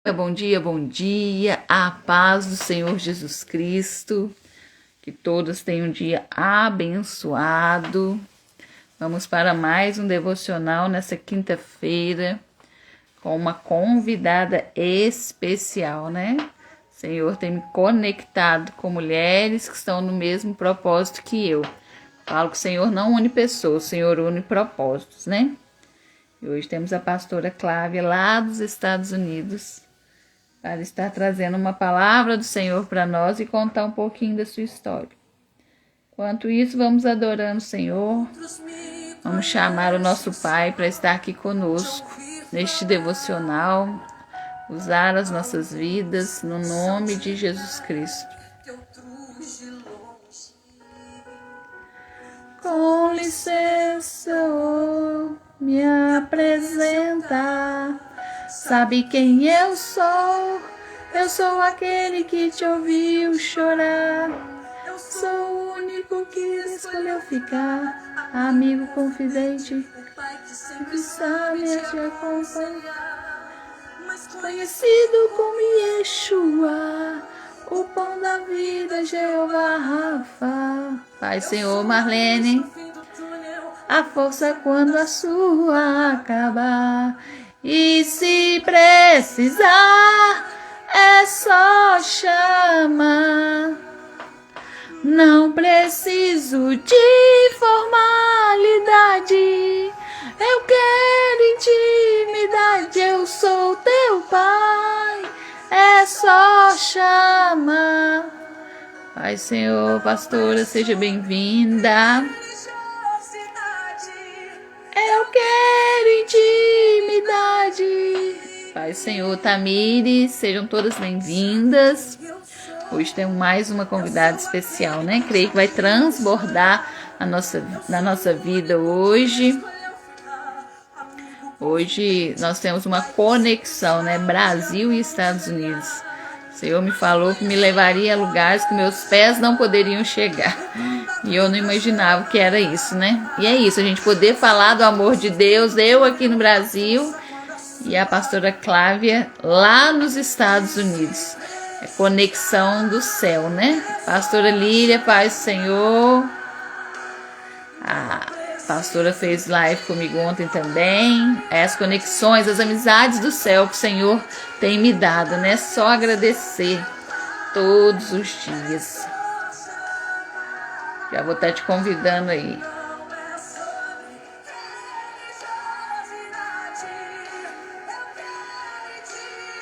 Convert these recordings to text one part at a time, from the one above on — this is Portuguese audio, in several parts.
Bom dia, bom dia, a paz do Senhor Jesus Cristo, que todos tenham um dia abençoado. Vamos para mais um devocional nessa quinta-feira, com uma convidada especial, né? O Senhor tem me conectado com mulheres que estão no mesmo propósito que eu. Falo que o Senhor não une pessoas, o Senhor une propósitos, né? E hoje temos a pastora Clávia, lá dos Estados Unidos, para estar trazendo uma palavra do Senhor para nós e contar um pouquinho da sua história. Enquanto isso, vamos adorando o Senhor. Vamos chamar o nosso Pai para estar aqui conosco neste devocional, usar as nossas vidas no nome de Jesus Cristo. Com licença, me apresentar. Sabe quem eu sou? Eu sou aquele que te ouviu chorar. Eu sou o único que escolheu ficar. Amigo confidente, que sempre sabe te acompanhar. Conhecido como Yeshua, o pão da vida, Jeová Rafa. Pai, Senhor, Marlene, a força quando a sua acabar. E se precisar, é só chamar. Não preciso de formalidade. Eu quero intimidade. Eu sou teu pai. É só chamar. Pai, Senhor, pastora, seja bem-vinda. Eu quero intimidade. Pai, Senhor, Tamires, sejam todas bem-vindas. Hoje temos mais uma convidada especial, né? Creio que vai transbordar na nossa vida hoje. Hoje nós temos uma conexão, né? Brasil e Estados Unidos. O Senhor me falou que me levaria a lugares que meus pés não poderiam chegar. E eu não imaginava que era isso, né? E é isso, a gente poder falar do amor de Deus, eu aqui no Brasil e a pastora Clávia lá nos Estados Unidos. É conexão do céu, né? Pastora Lília, paz do Senhor. A pastora fez live comigo ontem também. As conexões, as amizades do céu que o Senhor tem me dado, né? Só agradecer todos os dias. Já vou estar te convidando aí.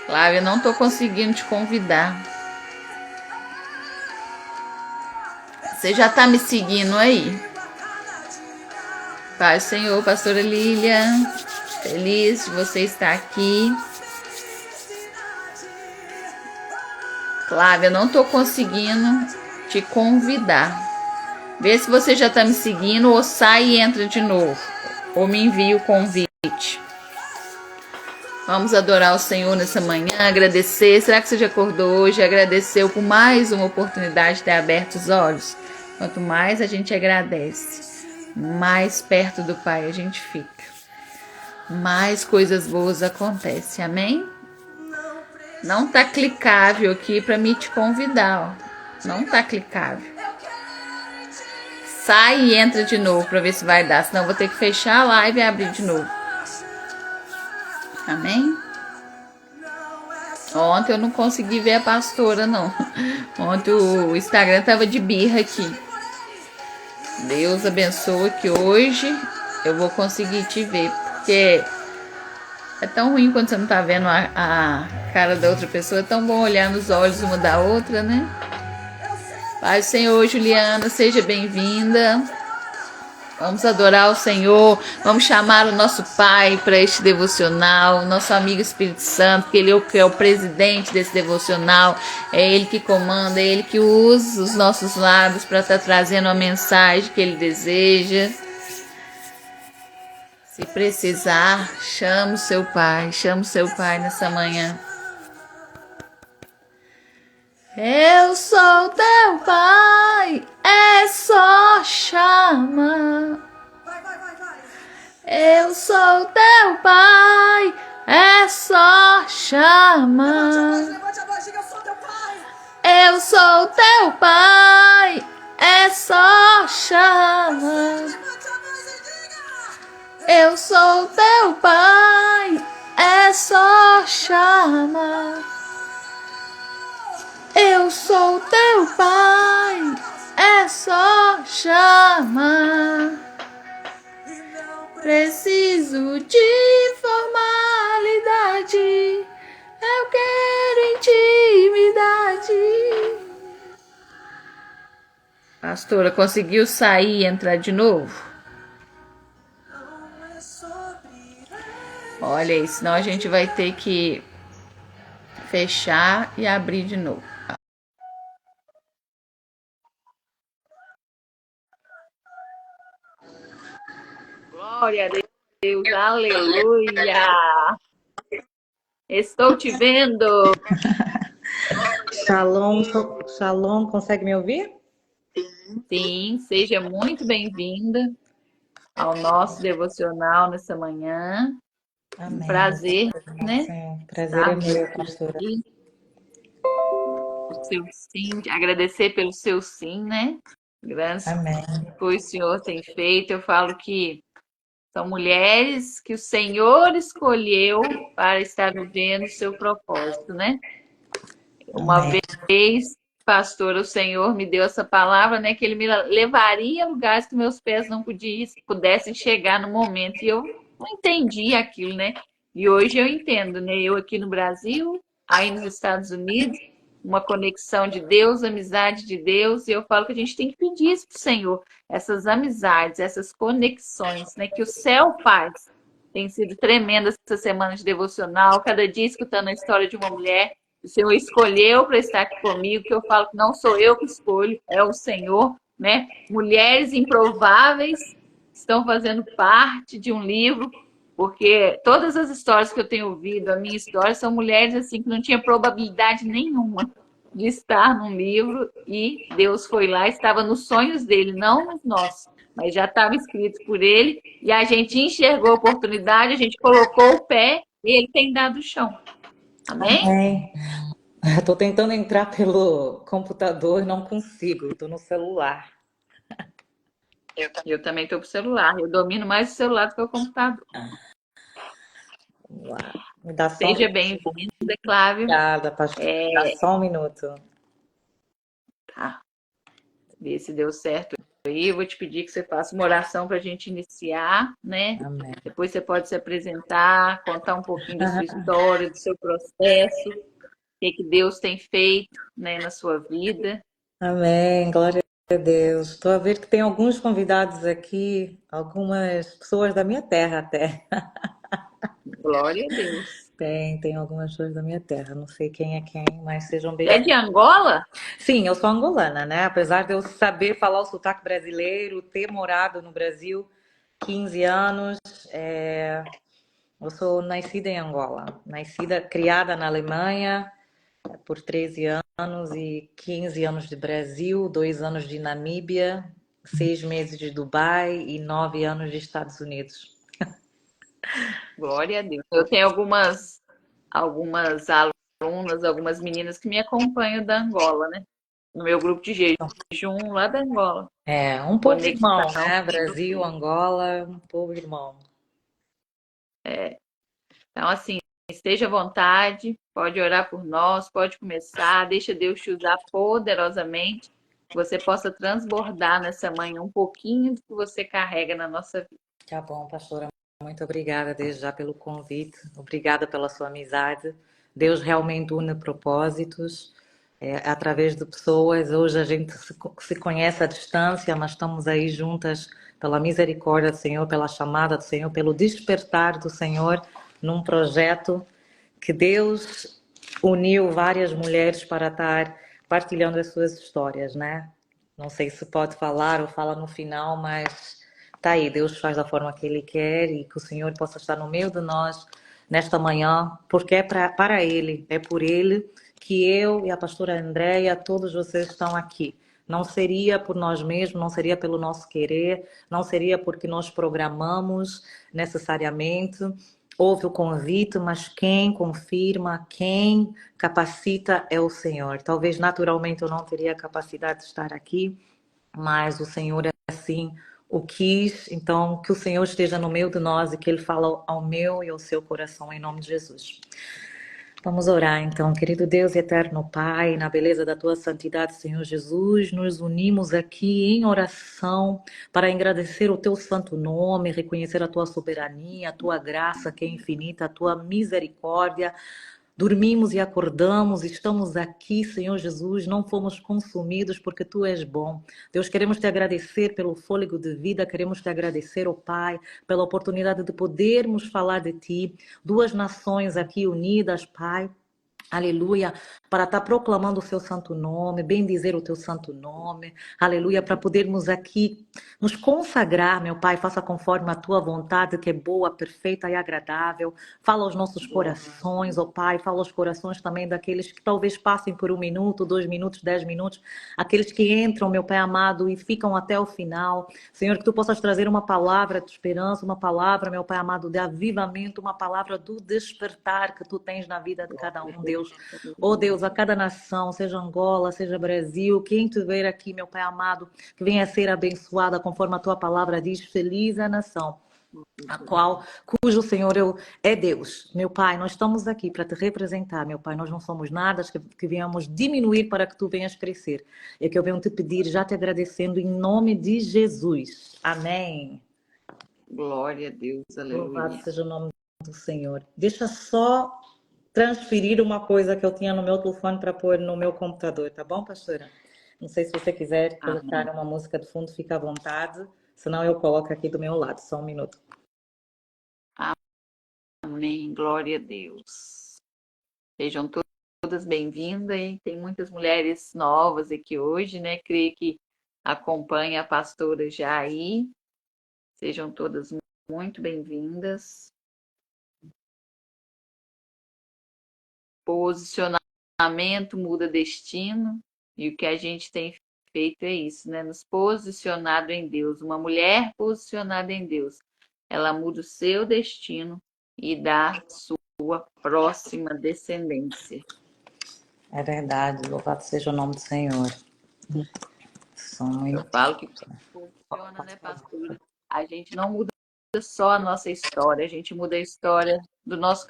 Clávia, não estou conseguindo te convidar. Você já está me seguindo aí? Pai, Senhor, pastora Lilian, feliz de você estar aqui. Clávia, não estou conseguindo te convidar. Vê se você já está me seguindo ou sai e entra de novo. Ou me envia o convite. Vamos adorar o Senhor nessa manhã, agradecer. Será que você já acordou hoje? Agradeceu por mais uma oportunidade de ter aberto os olhos? Quanto mais a gente agradece, mais perto do Pai a gente fica. Mais coisas boas acontecem, amém? Não tá clicável aqui para me te convidar, ó. Não tá clicável. Sai e entra de novo para ver se vai dar, senão eu vou ter que fechar a live e abrir de novo. Amém? Ontem eu não consegui ver a pastora, não. Ontem o Instagram tava de birra aqui. Deus abençoe que hoje eu vou conseguir te ver, porque é tão ruim quando você não tá vendo a cara da outra pessoa. É tão bom olhar nos olhos uma da outra, né? Pai, Senhor, Juliana, seja bem-vinda. Vamos adorar o Senhor, vamos chamar o nosso Pai para este devocional, nosso amigo Espírito Santo, que Ele é o presidente desse devocional, é Ele que comanda, é Ele que usa os nossos lábios para estar trazendo a mensagem que Ele deseja. Se precisar, chama o seu Pai nessa manhã. Eu sou teu Pai, é só chamar. Eu sou teu Pai, É só chamar. Levante a voz, diga, eu sou teu pai. Eu sou teu pai. É só chamar. Levante a voz e diga. Eu sou teu pai. É só chamar. Eu sou teu pai. É só chamar. E não Preciso de formalidade. Eu quero intimidade. Pastora, conseguiu sair e entrar de novo? não é sobre Olha aí, senão a gente vai ter que fechar e abrir de novo. Glória a Deus, aleluia. Estou te vendo. Shalom, Shalom, consegue me ouvir? Sim, seja muito bem-vinda ao nosso devocional nessa manhã. Um Amém. prazer, né? Sim, prazer é Estarmos meu, pastora. aqui. O seu sim, agradecer pelo seu sim, né? Grandes Amém. coisas o Senhor tem feito. Eu falo que são mulheres que o Senhor escolheu para estar vivendo o seu propósito, né? Uma Amém. vez, pastor, o Senhor me deu essa palavra, né? Que Ele me levaria a lugares que meus pés não pudessem chegar no momento. E eu não entendi aquilo, né? E hoje eu entendo, né? Eu aqui no Brasil, aí nos Estados Unidos, uma conexão de Deus, amizade de Deus. E eu falo que a gente tem que pedir isso pro Senhor, essas amizades, essas conexões, né? Que o céu faz. Tem sido tremenda essa semana de devocional, cada dia escutando a história de uma mulher. O Senhor escolheu para estar aqui comigo, que eu falo que não sou eu que escolho, é o Senhor, né? Mulheres improváveis estão fazendo parte de um livro, porque todas as histórias que eu tenho ouvido, a minha história, são mulheres assim que não tinha probabilidade nenhuma de estar num livro e Deus foi lá, estava nos sonhos dele, não nos nossos, mas já estava escrito por ele e a gente enxergou a oportunidade, a gente colocou o pé e ele tem dado o chão. Amém? Amém. Estou tentando entrar pelo computador e não consigo, estou no celular. Eu também estou pro celular. Eu domino mais o celular do que o computador. Vamos lá. Me dá só um Seja minuto. bem-vinda, Clávio. Obrigada, pastora. Me dá só um minuto. Tá. Ver se deu certo aí. Eu vou te pedir que você faça uma oração para a gente iniciar, né? Amém. Depois você pode se apresentar, contar um pouquinho da sua história, do seu processo, o que Deus tem feito, né, na sua vida. Amém. Glória a Deus. Estou a ver que tem alguns convidados aqui, algumas pessoas da minha terra até. Glória a Deus. Tem algumas pessoas da minha terra. Não sei quem é quem, mas sejam Você é bem-vindos. de Angola? Sim, eu sou angolana, né? Apesar de eu saber falar o sotaque brasileiro, ter morado no Brasil 15 anos, eu sou nascida em Angola. Nascida, criada na Alemanha por 13 anos e 15 anos de Brasil, 2 anos de Namíbia, 6 meses de Dubai e 9 anos de Estados Unidos. Glória a Deus. Eu tenho algumas alunas, algumas meninas que me acompanham da Angola, né? No meu grupo de jejum lá da Angola. É, um povo irmão, Conexão. né? Brasil, Angola, um povo irmão. Então, assim, esteja à vontade, pode orar por nós, pode começar, deixa Deus te usar poderosamente, que você possa transbordar nessa manhã um pouquinho do que você carrega na nossa vida. Tá bom, pastora. Muito obrigada desde já pelo convite. Obrigada pela sua amizade. Deus realmente une propósitos através de pessoas. Hoje a gente se conhece à distância, mas estamos aí juntas pela misericórdia do Senhor, pela chamada do Senhor, pelo despertar do Senhor num projeto que Deus uniu várias mulheres para estar partilhando as suas histórias, né? Não sei se pode falar ou fala no final, mas tá aí, Deus faz da forma que Ele quer e que o Senhor possa estar no meio de nós nesta manhã, porque é para Ele, é por Ele que eu e a pastora Andréia, todos vocês estão aqui. Não seria por nós mesmos, não seria pelo nosso querer, não seria porque nós programamos necessariamente, ouve o convite, mas quem confirma, quem capacita é o Senhor. Talvez naturalmente eu não teria capacidade de estar aqui, mas o Senhor assim o quis. Então, que o Senhor esteja no meio de nós e que Ele fala ao meu e ao seu coração, em nome de Jesus. Vamos orar então, querido Deus e eterno Pai, na beleza da tua santidade, Senhor Jesus, nos unimos aqui em oração para agradecer o teu santo nome, reconhecer a tua soberania, a tua graça que é infinita, a tua misericórdia. Dormimos e acordamos, estamos aqui, Senhor Jesus, não fomos consumidos porque Tu és bom. Deus, queremos Te agradecer pelo fôlego de vida, queremos Te agradecer, ó Pai, pela oportunidade de podermos falar de Ti. Duas nações aqui unidas, Pai. Aleluia, para estar proclamando o seu santo nome, bem dizer o teu santo nome, aleluia, para podermos aqui nos consagrar, meu Pai, faça conforme a tua vontade, que é boa, perfeita e agradável. Fala aos nossos corações, ó Pai, fala aos corações também daqueles que talvez passem por 1 minuto, 2 minutos, 10 minutos, aqueles que entram, meu Pai amado, e ficam até o final. Senhor, que tu possas trazer uma palavra de esperança, uma palavra, meu Pai amado, de avivamento, uma palavra do despertar que tu tens na vida de cada um, Deus. Oh Deus, a cada nação, seja Angola, seja Brasil, quem te ver aqui, meu Pai amado, que venha a ser abençoada conforme a tua palavra diz, feliz a nação, cujo Senhor é Deus. Meu Pai, nós estamos aqui para te representar, meu Pai, nós não somos nada que venhamos diminuir para que tu venhas crescer. É que eu venho te pedir, já te agradecendo, em nome de Jesus. Amém. Glória a Deus, Louvado aleluia. seja o nome do Senhor. Deixa só transferir uma coisa que eu tinha no meu telefone para pôr no meu computador, tá bom, pastora? Não sei se você quiser colocar uma música de fundo, fica à vontade, senão eu coloco aqui do meu lado, só um minuto. Amém, glória a Deus. Sejam todas bem-vindas, e tem muitas mulheres novas aqui hoje, né? Creio que acompanha a pastora já aí. Sejam todas muito bem-vindas. Posicionamento muda destino, e o que a gente tem feito é isso, né? Nos posicionado em Deus. Uma mulher posicionada em Deus, ela muda o seu destino e dá sua próxima descendência. É verdade, louvado seja o nome do Senhor. Só um Eu minuto. falo que funciona, né, pastora? A gente não muda só a nossa história, a gente muda a história do nosso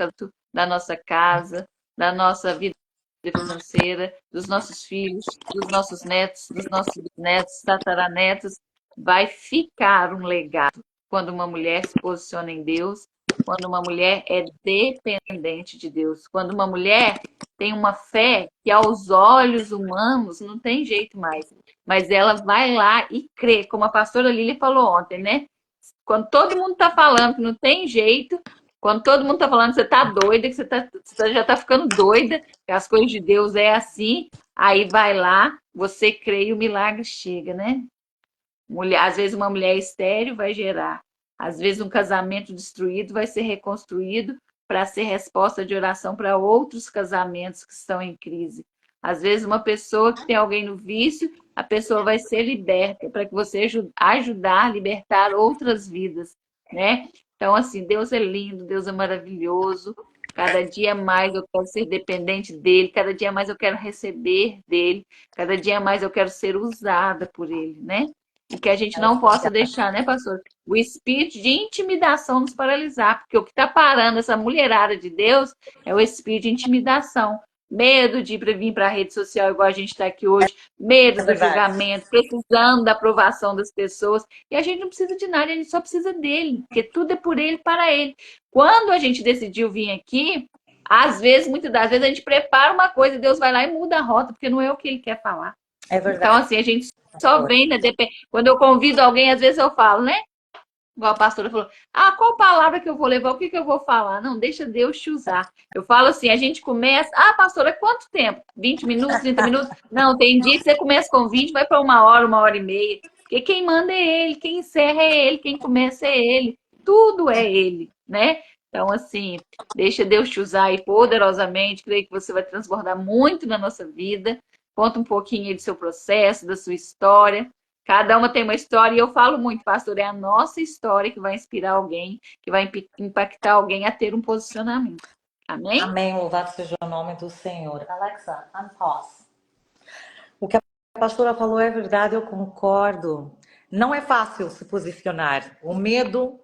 da nossa casa, da nossa vida financeira, dos nossos filhos, dos nossos netos, dos nossos bisnetos, tataranetos. Vai ficar um legado quando uma mulher se posiciona em Deus, quando uma mulher é dependente de Deus, quando uma mulher tem uma fé que aos olhos humanos não tem jeito mais, mas ela vai lá e crê, como a pastora Lília falou ontem, né? Quando todo mundo está falando que não tem jeito, quando todo mundo está falando que você está doida, que você já está ficando doida, que as coisas de Deus é assim, aí vai lá, você crê e o milagre chega, né? Mulher, às vezes uma mulher estéril vai gerar, às vezes um casamento destruído vai ser reconstruído para ser resposta de oração para outros casamentos que estão em crise. Às vezes uma pessoa que tem alguém no vício, a pessoa vai ser liberta para que você ajudar a libertar outras vidas, né? Então, assim, Deus é lindo, Deus é maravilhoso. Cada dia mais eu quero ser dependente dele, cada dia mais eu quero receber dele, cada dia mais eu quero ser usada por ele, né? E que a gente não possa deixar, né, pastor? O espírito de intimidação nos paralisar, porque o que está parando essa mulherada de Deus é o espírito de intimidação. Medo de vir para a rede social igual a gente está aqui hoje, medo do julgamento, precisando da aprovação das pessoas. E a gente não precisa de nada, a gente só precisa dele, porque tudo é por ele, para ele. Quando a gente decidiu vir aqui, às vezes, muitas das vezes, a gente prepara uma coisa e Deus vai lá e muda a rota, porque não é o que ele quer falar. É verdade. Então, assim, a gente só vem, né? Quando eu convido alguém, às vezes eu falo, né? Igual a pastora falou, qual palavra que eu vou levar? O que eu vou falar? Não, deixa Deus te usar. Eu falo assim, a gente começa, pastora, quanto tempo? 20 minutos, 30 minutos? Não, tem dia que você começa com 20, vai para 1 hora e meia. Porque quem manda é ele, quem encerra é ele, quem começa é ele. Tudo é ele, né? Então, assim, deixa Deus te usar aí poderosamente. Creio que você vai transbordar muito na nossa vida. Conta um pouquinho aí do seu processo, da sua história. Cada uma tem uma história e eu falo muito, pastor, é a nossa história que vai inspirar alguém, que vai impactar alguém a ter um posicionamento. Amém? Amém, louvado seja o nome do Senhor. Alexa, unpause. O que a pastora falou é verdade, eu concordo. Não é fácil se posicionar. O medo,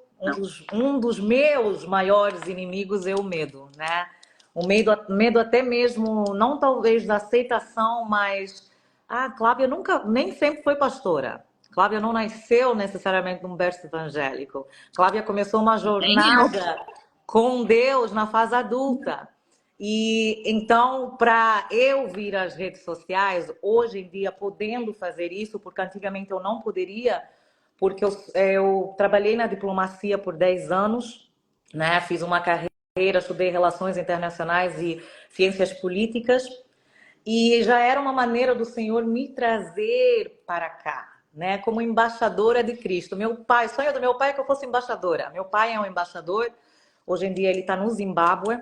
um dos meus maiores inimigos é o medo, né? O medo até mesmo, não talvez da aceitação, mas Cláudia nunca, nem sempre foi pastora. Cláudia não nasceu necessariamente num berço evangélico. Cláudia começou uma Nem eu. jornada com Deus na fase adulta. E então, para eu vir às redes sociais, hoje em dia, podendo fazer isso, porque antigamente eu não poderia, porque eu trabalhei na diplomacia por 10 anos, né? Fiz uma carreira, estudei relações internacionais e ciências políticas, e já era uma maneira do Senhor me trazer para cá, né? Como embaixadora de Cristo. Meu pai, sonho do meu pai é que eu fosse embaixadora. Meu pai é um embaixador, hoje em dia ele está no Zimbábue.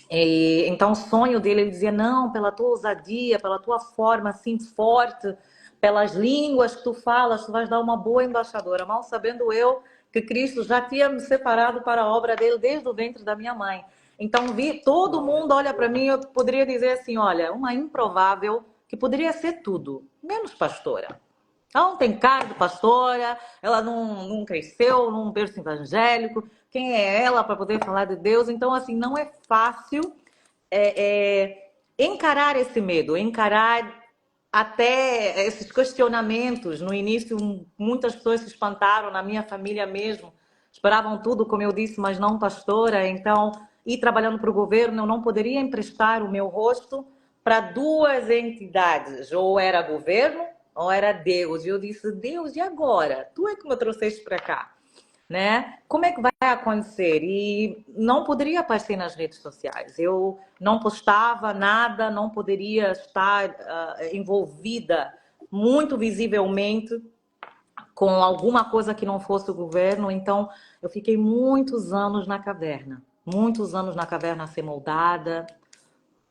Então, o sonho dele, ele dizia, não, pela tua ousadia, pela tua forma assim forte, pelas línguas que tu falas, tu vais dar uma boa embaixadora. Mal sabendo eu que Cristo já tinha me separado para a obra dele desde o ventre da minha mãe. Então, todo mundo olha para mim, eu poderia dizer assim, olha, uma improvável que poderia ser tudo, menos pastora. Ela não tem cara de pastora, ela não cresceu num berço evangélico. Quem é ela para poder falar de Deus? Então, assim, não é fácil encarar esse medo, encarar até esses questionamentos. No início, muitas pessoas se espantaram, na minha família mesmo. Esperavam tudo, como eu disse, mas não pastora. Então, ir trabalhando para o governo, eu não poderia emprestar o meu rosto para duas entidades. Ou era governo, ou era Deus. E eu disse, Deus, e agora? Tu é que me trouxeste para cá, né? Como é que vai acontecer? E não poderia aparecer nas redes sociais. Eu não postava nada, não poderia estar envolvida muito visivelmente com alguma coisa que não fosse o governo. Então, eu fiquei muitos anos na caverna. Muitos anos na caverna a ser moldada,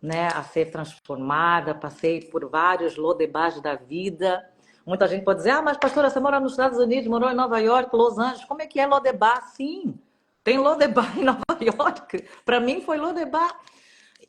né, a ser transformada, passei por vários lodebars da vida. Muita gente pode dizer, mas pastora, você mora nos Estados Unidos, morou em Nova York, Los Angeles, como é que é lodebar? Sim, tem lodebar em Nova York. Para mim foi lodebar.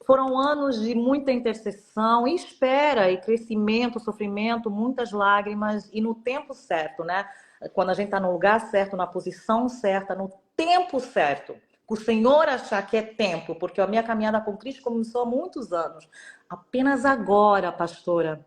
Foram anos de muita intercessão, e espera, e crescimento, sofrimento, muitas lágrimas, e no tempo certo, né? Quando a gente está no lugar certo, na posição certa, no tempo certo. O Senhor achar que é tempo, porque a minha caminhada com Cristo começou há muitos anos. Apenas agora, pastora,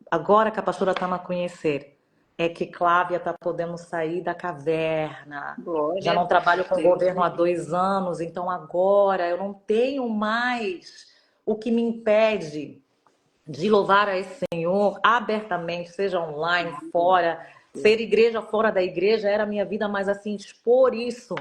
agora que a pastora está a conhecer, é que Clávia está podendo sair da caverna. Glória Já a não trabalho com o Deus. governo há 2 anos, então agora eu não tenho mais o que me impede de louvar a esse Senhor abertamente, seja online, fora, ser igreja fora da igreja era a minha vida, mas assim, expor isso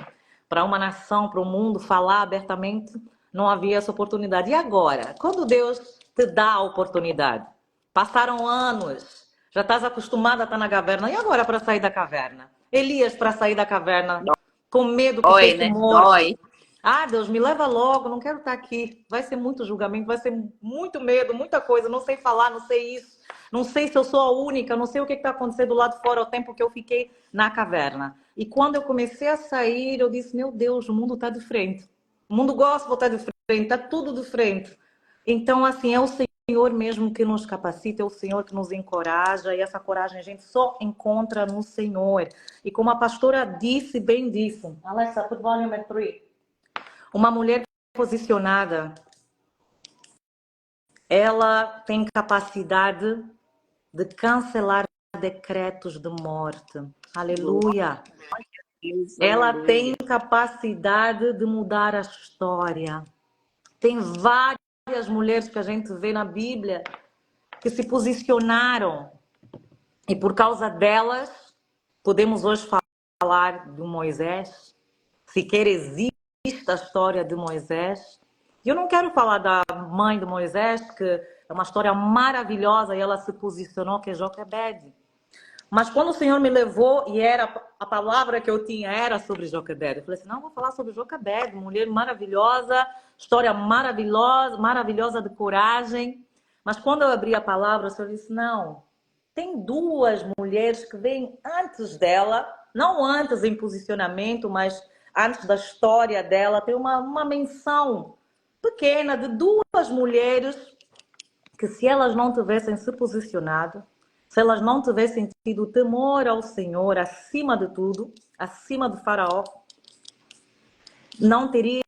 para uma nação, para o mundo, falar abertamente, não havia essa oportunidade. E agora? Quando Deus te dá a oportunidade? Passaram anos, já estás acostumada a estar na caverna, e agora para sair da caverna? Elias para sair da caverna, com medo que Dói, fosse né? morto. Dói. Deus, me leva logo, não quero estar aqui. Vai ser muito julgamento, vai ser muito medo, muita coisa. Não sei falar, não sei isso. Não sei se eu sou a única, não sei o que está acontecendo do lado de fora, o tempo que eu fiquei na caverna. E quando eu comecei a sair, eu disse, meu Deus, o mundo está de frente. O mundo gospel está de frente, está tudo de frente. Então, assim, é o Senhor mesmo que nos capacita, é o Senhor que nos encoraja, e essa coragem a gente só encontra no Senhor. E como a pastora disse, bem disse, Alexa, put volume at 3. Uma mulher posicionada, ela tem capacidade de cancelar decretos de morte. Aleluia. Ela tem capacidade de mudar a história. Tem várias mulheres que a gente vê na Bíblia que se posicionaram. E por causa delas, podemos hoje falar de Moisés. Sequer existe a história de Moisés. E eu não quero falar da mãe de Moisés, que é uma história maravilhosa e ela se posicionou, que é Joquebede. Mas quando o Senhor me levou, e era a palavra que eu tinha era sobre Joquebede, eu falei assim, não, vou falar sobre Joquebede, mulher maravilhosa, história maravilhosa, maravilhosa de coragem. Mas quando eu abri a palavra, o Senhor disse, não, tem duas mulheres que vêm antes dela, não antes em posicionamento, mas antes da história dela, tem uma menção pequena de duas mulheres que, se elas não tivessem se posicionado, se elas não tivessem tido temor ao Senhor acima de tudo, acima de Faraó, não teria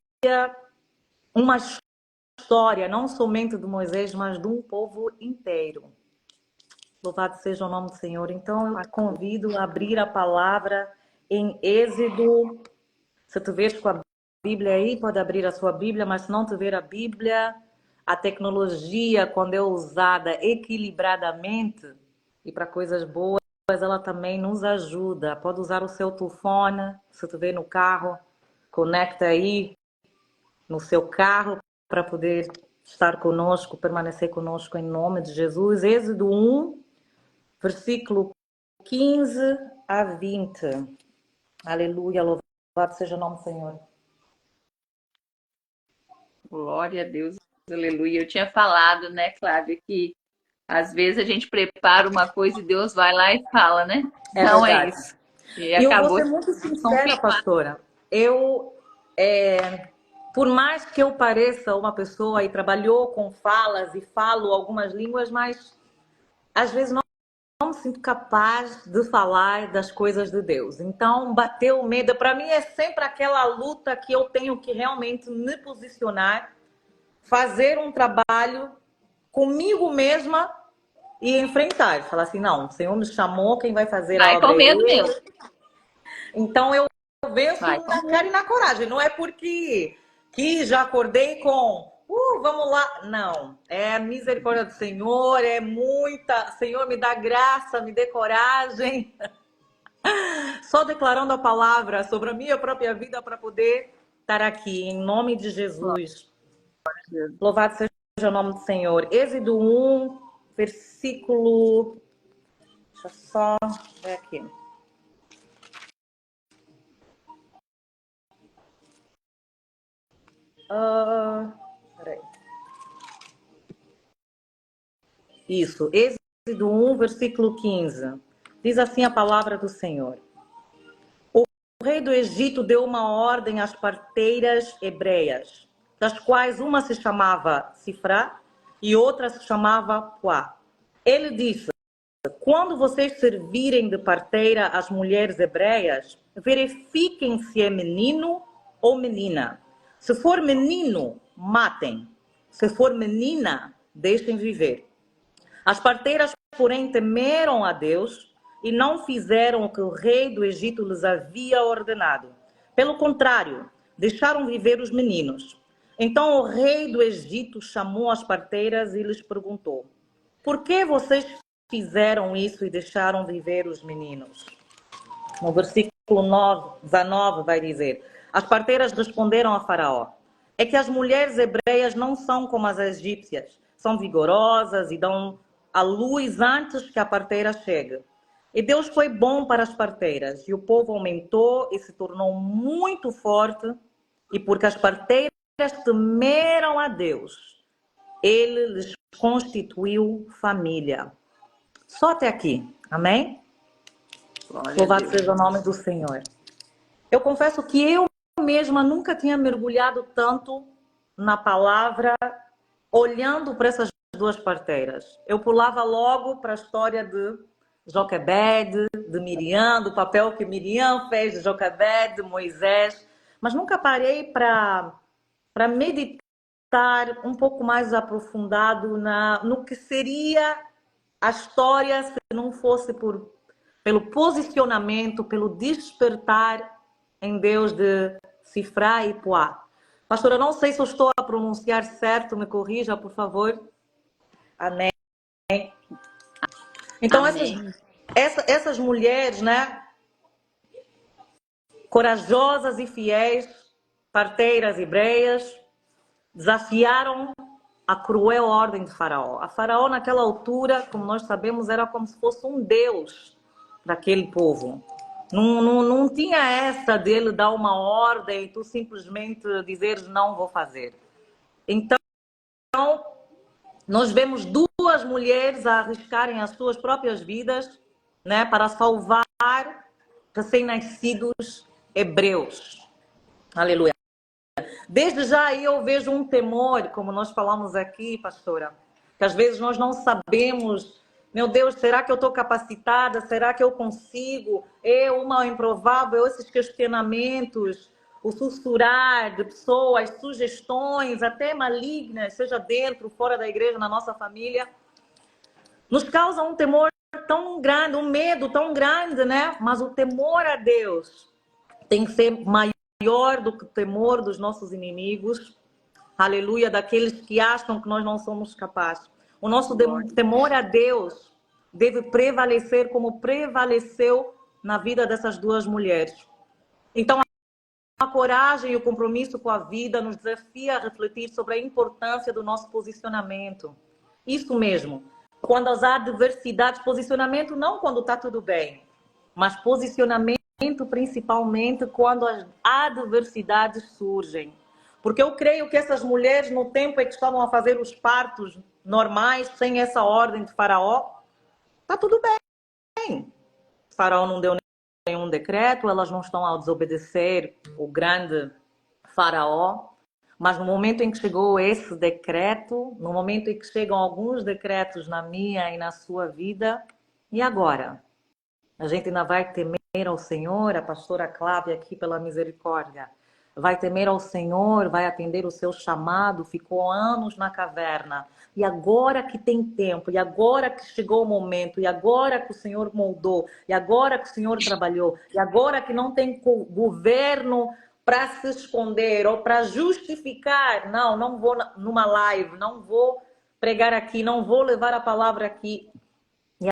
uma história, não somente de Moisés, mas de um povo inteiro. Louvado seja o nome do Senhor. Então, eu te convido a abrir a palavra em Êxodo. Se tu vês com a Bíblia aí, pode abrir a sua Bíblia, mas se não tiver a Bíblia, a tecnologia, quando é usada equilibradamente e para coisas boas, ela também nos ajuda. Pode usar o seu telefone, se tu vê no carro, conecta aí no seu carro para poder estar conosco, permanecer conosco em nome de Jesus. Êxodo 1, versículo 15 a 20. Aleluia, louvado seja o nome do Senhor. Glória a Deus, aleluia. Eu tinha falado, né, Cláudia, que às vezes a gente prepara uma coisa e Deus vai lá e fala, né? É Então é verdade. isso. E E eu vou acabou ser de muito sincera, confirmar. pastora. Por mais que eu pareça uma pessoa e trabalhou com falas e falo algumas línguas, mas às vezes não me sinto capaz de falar das coisas de Deus. Então, bateu o medo. Para mim é sempre aquela luta que eu tenho que realmente me posicionar, fazer um trabalho comigo mesma e enfrentar. Falar assim, não, o Senhor me chamou, quem vai fazer a Vai obra com é medo Ele. mesmo. Então eu venço Vai com na medo. cara e na coragem. Não é porque que já acordei com vamos lá. Não. É a misericórdia do Senhor, é muita. Senhor, me dá graça, me dê coragem. Só declarando a palavra sobre a minha própria vida para poder estar aqui, em nome de Jesus. Louvado seja o nome do Senhor. Êxodo 1, versículo. Deixa eu só ver aqui. Peraí. Isso, Êxodo 1, versículo 15. Diz assim a palavra do Senhor. O rei do Egito deu uma ordem às parteiras hebreias, das quais uma se chamava Sifrá e outra se chamava Puá. Ele disse: quando vocês servirem de parteira às mulheres hebreias, verifiquem se é menino ou menina. Se for menino, matem. Se for menina, deixem viver. As parteiras, porém, temeram a Deus e não fizeram o que o rei do Egito lhes havia ordenado. Pelo contrário, deixaram viver os meninos. Então o rei do Egito chamou as parteiras e lhes perguntou: por que vocês fizeram isso e deixaram viver os meninos? No versículo 19 vai dizer: as parteiras responderam a Faraó: é que as mulheres hebreias não são como as egípcias, são vigorosas e dão à luz antes que a parteira chegue. E Deus foi bom para as parteiras, e o povo aumentou e se tornou muito forte, e porque as parteiras temeram a Deus, ele lhes constituiu família. Só até aqui, amém? Glória a Louvado Deus. seja o nome do Senhor. Eu confesso que eu mesma nunca tinha mergulhado tanto na palavra, olhando para essas duas parteiras. Eu pulava logo para a história de Joquebede, de Miriam, do papel que Miriam fez de Joquebede, de Moisés, mas nunca parei para meditar um pouco mais aprofundado no que seria a história se não fosse pelo posicionamento, pelo despertar em Deus de Sifrá e Puá. Pastor, eu não sei se eu estou a pronunciar certo, me corrija, por favor. Amém. Então, Amém. essas mulheres, né, corajosas e fiéis, parteiras hebreias, desafiaram a cruel ordem de Faraó. A Faraó, naquela altura, como nós sabemos, era como se fosse um deus daquele povo. Não tinha essa dele dar uma ordem e tu simplesmente dizeres não vou fazer. Então, Nós vemos duas mulheres a arriscarem as suas próprias vidas, né, para salvar recém-nascidos hebreus. Aleluia. Desde já aí eu vejo um temor, como nós falamos aqui, pastora, que às vezes nós não sabemos, meu Deus, será que eu estou capacitada? Será que eu consigo? Uma improvável, esses questionamentos, o sussurrar de pessoas, sugestões, até malignas, seja dentro, fora da igreja, na nossa família, nos causa um temor tão grande, um medo tão grande, né? Mas o temor a Deus tem que ser maior do que o temor dos nossos inimigos, aleluia, daqueles que acham que nós não somos capazes. O nosso temor a Deus deve prevalecer como prevaleceu na vida dessas duas mulheres. Então, a coragem e o compromisso com a vida nos desafia a refletir sobre a importância do nosso posicionamento. Isso mesmo. Quando há adversidades, posicionamento não quando está tudo bem, mas posicionamento principalmente quando as adversidades surgem. Porque eu creio que essas mulheres, no tempo em que estavam a fazer os partos normais, sem essa ordem de Faraó, está tudo bem. Faraó não deu nenhum decreto, elas não estão a desobedecer o grande Faraó. Mas no momento em que chegou esse decreto, no momento em que chegam alguns decretos na minha e na sua vida, e agora? A gente ainda vai temer ao Senhor, a pastora Clávia aqui pela misericórdia, vai temer ao Senhor, vai atender o seu chamado, ficou anos na caverna, e agora que tem tempo, e agora que chegou o momento, e agora que o Senhor moldou, e agora que o Senhor trabalhou, e agora que não tem governo para se esconder ou para justificar, não vou numa live, não vou pregar aqui, não vou levar a palavra aqui. E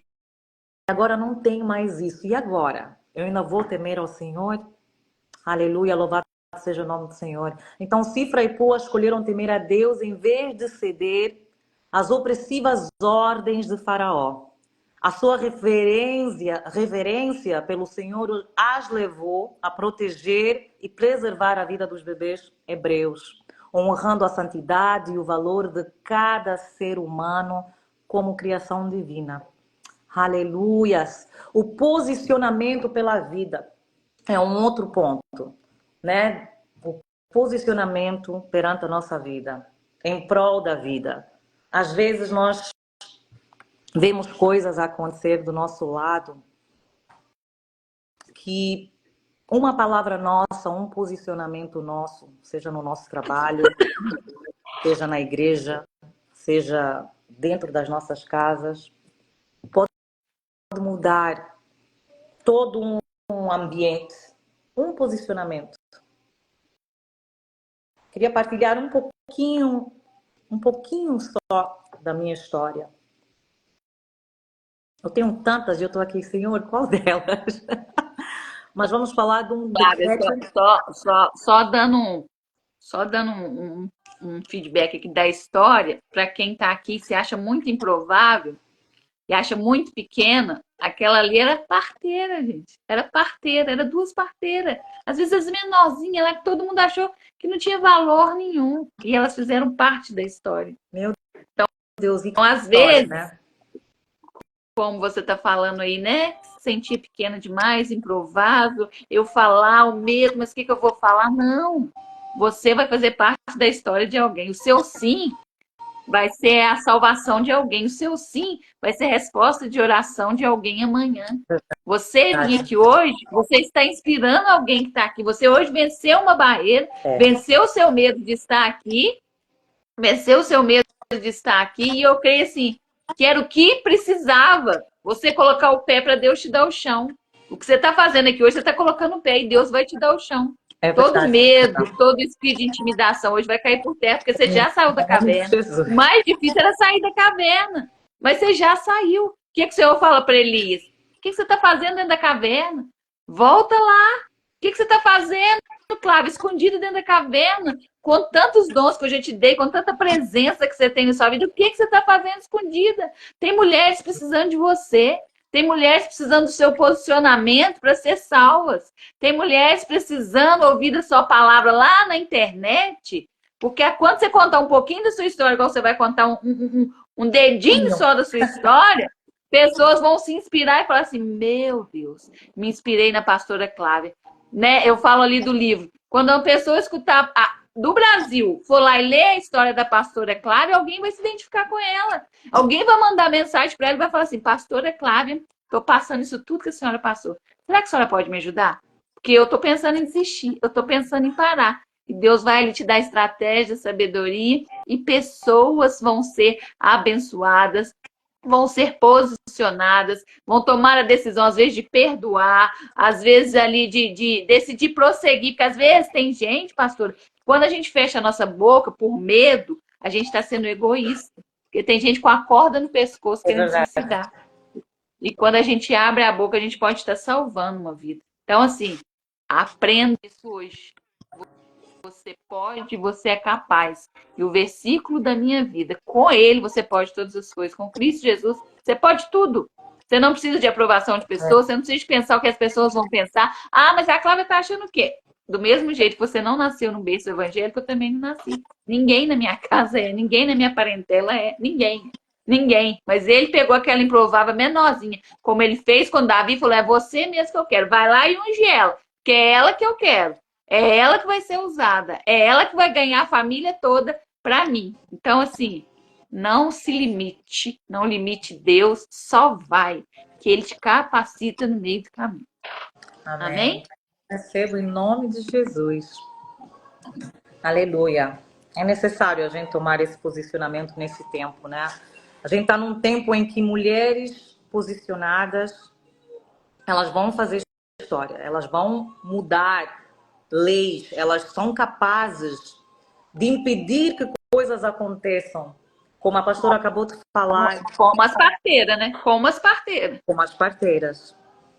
agora não tem mais isso. E agora? Eu ainda vou temer ao Senhor? Aleluia, louvado seja o nome do Senhor. Então, Cifra e Pua escolheram temer a Deus em vez de ceder às opressivas ordens de Faraó. A sua reverência pelo Senhor as levou a proteger e preservar a vida dos bebês hebreus, honrando a santidade e o valor de cada ser humano como criação divina. Aleluias! O posicionamento pela vida é um outro ponto, né? O posicionamento perante a nossa vida, em prol da vida. Às vezes nós vemos coisas acontecer do nosso lado que uma palavra nossa, um posicionamento nosso, seja no nosso trabalho, seja na igreja, seja dentro das nossas casas, pode mudar todo um ambiente, um posicionamento. Queria partilhar um pouquinho só da minha história. Eu tenho tantas e eu estou aqui, Senhor, qual delas? Mas vamos falar de um decreto. Só dando um feedback aqui da história, para quem está aqui se acha muito improvável e acha muito pequena, aquela ali era parteira, gente. Era parteira, era duas parteiras. Às vezes as menorzinhas lá que todo mundo achou que não tinha valor nenhum. E elas fizeram parte da história. Meu Deus, então às história, vezes, né? Como você está falando aí, né? Se sentir pequena demais, improvável, eu falar o mesmo, mas o que eu vou falar? Não. Você vai fazer parte da história de alguém. O seu sim vai ser a salvação de alguém. O seu sim vai ser resposta de oração de alguém amanhã. Você vir aqui hoje, você está inspirando alguém que está aqui. Você hoje venceu uma barreira, venceu o seu medo de estar aqui, venceu o seu medo de estar aqui, e eu creio assim, que era o que precisava. Você colocar o pé para Deus te dar o chão. O que você está fazendo aqui hoje, você está colocando o pé e Deus vai te dar o chão. Todo medo, todo espírito de intimidação hoje vai cair por terra, porque você já saiu da caverna. O mais difícil era sair da caverna, mas você já saiu. O que o Senhor fala para Elias? O que você está fazendo dentro da caverna? Volta lá. O que você está fazendo, Cláudia, escondido dentro da caverna? Com tantos dons que eu já te dei, com tanta presença que você tem na sua vida, o que você está fazendo escondida? Tem mulheres precisando de você. Tem mulheres precisando do seu posicionamento para ser salvas. Tem mulheres precisando ouvir a sua palavra lá na internet. Porque quando você contar um pouquinho da sua história, igual você vai contar um dedinho só da sua história, pessoas vão se inspirar e falar assim: meu Deus, me inspirei na pastora Clávia. Né? Eu falo ali do livro. Quando uma pessoa escutar do Brasil for lá e ler a história da pastora Clávia, alguém vai se identificar com ela. Alguém vai mandar mensagem para ela e vai falar assim: pastora Clávia, estou passando isso tudo que a senhora passou. Será que a senhora pode me ajudar? Porque eu estou pensando em desistir, eu estou pensando em parar. E Deus vai lhe te dar estratégia, sabedoria, e pessoas vão ser abençoadas, vão ser posicionadas, vão tomar a decisão, às vezes, de perdoar, às vezes ali de decidir prosseguir, porque às vezes tem gente, pastor, quando a gente fecha a nossa boca por medo, a gente está sendo egoísta. Porque tem gente com a corda no pescoço É querendo verdade. suicidar. E quando a gente abre a boca, a gente pode estar salvando uma vida. Então, assim, aprenda isso hoje. Você pode, você é capaz. E o versículo da minha vida, com ele você pode todas as coisas. Com Cristo Jesus, você pode tudo. Você não precisa de aprovação de pessoas, você não precisa de pensar o que as pessoas vão pensar. Ah, mas a Cláudia está achando o quê? Do mesmo jeito que você não nasceu no berço evangélico, eu também não nasci. Ninguém na minha casa é, ninguém na minha parentela é, ninguém. Ninguém. Mas ele pegou aquela improvável menorzinha, como ele fez quando Davi falou: é você mesmo que eu quero. Vai lá e unge ela, que é ela que eu quero. É ela que vai ser usada. É ela que vai ganhar a família toda para mim. Então, assim, não se limite. Não limite Deus. Só vai. Que Ele te capacita no meio do caminho. Amém. Amém? Recebo em nome de Jesus. Aleluia. É necessário a gente tomar esse posicionamento nesse tempo, né? A gente está num tempo em que mulheres posicionadas, elas vão fazer história, elas vão mudar leis, elas são capazes de impedir que coisas aconteçam. Como a pastora acabou de falar, Como as parteiras, né? Como as parteiras. como as parteiras.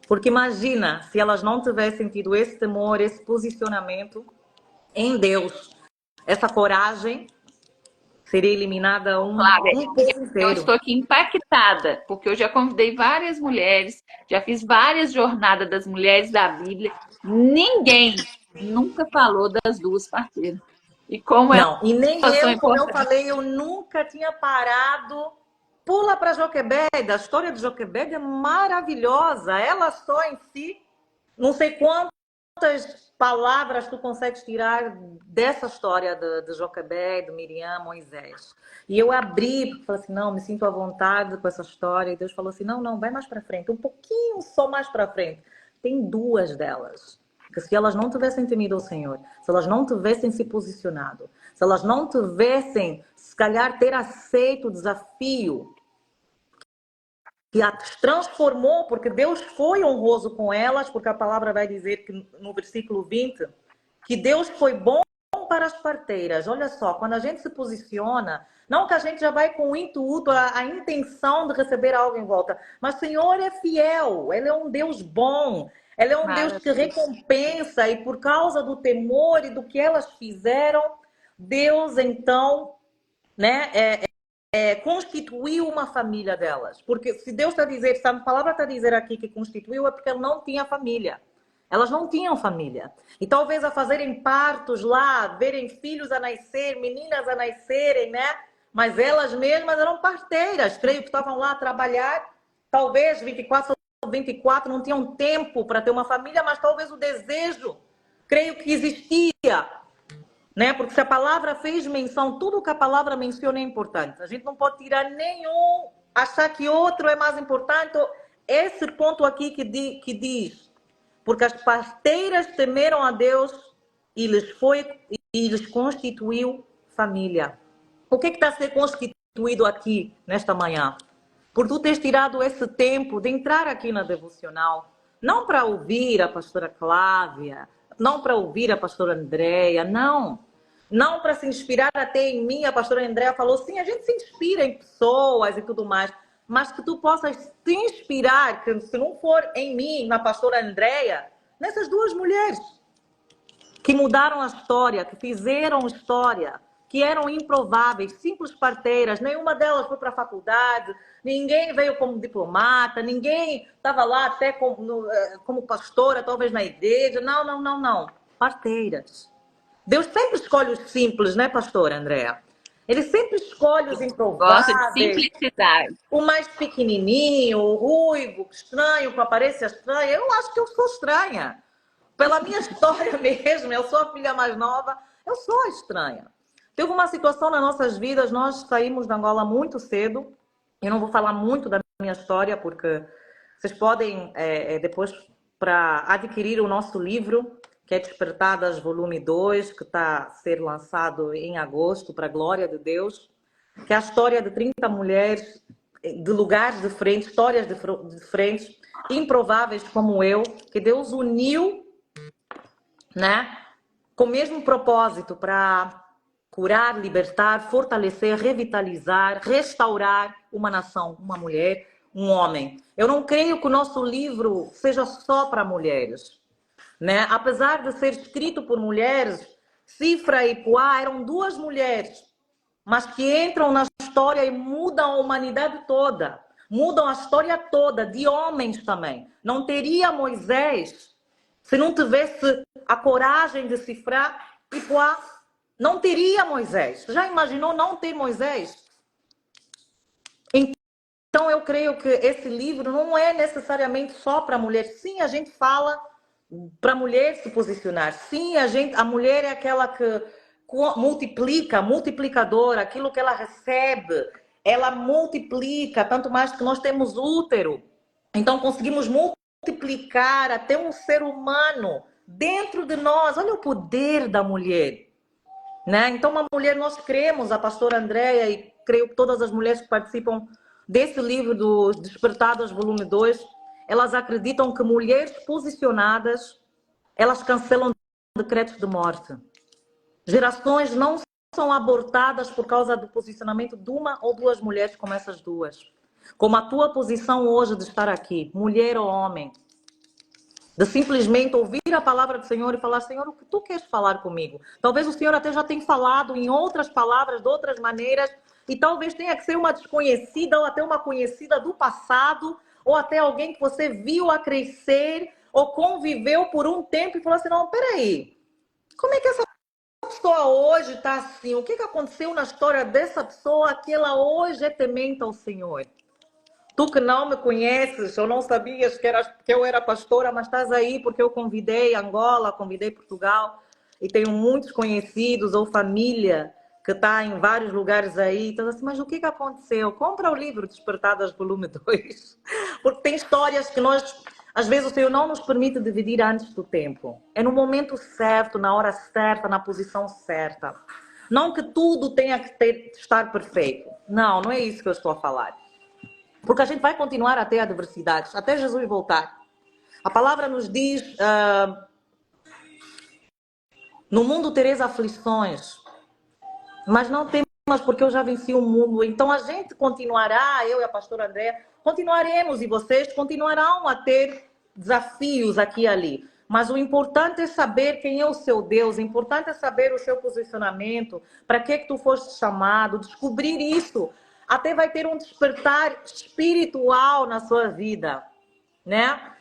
Porque imagina se elas não tivessem tido esse temor, esse posicionamento em Deus, essa coragem, seria eliminada Flávia, um povo eu inteiro. estou aqui impactada, porque eu já convidei várias mulheres, já fiz várias jornadas das mulheres da Bíblia. Ninguém nunca falou das duas parteiras. E como Não, e nem elas são eu, como eu importantes. falei, eu nunca tinha parado. Pula para Joquebed, a história de Joquebed é maravilhosa. Ela só em si, não sei quantas palavras tu consegues tirar dessa história de Joquebed, de Miriam, Moisés. E eu abri, porque falei assim, não, me sinto à vontade com essa história. E Deus falou assim, não, não, vai mais para frente, um pouquinho só mais para frente. Tem duas delas. Que se elas não tivessem temido ao Senhor, se elas não tivessem se posicionado, se elas não tivessem, se calhar, ter aceito o desafio que as transformou, porque Deus foi honroso com elas, porque a palavra vai dizer que no versículo 20, que Deus foi bom para as parteiras. Olha só, quando a gente se posiciona, não que a gente já vai com o intuito, a intenção de receber algo em volta, mas o Senhor é fiel, Ele é um Deus bom, Ele é um Deus que recompensa, e por causa do temor e do que elas fizeram, Deus então, né, constituiu uma família delas. Porque se Deus está a dizer, se a palavra está a dizer aqui que constituiu, é porque ele não tinha família. Elas não tinham família. E talvez a fazerem partos lá, verem filhos a nascer, meninas a nascerem, né? Mas elas mesmas eram parteiras. Creio que estavam lá a trabalhar, talvez 24 não tinham tempo para ter uma família, mas talvez o desejo, creio que existia. Né? Porque se a palavra fez menção, tudo que a palavra menciona é importante. A gente não pode tirar nenhum, achar que outro é mais importante. Esse ponto aqui que diz, porque as parteiras temeram a Deus e lhes constituiu família. O que está a ser constituído aqui nesta manhã? Por tu teres tirado esse tempo de entrar aqui na devocional, não para ouvir a pastora Clávia, não para ouvir a pastora Andréia, não. Não para se inspirar até em mim, a pastora Andréia falou, sim, a gente se inspira em pessoas e tudo mais, mas que tu possas te inspirar, que se não for em mim, na pastora Andréia, nessas duas mulheres que mudaram a história, que fizeram história, que eram improváveis, simples parteiras, nenhuma delas foi para a faculdade, ninguém veio como diplomata, ninguém estava lá até como pastora, talvez na igreja, não, parteiras. Deus sempre escolhe os simples, né, pastora Andréa? Ele sempre escolhe os Gosta de improváveis, simplicidade. o mais pequenininho, o ruivo, estranho, com aparência estranha. Eu acho que eu sou estranha. Pela minha história mesmo, eu sou a filha mais nova, eu sou estranha. Teve uma situação nas nossas vidas, nós saímos da Angola muito cedo. Eu não vou falar muito da minha história, porque vocês podem depois, para adquirir o nosso livro, que é Despertadas, volume 2, que está a ser lançado em agosto, para a glória de Deus, que é a história de 30 mulheres de lugares diferentes, histórias diferentes, improváveis como eu, que Deus uniu, né, com o mesmo propósito para curar, libertar, fortalecer, revitalizar, restaurar uma nação, uma mulher, um homem. Eu não creio que o nosso livro seja só para mulheres, né? Apesar de ser escrito por mulheres, Cifra e Poá eram duas mulheres, mas que entram na história e mudam a humanidade toda, mudam a história toda, de homens também. Não teria Moisés se não tivesse a coragem de cifrar e Poá. Não teria Moisés. Já imaginou não ter Moisés? Então eu creio que esse livro não é necessariamente só para mulher. Sim, a gente fala para a mulher se posicionar. Sim, a mulher é aquela que multiplica, multiplicadora, aquilo que ela recebe, ela multiplica, tanto mais que nós temos útero. Então conseguimos multiplicar até um ser humano dentro de nós. Olha o poder da mulher, né? Então uma mulher, nós cremos, a pastora Andréia e creio que todas as mulheres que participam desse livro do Despertadas, volume 2, elas acreditam que mulheres posicionadas, elas cancelam decretos de morte. Gerações não são abortadas por causa do posicionamento de uma ou duas mulheres como essas duas. Como a tua posição hoje de estar aqui, mulher ou homem, de simplesmente ouvir a palavra do Senhor e falar: Senhor, o que tu queres falar comigo? Talvez o Senhor até já tenha falado em outras palavras, de outras maneiras, e talvez tenha que ser uma desconhecida ou até uma conhecida do passado, ou até alguém que você viu a crescer ou conviveu por um tempo e falou assim: não, peraí, como é que essa pessoa hoje está assim? O que aconteceu na história dessa pessoa que ela hoje é temente ao Senhor? Tu que não me conheces, ou não sabias que eu era pastora, mas estás aí porque eu convidei Angola, convidei Portugal, e tenho muitos conhecidos ou família que está em vários lugares aí. Então, assim, mas o que aconteceu? Compra o livro Despertadas, volume 2, porque tem histórias que nós, às vezes o Senhor não nos permite dividir antes do tempo. É no momento certo, na hora certa, na posição certa. Não que tudo tenha que estar perfeito. Não, não é isso que eu estou a falar. Porque a gente vai continuar a ter adversidades, até Jesus voltar. A palavra nos diz, no mundo tereis aflições, mas não temas porque eu já venci o mundo. Então a gente continuará, eu e a pastora Andréa, continuaremos e vocês continuarão a ter desafios aqui e ali. Mas o importante é saber quem é o seu Deus, o importante é saber o seu posicionamento, para que tu foste chamado, descobrir isso. Até vai ter um despertar espiritual na sua vida, né?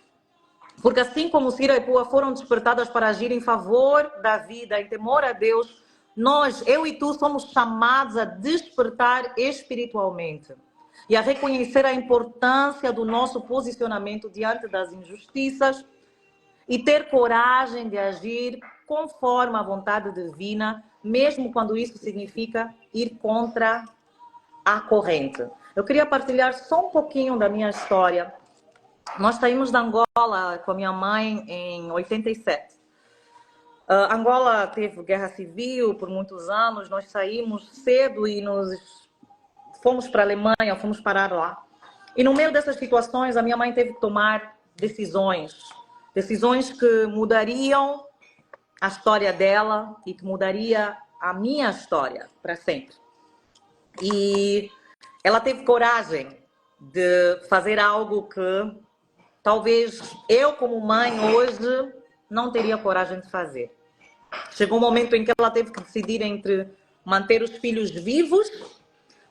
Porque assim como Cira e Pua foram despertadas para agir em favor da vida, em temor a Deus, nós, eu e tu, somos chamados a despertar espiritualmente e a reconhecer a importância do nosso posicionamento diante das injustiças e ter coragem de agir conforme a vontade divina, mesmo quando isso significa ir contra a corrente. Eu queria partilhar só um pouquinho da minha história. Nós saímos da Angola com a minha mãe em 87. Angola teve guerra civil por muitos anos, nós saímos cedo e fomos para a Alemanha, fomos parar lá. E no meio dessas situações, a minha mãe teve que tomar decisões que mudariam a história dela e que mudaria a minha história para sempre. E ela teve coragem de fazer algo que talvez eu, como mãe, hoje não teria coragem de fazer. Chegou um momento em que ela teve que decidir entre manter os filhos vivos,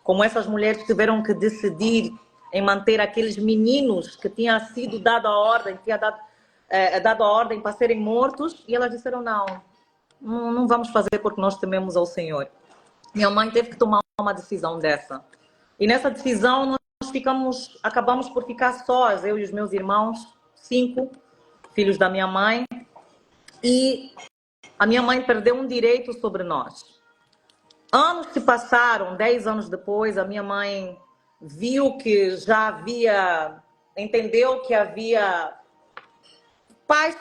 como essas mulheres tiveram que decidir em manter aqueles meninos que tinha sido dado a ordem, dado a ordem para serem mortos, e elas disseram: não vamos fazer porque nós tememos ao Senhor. Minha mãe teve que tomar uma decisão dessa. E nessa decisão acabamos por ficar sós, eu e os meus irmãos, 5 filhos da minha mãe, e a minha mãe perdeu um direito sobre nós. Anos se passaram, 10 anos depois, a minha mãe viu que já havia, entendeu que havia paz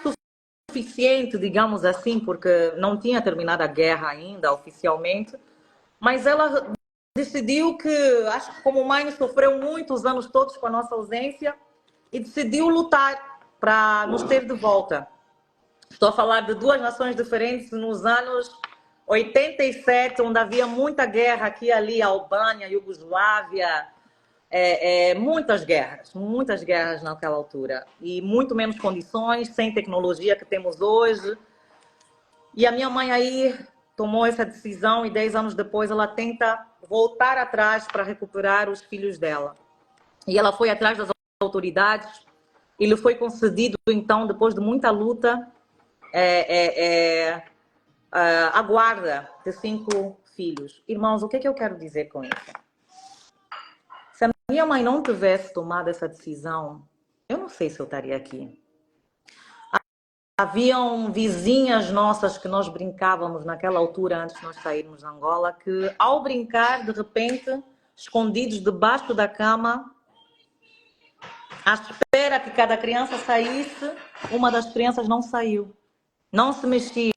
suficiente, digamos assim, porque não tinha terminado a guerra ainda oficialmente, mas ela decidiu que, acho que como mãe sofreu muitos anos todos com a nossa ausência e decidiu lutar para nos ter de volta. Estou a falar de 2 nações diferentes nos anos 87, onde havia muita guerra aqui e ali, Albânia, Iugoslávia, muitas guerras naquela altura. E muito menos condições, sem tecnologia que temos hoje. E a minha mãe aí tomou essa decisão e 10 anos depois ela tenta voltar atrás para recuperar os filhos dela. E ela foi atrás das autoridades e lhe foi concedido, então, depois de muita luta, a guarda de 5 filhos. Irmãos, o que é que eu quero dizer com isso? Se a minha mãe não tivesse tomado essa decisão, eu não sei se eu estaria aqui. Haviam vizinhas nossas que nós brincávamos naquela altura, antes de nós sairmos de Angola, que ao brincar, de repente, escondidos debaixo da cama, à espera que cada criança saísse, uma das crianças não saiu. Não se mexia.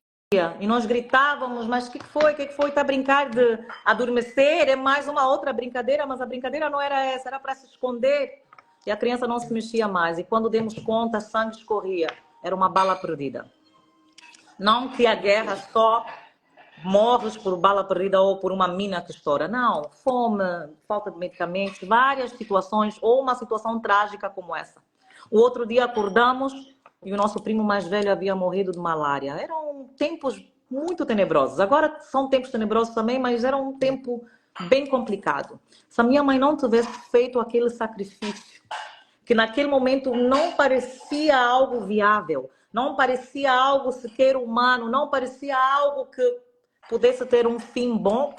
E nós gritávamos, mas o que foi? O que foi? Está a brincar de adormecer? É mais uma outra brincadeira, mas a brincadeira não era essa, era para se esconder. E a criança não se mexia mais. E quando demos conta, sangue escorria. Era uma bala perdida. Não que a guerra só morres por bala perdida ou por uma mina que estoura. Não. Fome, falta de medicamentos, várias situações, ou uma situação trágica como essa. O outro dia acordamos e o nosso primo mais velho havia morrido de malária. Eram tempos muito tenebrosos. Agora são tempos tenebrosos também, mas era um tempo bem complicado. Se a minha mãe não tivesse feito aquele sacrifício, que naquele momento não parecia algo viável, não parecia algo sequer humano, não parecia algo que pudesse ter um fim bom,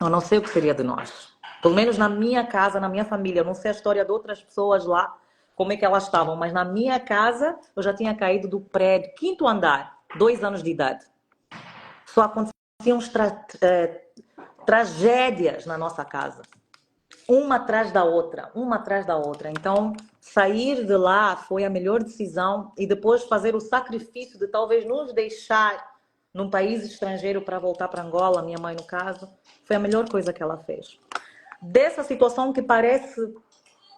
eu não sei o que seria de nós. Pelo menos na minha casa, na minha família. Eu não sei a história de outras pessoas lá, como é que elas estavam, mas na minha casa eu já tinha caído do prédio, 5º andar, 2 anos de idade. Só aconteciam tragédias na nossa casa. Uma atrás da outra, uma atrás da outra. Então, sair de lá foi a melhor decisão e depois fazer o sacrifício de talvez nos deixar num país estrangeiro para voltar para Angola, minha mãe no caso, foi a melhor coisa que ela fez. Dessa situação que parece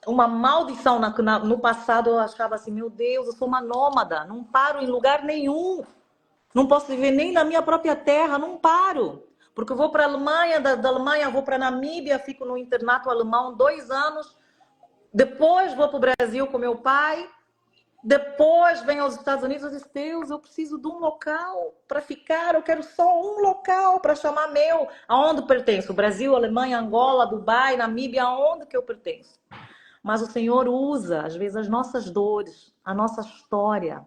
uma maldição, no passado eu achava assim, meu Deus, eu sou uma nômada, não paro em lugar nenhum, não posso viver nem na minha própria terra, não paro, porque eu vou para a Alemanha, da Alemanha eu vou para a Namíbia, fico no internato alemão 2 anos, depois vou para o Brasil com meu pai, depois venho aos Estados Unidos, eu disse, Deus, eu preciso de um local para ficar, eu quero só um local para chamar meu, aonde pertenço, Brasil, Alemanha, Angola, Dubai, Namíbia, aonde que eu pertenço? Mas o Senhor usa, às vezes, as nossas dores, a nossa história,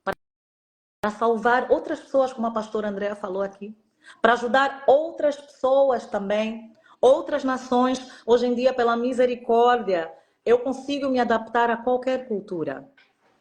para salvar outras pessoas, como a pastora Andréa falou aqui, para ajudar outras pessoas também, outras nações. Hoje em dia, pela misericórdia, eu consigo me adaptar a qualquer cultura.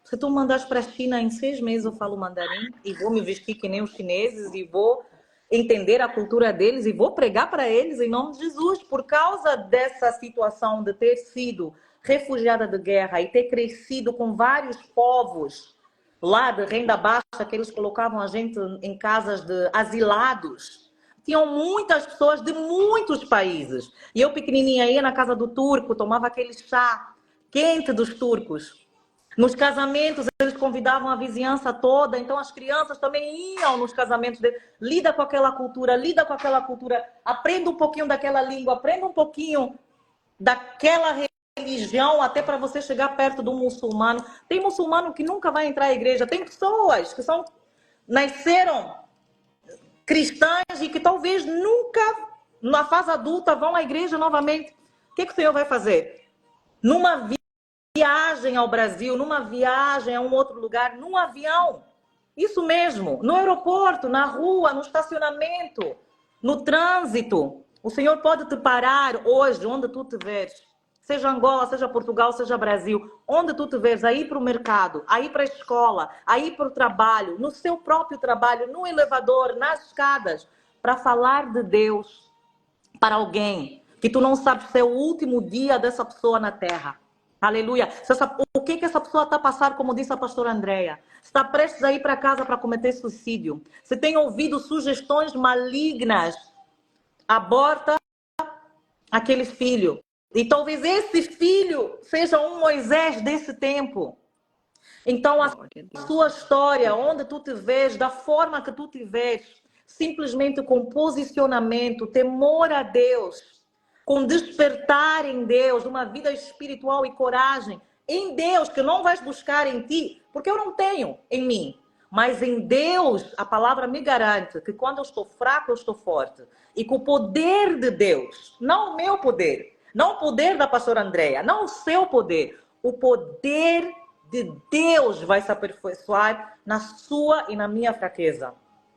Se tu me mandas para a China, em 6 meses eu falo mandarim e vou me vestir que nem os chineses e vou entender a cultura deles e vou pregar para eles em nome de Jesus, por causa dessa situação de ter sido refugiada de guerra e ter crescido com vários povos lá de renda baixa, que eles colocavam a gente em casas de asilados. Tinham muitas pessoas de muitos países. E eu pequenininha ia na casa do turco, tomava aquele chá quente dos turcos. Nos casamentos, eles convidavam a vizinhança toda, então as crianças também iam nos casamentos deles. Lida com aquela cultura, aprenda um pouquinho daquela língua, aprenda um pouquinho daquela religião, até para você chegar perto de um muçulmano. Tem muçulmano que nunca vai entrar à igreja, tem pessoas que nasceram cristãs e que talvez nunca, na fase adulta, vão à igreja novamente. O que o Senhor vai fazer? Numa viagem ao Brasil, numa viagem a um outro lugar, num avião. Isso mesmo, no aeroporto, na rua, no estacionamento. no trânsito. O Senhor pode te parar hoje, onde tu te veres. Seja Angola, seja Portugal, seja Brasil. Onde tu te veres, aí para o mercado, aí para a escola, aí para o trabalho, no seu próprio trabalho, no elevador, nas escadas, para falar de Deus para alguém que tu não sabes se é o último dia dessa pessoa na terra. Aleluia. O que essa pessoa está a passar, como disse a pastora Andréia? Está prestes a ir para casa para cometer suicídio. Se tem ouvido sugestões malignas, aborta aquele filho. E talvez esse filho seja um Moisés desse tempo. Então, a sua história, onde tu te vês, da forma que tu te vês, simplesmente com posicionamento, temor a Deus, com despertar em Deus, uma vida espiritual e coragem em Deus, que não vais buscar em ti, porque eu não tenho em mim. Mas em Deus, a palavra me garante que quando eu estou fraco, eu estou forte. E com o poder de Deus, não o meu poder, não o poder da pastora Andréia, não o seu poder, o poder de Deus vai se aperfeiçoar na sua e na minha fraqueza.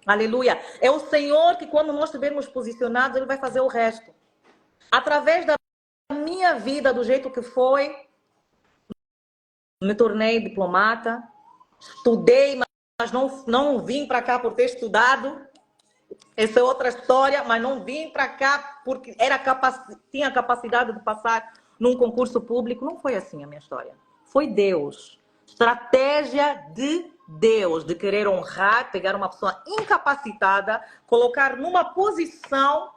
Aleluia. É o Senhor que, quando nós estivermos posicionados, Ele vai fazer o resto. Através da minha vida, do jeito que foi, me tornei diplomata, estudei, mas não vim para cá por ter estudado. Essa é outra história, mas não vim para cá porque tinha capacidade de passar num concurso público. Não foi assim a minha história. Foi Deus. Estratégia de Deus, de querer honrar, pegar uma pessoa incapacitada, colocar numa posição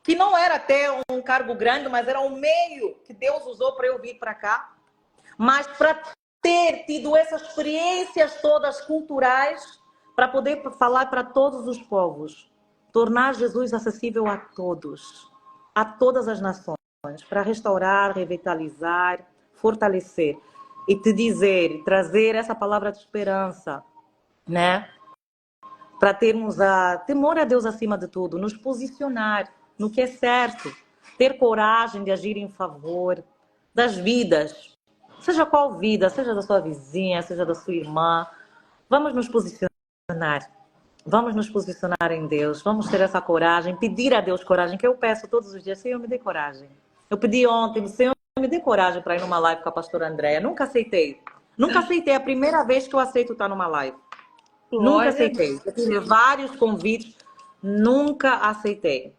que não era até um cargo grande, mas era um meio que Deus usou para eu vir para cá. Mas para ter tido essas experiências todas culturais, para poder falar para todos os povos, tornar Jesus acessível a todas as nações, para restaurar, revitalizar, fortalecer e te dizer, trazer essa palavra de esperança, né? Para termos temor a Deus acima de tudo, nos posicionar no que é certo, ter coragem de agir em favor das vidas, seja qual vida, seja da sua vizinha, seja da sua irmã. Vamos nos posicionar em Deus, vamos ter essa coragem, pedir a Deus coragem, que eu peço todos os dias: Senhor, me dê coragem. Eu pedi ontem, Senhor, me dê coragem para ir numa live com a pastora Andréia. Nunca aceitei, é a primeira vez que eu aceito estar numa live. Nunca aceitei. Eu tive vários convites, nunca aceitei.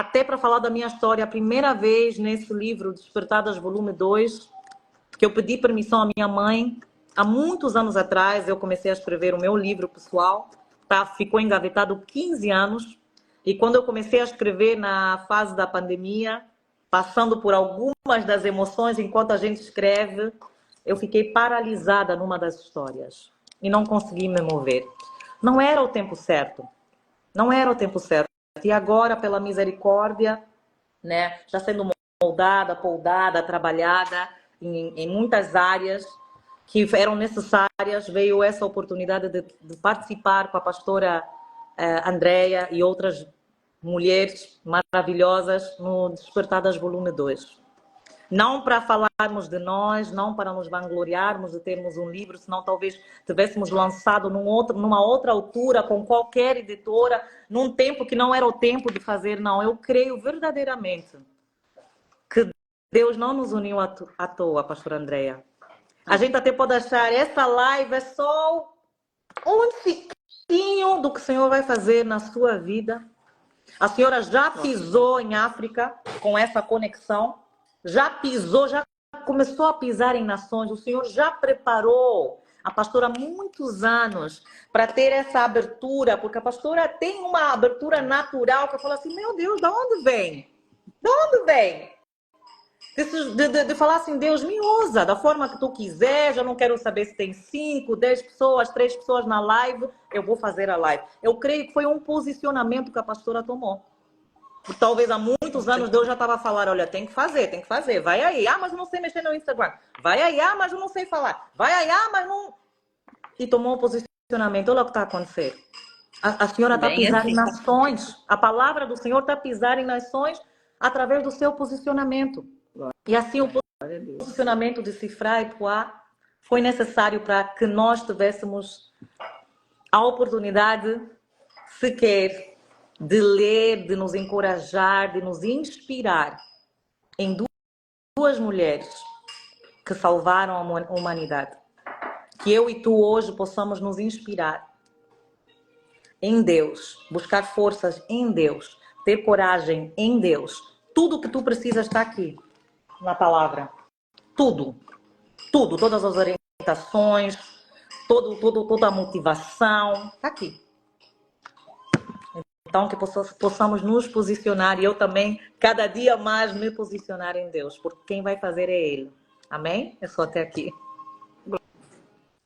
Até para falar da minha história, a primeira vez nesse livro, Despertadas, volume 2, que eu pedi permissão à minha mãe, há muitos anos atrás, eu comecei a escrever o meu livro pessoal, tá? Ficou engavetado 15 anos, e quando eu comecei a escrever na fase da pandemia, passando por algumas das emoções enquanto a gente escreve, eu fiquei paralisada numa das histórias e não consegui me mover. Não era o tempo certo. Não era o tempo certo. E agora, pela misericórdia, né, já sendo moldada, poldada, trabalhada em muitas áreas que eram necessárias, veio essa oportunidade de participar com a pastora Andréia e outras mulheres maravilhosas no Despertadas Volume 2. Não para falarmos de nós, não para nos vangloriarmos de termos um livro, senão talvez tivéssemos lançado numa outra altura, com qualquer editora, num tempo que não era o tempo de fazer, não. Eu creio verdadeiramente que Deus não nos uniu à toa, pastora Andréia. A gente até pode achar essa live é só um tiquinho do que o Senhor vai fazer na sua vida. A senhora já pisou em África com essa conexão. Já pisou, já começou a pisar em nações. O Senhor já preparou a pastora há muitos anos para ter essa abertura, porque a pastora tem uma abertura natural que fala assim: meu Deus, de onde vem? De onde vem? De falar assim: Deus, me usa da forma que tu quiser. Já não quero saber se tem 5, 10 pessoas, 3 pessoas na live. Eu vou fazer a live. Eu creio que foi um posicionamento que a pastora tomou. Talvez há muitos anos Deus já estava a falar: olha, tem que fazer, vai aí. Ah, mas eu não sei mexer no Instagram. Vai aí, ah, mas eu não sei falar. Vai aí, ah, mas não... E tomou um posicionamento. Olha o que está acontecendo. A senhora está a pisar em nações. A palavra do Senhor está a pisar em nações através do seu posicionamento. E assim o posicionamento de Cifra e Poá foi necessário para que nós tivéssemos a oportunidade sequer de ler, de nos encorajar, de nos inspirar em duas mulheres que salvaram a humanidade. Que eu e tu hoje possamos nos inspirar em Deus, buscar forças em Deus, ter coragem em Deus. Tudo que tu precisas está aqui na palavra. Tudo, tudo, todas as orientações, toda a motivação, está aqui. Então, que possamos nos posicionar, e eu também, cada dia mais, me posicionar em Deus, porque quem vai fazer é Ele. Amém? É só até aqui.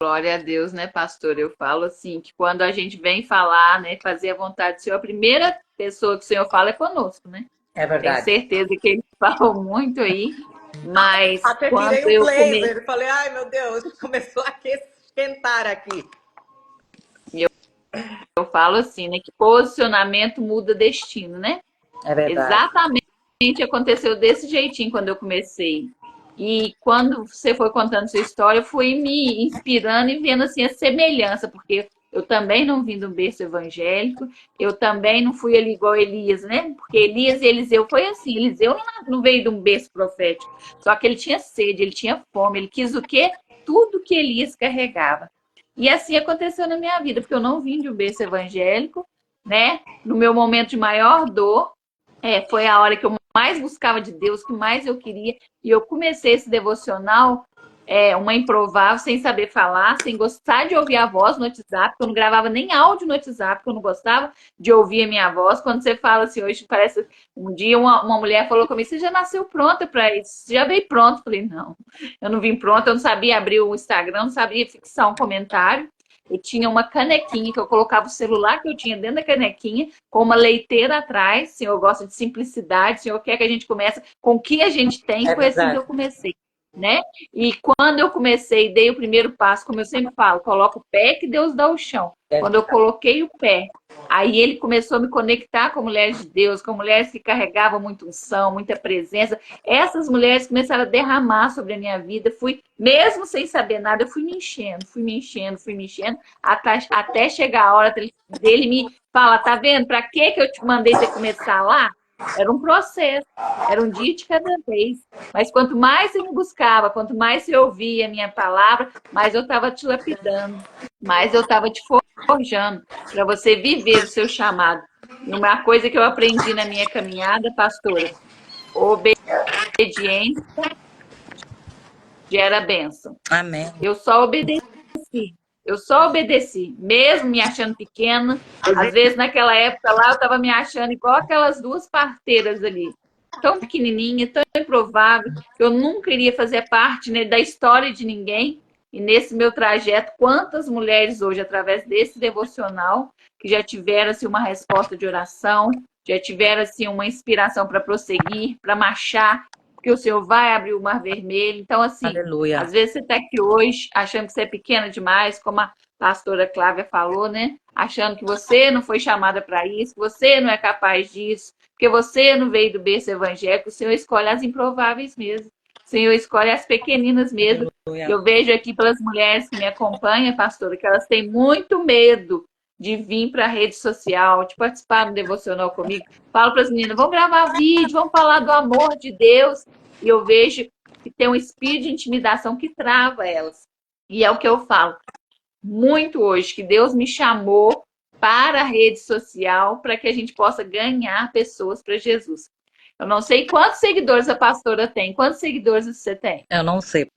Glória a Deus, né, pastor? Eu falo assim, que quando a gente vem falar, né, fazer a vontade do Senhor, a primeira pessoa que o Senhor fala é conosco, né? É Tenho verdade. certeza que ele falou muito aí, mas Até quando tirei o eu blazer comecei, e falei, ai meu Deus, começou a esquentar aqui. eu falo assim, né, que posicionamento muda destino, né? É verdade. Exatamente aconteceu desse jeitinho quando eu comecei. E quando você foi contando sua história, eu fui me inspirando e vendo assim a semelhança, porque eu também não vim do berço evangélico, eu também não fui ali igual Elias, né? Porque Elias e Eliseu foi assim, Eliseu não veio de um berço profético, só que ele tinha sede, ele tinha fome, ele quis o quê? Tudo que Elias carregava. E assim aconteceu na minha vida, porque eu não vim de um berço evangélico, né? No meu momento de maior dor, foi a hora que eu mais buscava de Deus, que mais eu queria. E eu comecei esse devocional, uma improvável, sem saber falar, sem gostar de ouvir a voz no WhatsApp, porque eu não gravava nem áudio no WhatsApp, porque eu não gostava de ouvir a minha voz. Quando você fala assim, hoje parece. Um dia uma mulher falou comigo: você já nasceu pronta para isso? Você já veio pronto? Eu falei: não, eu não vim pronta, eu não sabia abrir o Instagram, não sabia fixar um comentário. Eu tinha uma canequinha que eu colocava o celular que eu tinha dentro da canequinha, com uma leiteira atrás. Senhor gosta de simplicidade, Senhor quer que a gente comece com o que a gente tem. É Foi assim que verdade. eu comecei, né? E quando eu comecei, dei o primeiro passo, como eu sempre falo, coloca o pé que Deus dá o chão. É Quando eu verdade. coloquei o pé, aí ele começou a me conectar com mulheres de Deus, com mulheres que carregavam muita unção, muita presença. Essas mulheres começaram a derramar sobre a minha vida. Fui, mesmo sem saber nada, eu fui me enchendo, fui me enchendo, fui me enchendo, até chegar a hora dele me falar: tá vendo? Para que eu te mandei você começar lá? Era um processo, era um dia de cada vez. Mas quanto mais você me buscava, quanto mais você ouvia a minha palavra, mais eu estava te lapidando, mais eu estava te forjando para você viver o seu chamado. E uma coisa que eu aprendi na minha caminhada, pastora: obediência gera bênção. Amém. Eu só obedeci. Eu só obedeci, mesmo me achando pequena. Às vezes, naquela época lá, eu estava me achando igual aquelas duas parteiras ali. Tão pequenininha, tão improvável, que eu nunca iria fazer parte, né, da história de ninguém. E nesse meu trajeto, quantas mulheres hoje, através desse devocional, que já tiveram assim, uma resposta de oração, já tiveram assim, uma inspiração para prosseguir, para marchar, porque o Senhor vai abrir o mar vermelho. Então, assim, Aleluia. às vezes você está aqui hoje achando que você é pequena demais, como a pastora Clávia falou, né? Achando que você não foi chamada para isso, que você não é capaz disso, porque você não veio do berço evangélico. O Senhor escolhe as improváveis mesmo. O Senhor escolhe as pequeninas mesmo. Aleluia. Eu vejo aqui pelas mulheres que me acompanham, pastora, que elas têm muito medo de vir para a rede social, de participar do devocional comigo. Falo para as meninas: vamos gravar vídeo, vamos falar do amor de Deus. E eu vejo que tem um espírito de intimidação que trava elas. E é o que eu falo muito hoje, que Deus me chamou para a rede social para que a gente possa ganhar pessoas para Jesus. Eu não sei quantos seguidores a pastora tem. Quantos seguidores você tem? Eu não sei,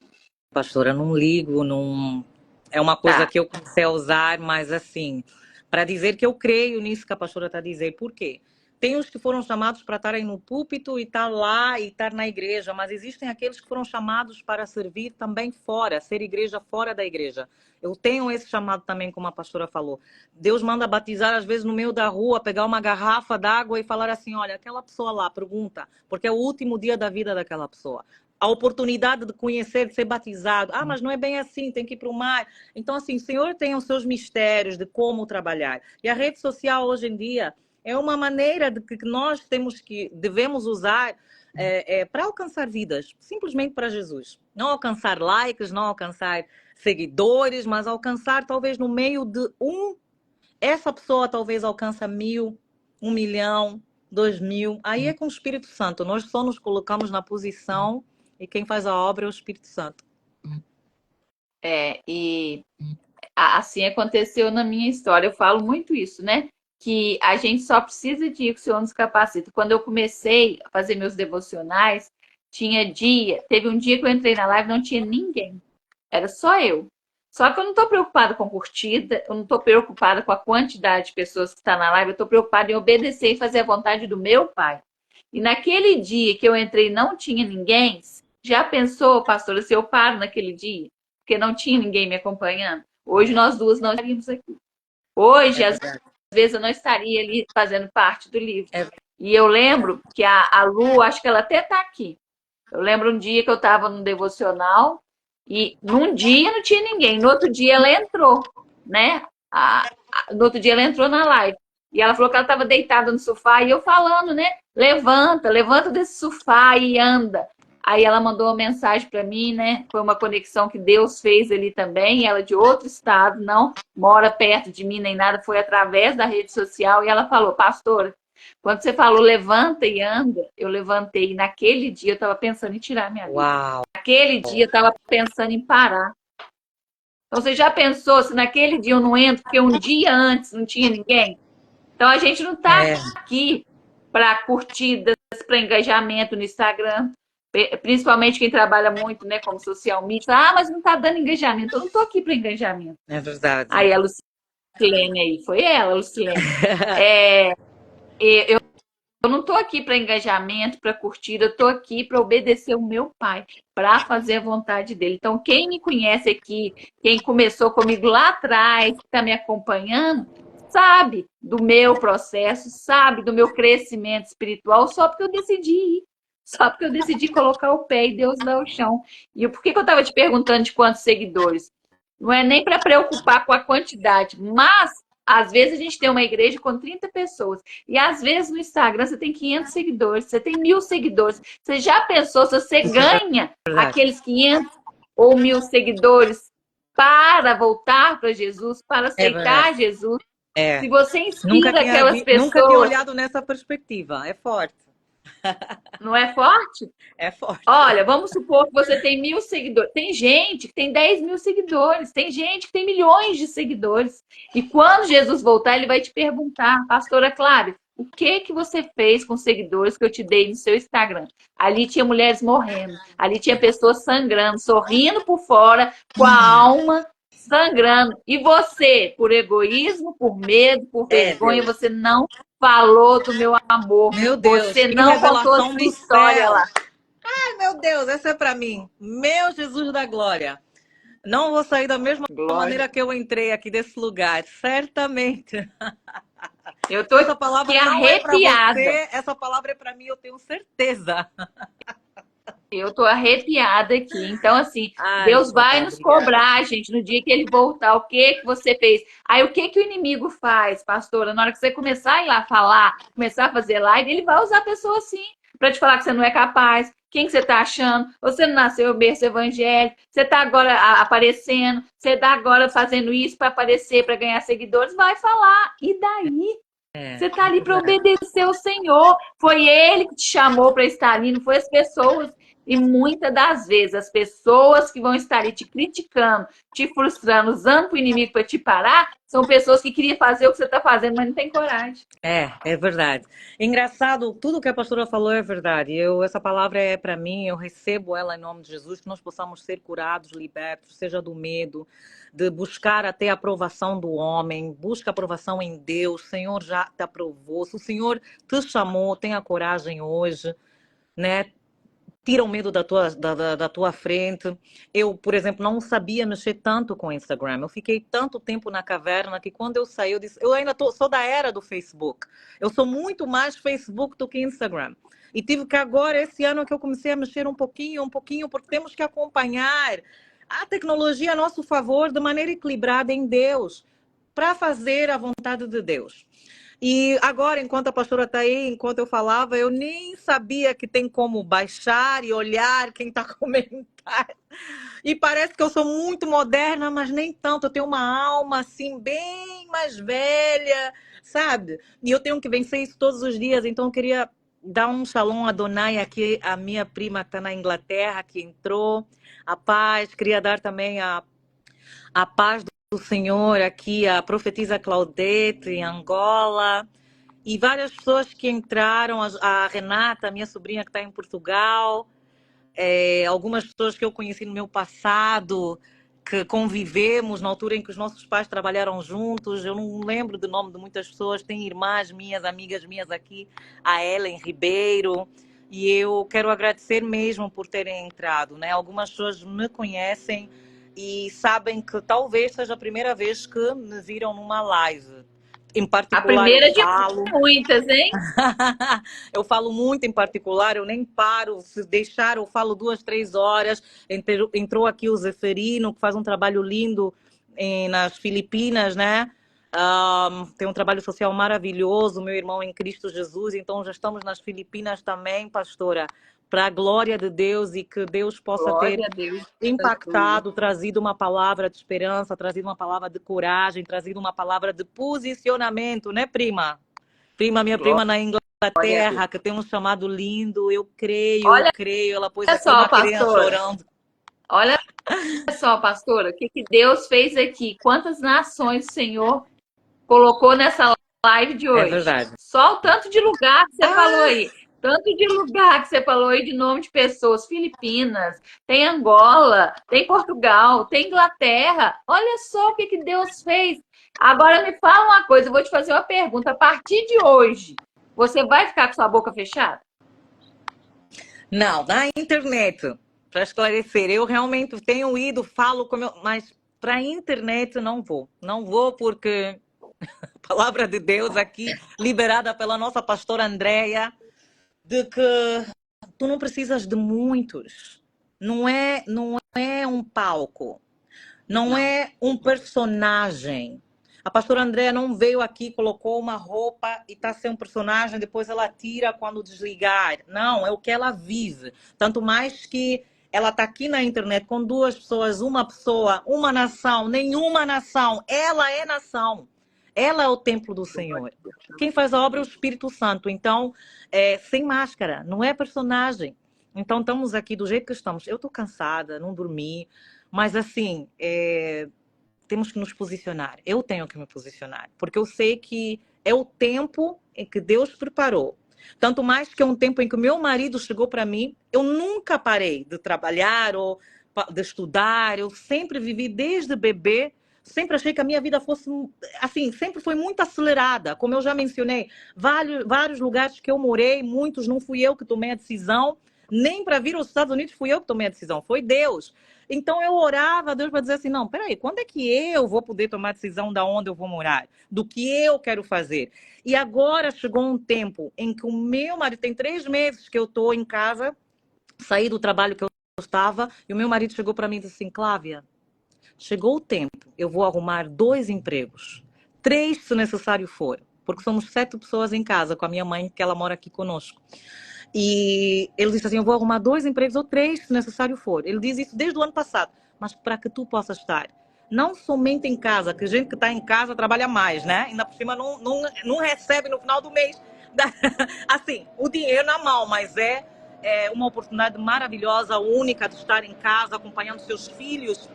pastora, não ligo, não. É uma coisa Tá. que eu comecei a usar, mas assim, para dizer que eu creio nisso que a pastora está dizendo. Por quê? Tem os que foram chamados para estarem no púlpito e estar lá e estar na igreja, mas existem aqueles que foram chamados para servir também fora, ser igreja fora da igreja. Eu tenho esse chamado também, como a pastora falou. Deus manda batizar, às vezes, no meio da rua, pegar uma garrafa d'água e falar assim: olha, aquela pessoa lá, pergunta, porque é o último dia da vida daquela pessoa. A oportunidade de conhecer, de ser batizado. Ah, mas não é bem assim, tem que ir para o mar. Então, assim, o Senhor tem os seus mistérios de como trabalhar. E a rede social, hoje em dia, é uma maneira de que nós devemos usar para alcançar vidas, simplesmente para Jesus. Não alcançar likes, não alcançar seguidores, mas alcançar talvez no meio de essa pessoa talvez alcança 1000, 1 milhão, 2 mil. Aí é com o Espírito Santo. Nós só nos colocamos na posição e quem faz a obra é o Espírito Santo. E assim aconteceu na minha história. Eu falo muito isso, né? Que a gente só precisa de ir que o Senhor nos capacita. Quando eu comecei a fazer meus devocionais, teve um dia que eu entrei na live e não tinha ninguém. Era só eu. Só que eu não estou preocupada com curtida, eu não estou preocupada com a quantidade de pessoas que está na live, eu estou preocupada em obedecer e fazer a vontade do meu Pai. E naquele dia que eu entrei e não tinha ninguém, já pensou, pastora, se eu paro naquele dia? Porque não tinha ninguém me acompanhando? Hoje nós duas não estaríamos aqui. Hoje, às vezes, eu não estaria ali fazendo parte do livro. E eu lembro que a Lu, acho que ela até está aqui. Eu lembro um dia que eu estava no devocional e num dia não tinha ninguém. No outro dia ela entrou, né? No outro dia ela entrou na live. E ela falou que ela estava deitada no sofá e eu falando, né? Levanta, levanta desse sofá e anda. Aí ela mandou uma mensagem para mim, né? Foi uma conexão que Deus fez ali também. Ela de outro estado, não mora perto de mim nem nada, foi através da rede social. E ela falou, pastora, quando você falou levanta e anda, eu levantei. E naquele dia eu estava pensando em tirar minha vida. Uau! Naquele dia eu estava pensando em parar. Então você já pensou se naquele dia eu não entro, porque um dia antes não tinha ninguém? Então a gente não está aqui para curtidas, para engajamento no Instagram. Principalmente quem trabalha muito, né, como social media. Ah, mas não está dando engajamento. Eu não estou aqui para engajamento. É verdade. Aí a Lucilene aí, foi ela, Lucilene. Eu não estou aqui para engajamento, para curtida, eu estou aqui para obedecer o meu pai, para fazer a vontade dele. Então, quem me conhece aqui, quem começou comigo lá atrás, que está me acompanhando, sabe do meu processo, sabe do meu crescimento espiritual, só porque eu decidi ir. Só porque eu decidi colocar o pé e Deus dá o chão. E por que eu estava te perguntando de quantos seguidores? Não é nem para preocupar com a quantidade, mas às vezes a gente tem uma igreja com 30 pessoas e às vezes no Instagram você tem 500 seguidores, você tem 1000 seguidores. Você já pensou se você ganha aqueles 500 ou 1000 seguidores para voltar para Jesus, para aceitar Jesus? Se você inspira aquelas pessoas... Nunca tinha olhado nessa perspectiva, é forte. Não é forte? É forte. Olha, vamos supor que você tem 1000 seguidores. Tem gente que tem 10.000 seguidores. Tem gente que tem milhões de seguidores. E quando Jesus voltar, ele vai te perguntar, pastora Clara, o que você fez com os seguidores que eu te dei no seu Instagram? Ali tinha mulheres morrendo. Ali tinha pessoas sangrando, sorrindo por fora, com a alma sangrando. E você, por egoísmo, por medo, por vergonha, você não falou do meu amor. Meu Deus, você não contou a sua história lá. Ai, meu Deus, essa é para mim. Meu Jesus da glória. Não vou sair da mesma maneira que eu entrei aqui desse lugar, certamente. Eu tô essa palavra aqui arrepiada. Essa palavra é para mim, eu tenho certeza. Eu tô arrepiada aqui. Então, assim, Deus vai nos cobrar, gente, no dia que ele voltar. O que você fez? Aí, o que o inimigo faz, pastora? Na hora que você começar a ir lá falar, começar a fazer live, ele vai usar a pessoa assim, para te falar que você não é capaz. Quem que você tá achando? Você não nasceu berço evangélico. Você tá agora aparecendo. Você tá agora fazendo isso para aparecer, para ganhar seguidores. Vai falar. E daí? Você tá ali para obedecer o Senhor. Foi Ele que te chamou para estar ali, não foi as pessoas. E muitas das vezes, as pessoas que vão estar ali te criticando, te frustrando, usando o inimigo para te parar, são pessoas que queriam fazer o que você está fazendo, mas não tem coragem. É verdade. Engraçado, tudo que a pastora falou é verdade. Essa palavra é para mim, eu recebo ela em nome de Jesus, que nós possamos ser curados, libertos, seja do medo, de buscar até a aprovação do homem, busca aprovação em Deus. O Senhor já te aprovou, se o Senhor te chamou, tenha coragem hoje, né? Tira o medo da tua frente. Eu, por exemplo, não sabia mexer tanto com o Instagram. Eu fiquei tanto tempo na caverna que quando eu saí, eu disse, eu ainda sou da era do Facebook. Eu sou muito mais Facebook do que Instagram. E tive que agora, esse ano, que eu comecei a mexer um pouquinho, porque temos que acompanhar a tecnologia a nosso favor de maneira equilibrada em Deus, para fazer a vontade de Deus. E agora, enquanto a pastora está aí, enquanto eu falava, eu nem sabia que tem como baixar e olhar quem está comentando. E parece que eu sou muito moderna, mas nem tanto. Eu tenho uma alma assim, bem mais velha, sabe? E eu tenho que vencer isso todos os dias. Então eu queria dar um shalom Adonai aqui, a minha prima que está na Inglaterra, que entrou. A paz. Queria dar também a paz do Senhor aqui, a profetisa Claudete, em Angola. E várias pessoas que entraram, a Renata, minha sobrinha que está em Portugal, algumas pessoas que eu conheci no meu passado, que convivemos na altura em que os nossos pais trabalharam juntos. Eu não lembro do nome de muitas pessoas. Tem irmãs minhas, amigas minhas aqui, a Ellen Ribeiro. E eu quero agradecer mesmo por terem entrado, né? Algumas pessoas me conhecem e sabem que talvez seja a primeira vez que me viram numa live. Em A particular, eu primeira de falo. muitas, hein? Eu falo muito em particular, eu nem paro. Se deixar, eu falo 2, 3 horas. Entrou aqui o Zeferino, que faz um trabalho lindo nas Filipinas, né? Tem um trabalho social maravilhoso, meu irmão em Cristo Jesus. Então, já estamos nas Filipinas também, pastora, para a glória de Deus e que Deus possa ter Glória a Deus. impactado, trazido uma palavra de esperança, trazido uma palavra de coragem, trazido uma palavra de posicionamento, né, prima? Minha prima na Glória a Deus. Inglaterra, que tem um chamado lindo, eu Olha creio. Ela pôs aqui só, uma criança pastora. chorando. Olha só, pastora, o que Deus fez aqui. Quantas nações o Senhor colocou nessa live de É hoje. verdade. Só o tanto de lugar que você falou aí. Tanto de lugar que você falou aí de nome de pessoas. Filipinas, tem Angola, tem Portugal, tem Inglaterra. Olha só o que Deus fez. Agora me fala uma coisa, eu vou te fazer uma pergunta. A partir de hoje, você vai ficar com sua boca fechada? Não, na internet, para esclarecer, eu realmente tenho ido, falo como eu, mas para a internet não vou. Não vou porque a palavra de Deus aqui, liberada pela nossa pastora Andréia, de que tu não precisas de muitos. Não é um palco. Não é um personagem. A pastora Andréa não veio aqui, colocou uma roupa e está a ser um personagem, depois ela tira quando desligar. Não, é o que ela vive. Tanto mais que ela está aqui na internet com 2 pessoas, uma pessoa, uma nação, nenhuma nação. Ela é nação. Ela é o templo do Senhor. Quem faz a obra é o Espírito Santo. Então, sem máscara, não é personagem. Então, estamos aqui do jeito que estamos. Eu estou cansada, não dormi. Mas, assim, temos que nos posicionar. Eu tenho que me posicionar. Porque eu sei que é o tempo em que Deus preparou. Tanto mais que é um tempo em que o meu marido chegou para mim. Eu nunca parei de trabalhar ou de estudar. Eu sempre vivi desde bebê. Sempre achei que a minha vida fosse, assim, sempre foi muito acelerada. Como eu já mencionei, vários lugares que eu morei, muitos não fui eu que tomei a decisão. Nem para vir aos Estados Unidos fui eu que tomei a decisão, foi Deus. Então eu orava a Deus para dizer assim, não, peraí, quando é que eu vou poder tomar a decisão de onde eu vou morar? Do que eu quero fazer? E agora chegou um tempo em que o meu marido, tem 3 meses que eu estou em casa, saí do trabalho que eu estava, e o meu marido chegou para mim e disse assim, Clávia, chegou o tempo, eu vou arrumar 2 empregos, 3 se necessário for, porque somos 7 pessoas em casa com a minha mãe, que ela mora aqui conosco. E ele disse assim, eu vou arrumar 2 empregos ou 3 se necessário for. Ele diz isso desde o ano passado, mas para que tu possas estar não somente em casa, que a gente que está em casa trabalha mais, né? Ainda por cima não recebe no final do mês, assim, o dinheiro na mão, mas é uma oportunidade maravilhosa, única de estar em casa, acompanhando seus filhos,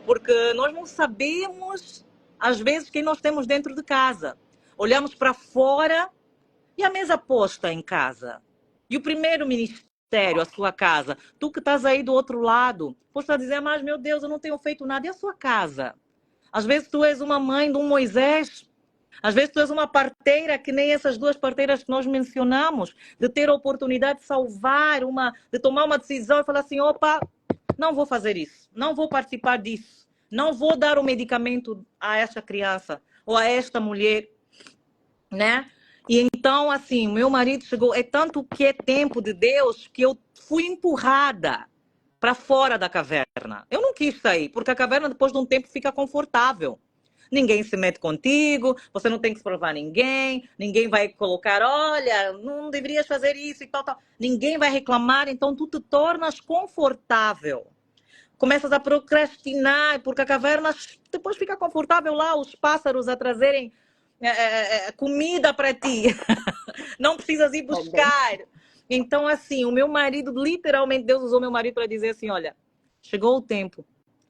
porque nós não sabemos, às vezes, quem nós temos dentro de casa. Olhamos para fora e a mesa posta em casa. E o primeiro ministério, a sua casa. Tu que estás aí do outro lado, podes dizer, mas meu Deus, eu não tenho feito nada. E a sua casa? Às vezes tu és uma mãe de um Moisés. Às vezes tu és uma parteira, que nem essas 2 parteiras que nós mencionamos, de ter a oportunidade de salvar, de tomar uma decisão e falar assim, opa, não vou fazer isso, não vou participar disso, não vou dar o medicamento a esta criança ou a esta mulher, né? E então, assim, meu marido chegou, é tanto que é tempo de Deus que eu fui empurrada para fora da caverna. Eu não quis sair, porque a caverna depois de um tempo fica confortável. ninguém se mete contigo, você não tem que se provar a ninguém, ninguém vai colocar, olha, não deverias fazer isso e tal, tal. Ninguém vai reclamar, então tu te tornas confortável. Começas a procrastinar, porque a caverna depois fica confortável lá, os pássaros a trazerem comida para ti. Não precisas ir buscar. Então, assim, o meu marido, literalmente, Deus usou meu marido para dizer assim, olha, chegou o tempo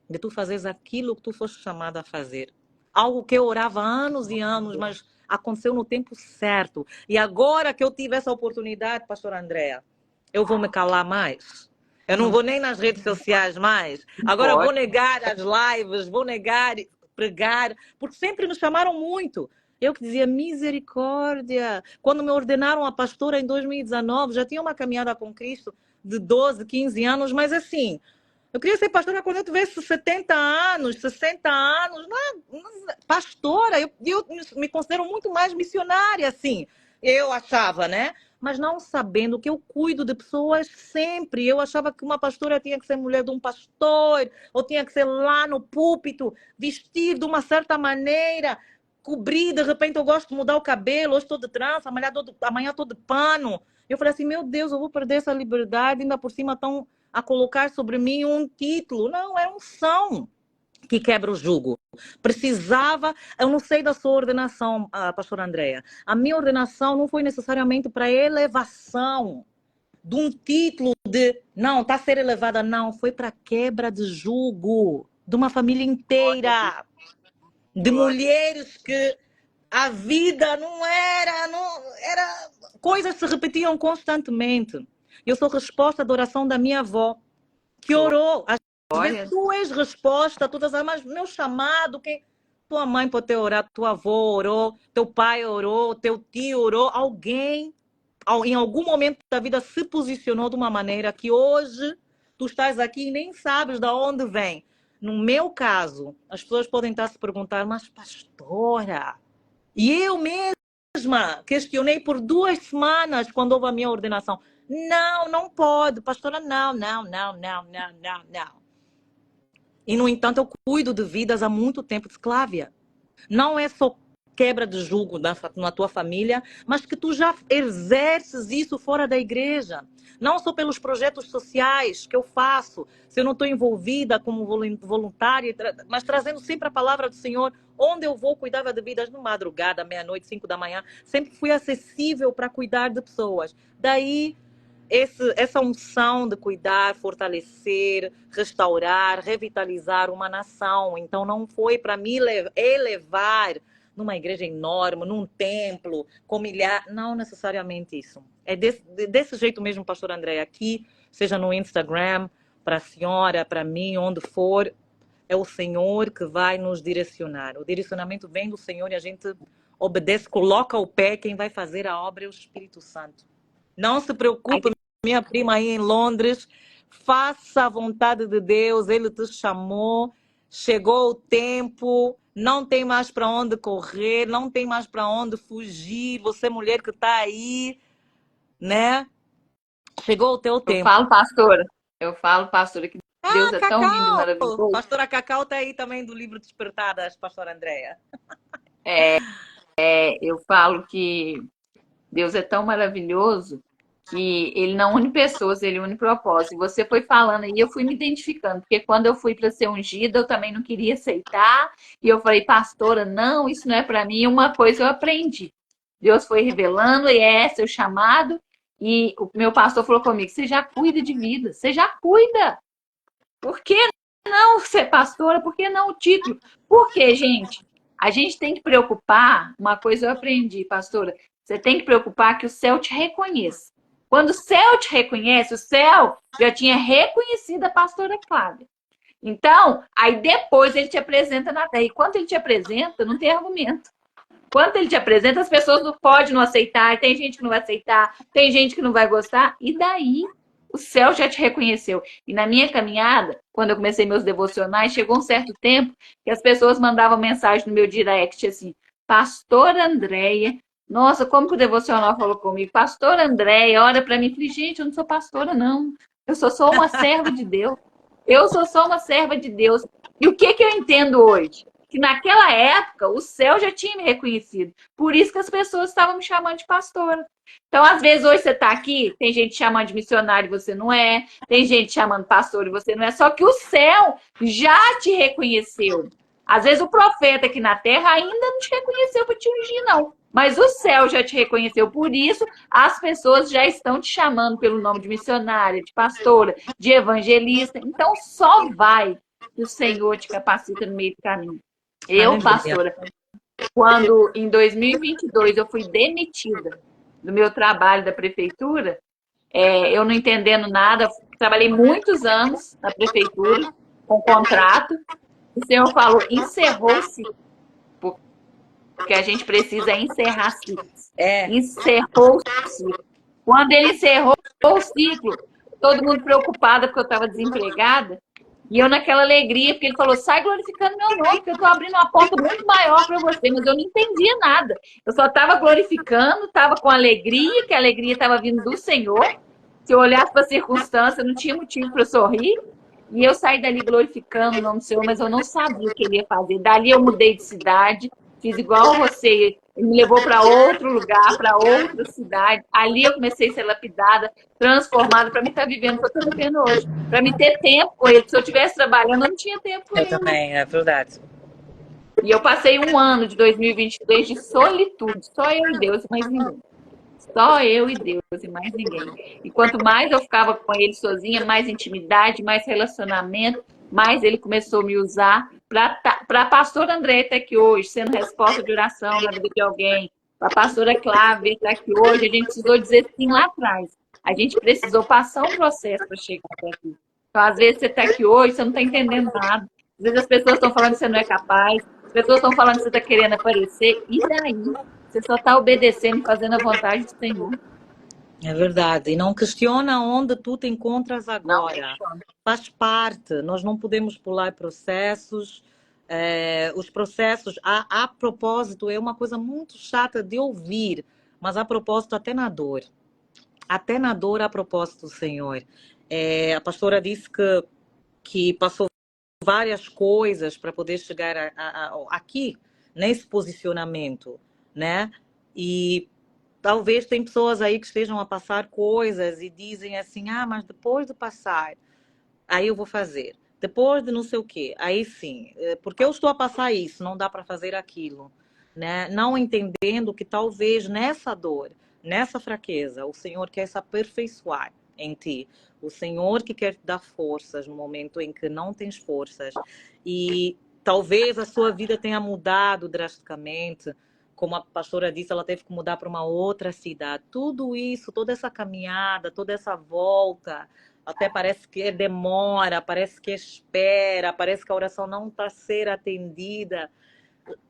de tu fazeres aquilo que tu foste chamado a fazer. Algo que eu orava há anos e anos, mas aconteceu no tempo certo. E agora que eu tive essa oportunidade, pastora Andréa, eu vou me calar mais. Eu não vou nem nas redes sociais mais. Agora eu vou negar as lives, vou negar pregar, porque sempre nos chamaram muito. Eu que dizia misericórdia. Quando me ordenaram a pastora em 2019, já tinha uma caminhada com Cristo de 12, 15 anos, mas assim, eu queria ser pastora quando eu tivesse 70 anos, 60 anos. Não, pastora, eu me considero muito mais missionária, assim. Eu achava, né? Mas não sabendo que eu cuido de pessoas sempre. Eu achava que uma pastora tinha que ser mulher de um pastor, ou tinha que ser lá no púlpito, vestir de uma certa maneira, cobrir. De repente eu gosto de mudar o cabelo, hoje estou de trança, amanhã estou de pano. Eu falei assim, meu Deus, eu vou perder essa liberdade, ainda por cima estão a colocar sobre mim um título. Não, é unção que quebra o jugo. Precisava, eu não sei da sua ordenação, pastora Andréa. A minha ordenação não foi necessariamente para elevação de um título de, não, está a ser elevada, não, foi para quebra de jugo de uma família inteira, de mulheres que a vida não era, coisas se repetiam constantemente. Eu sou resposta da oração da minha avó, que orou. Às vezes tu és resposta, tu estás, mas meu chamado, quem... Tua mãe pode ter orado, tua avó orou, teu pai orou, teu tio orou, alguém em algum momento da vida se posicionou de uma maneira que hoje tu estás aqui e nem sabes de onde vem. No meu caso, as pessoas podem estar a se perguntar, mas pastora, e eu mesma questionei por 2 semanas quando houve a minha ordenação. Não, não pode, pastora, não. E, no entanto, eu cuido de vidas há muito tempo de escrávia. Não é só quebra de jugo na tua família, mas que tu já exerces isso fora da igreja. Não só pelos projetos sociais que eu faço, se eu não estou envolvida como voluntária, mas trazendo sempre a palavra do Senhor, onde eu vou, cuidava de vidas no madrugada, meia-noite, 5 da manhã, sempre fui acessível para cuidar de pessoas. Daí, essa unção de cuidar, fortalecer, restaurar, revitalizar uma nação. Então, não foi para me elevar numa igreja enorme, num templo, com milhares. Não necessariamente isso. É desse jeito mesmo, pastor André, aqui, seja no Instagram, para a senhora, para mim, onde for, é o Senhor que vai nos direcionar. O direcionamento vem do Senhor e a gente obedece, coloca o pé, quem vai fazer a obra é o Espírito Santo. Não se preocupe, minha prima aí em Londres, faça a vontade de Deus, Ele te chamou, chegou o tempo, não tem mais para onde correr, não tem mais para onde fugir, você mulher que está aí, né? Chegou o teu tempo. Eu falo, pastora, que Deus é tão lindo e maravilhoso. Pastora Cacau está aí também do livro Despertadas, pastora Andréa. Eu falo que Deus é tão maravilhoso que Ele não une pessoas, Ele une propósito. E você foi falando aí, eu fui me identificando, porque quando eu fui para ser ungida, eu também não queria aceitar. E eu falei, pastora, não, isso não é para mim. Uma coisa eu aprendi. Deus foi revelando, e é seu chamado. E o meu pastor falou comigo, você já cuida de vida, você já cuida. Por que não ser pastora? Por que não o título? Por quê, gente? A gente tem que preocupar, uma coisa eu aprendi, pastora, você tem que preocupar que o céu te reconheça. Quando o céu te reconhece, o céu já tinha reconhecido a pastora Cláudia. Então, aí depois ele te apresenta na terra. E quando ele te apresenta, não tem argumento. Quando ele te apresenta, as pessoas não podem não aceitar, tem gente que não vai aceitar, tem gente que não vai gostar, e daí o céu já te reconheceu. E na minha caminhada, quando eu comecei meus devocionais, chegou um certo tempo que as pessoas mandavam mensagem no meu direct assim, pastora Andréia, nossa, como que o devocional falou comigo? Pastora Andréia, olha para mim. Eu falei, gente, eu não sou pastora, não. Eu sou só uma serva de Deus. Eu sou só uma serva de Deus. E o que eu entendo hoje? que naquela época o céu já tinha me reconhecido. Por isso que as pessoas estavam me chamando de pastora. Então, às vezes, hoje você está aqui, tem gente chamando de missionário e você não é, tem gente chamando pastor e você não é, só que o céu já te reconheceu. Às vezes o profeta aqui na terra ainda não te reconheceu para te ungir, não. Mas o céu já te reconheceu. Por isso, as pessoas já estão te chamando pelo nome de missionária, de pastora, de evangelista. Então, só vai que o Senhor te capacita no meio do caminho. Eu, Aleluia. pastora, quando em 2022 eu fui demitida do meu trabalho da prefeitura, eu não entendendo nada, trabalhei muitos anos na prefeitura, com contrato. O Senhor falou, encerrou-se, porque a gente precisa encerrar ciclos. Encerrou o ciclo. Quando ele encerrou o ciclo, todo mundo preocupado porque eu estava desempregada, e eu naquela alegria, porque ele falou, sai glorificando meu nome, porque eu estou abrindo uma porta muito maior para você, mas eu não entendia nada. Eu só estava glorificando, estava com alegria, que a alegria estava vindo do Senhor. Se eu olhasse para a circunstância, não tinha motivo para sorrir. E eu saí dali glorificando o nome do Senhor, mas eu não sabia o que ele ia fazer. Dali eu mudei de cidade, fiz igual você. Ele me levou para outro lugar, para outra cidade. Ali eu comecei a ser lapidada, transformada, para me estar vivendo o que eu estou vivendo hoje. Para me ter tempo com ele. Se eu estivesse trabalhando, eu não tinha tempo com Eu ele. também, é verdade. E eu passei um ano de 2022 de solitude. Só eu e Deus, mais ninguém. Só eu e Deus e mais ninguém. E quanto mais eu ficava com ele sozinha, mais intimidade, mais relacionamento, mais ele começou a me usar para a pastora André estar aqui hoje, sendo resposta de oração na vida de alguém. Para a pastora Clávia estar aqui hoje, a gente precisou dizer sim lá atrás. A gente precisou passar um processo para chegar até aqui. Então, às vezes, você está aqui hoje, você não está entendendo nada. Às vezes, as pessoas estão falando que você não é capaz. As pessoas estão falando que você está querendo aparecer. E daí? Você só está obedecendo e fazendo a vontade do Senhor. É verdade. E não questiona onde tu te encontras agora. Faz parte. Nós não podemos pular processos. Os processos, a propósito, é uma coisa muito chata de ouvir, mas a propósito, até na dor. Até na dor, a propósito, Senhor. A pastora disse que passou várias coisas para poder chegar aqui, nesse posicionamento, né? E talvez tem pessoas aí que estejam a passar coisas e dizem assim, mas depois de passar, aí eu vou fazer. Depois de não sei o quê, aí sim, porque eu estou a passar isso, não dá para fazer aquilo, né? Não entendendo que talvez nessa dor, nessa fraqueza, o Senhor quer se aperfeiçoar em ti. O Senhor que quer te dar forças no momento em que não tens forças. E talvez a sua vida tenha mudado drasticamente. Como a pastora disse, ela teve que mudar para uma outra cidade. Tudo isso, toda essa caminhada, toda essa volta, até parece que demora, parece que espera, parece que a oração não está a ser atendida.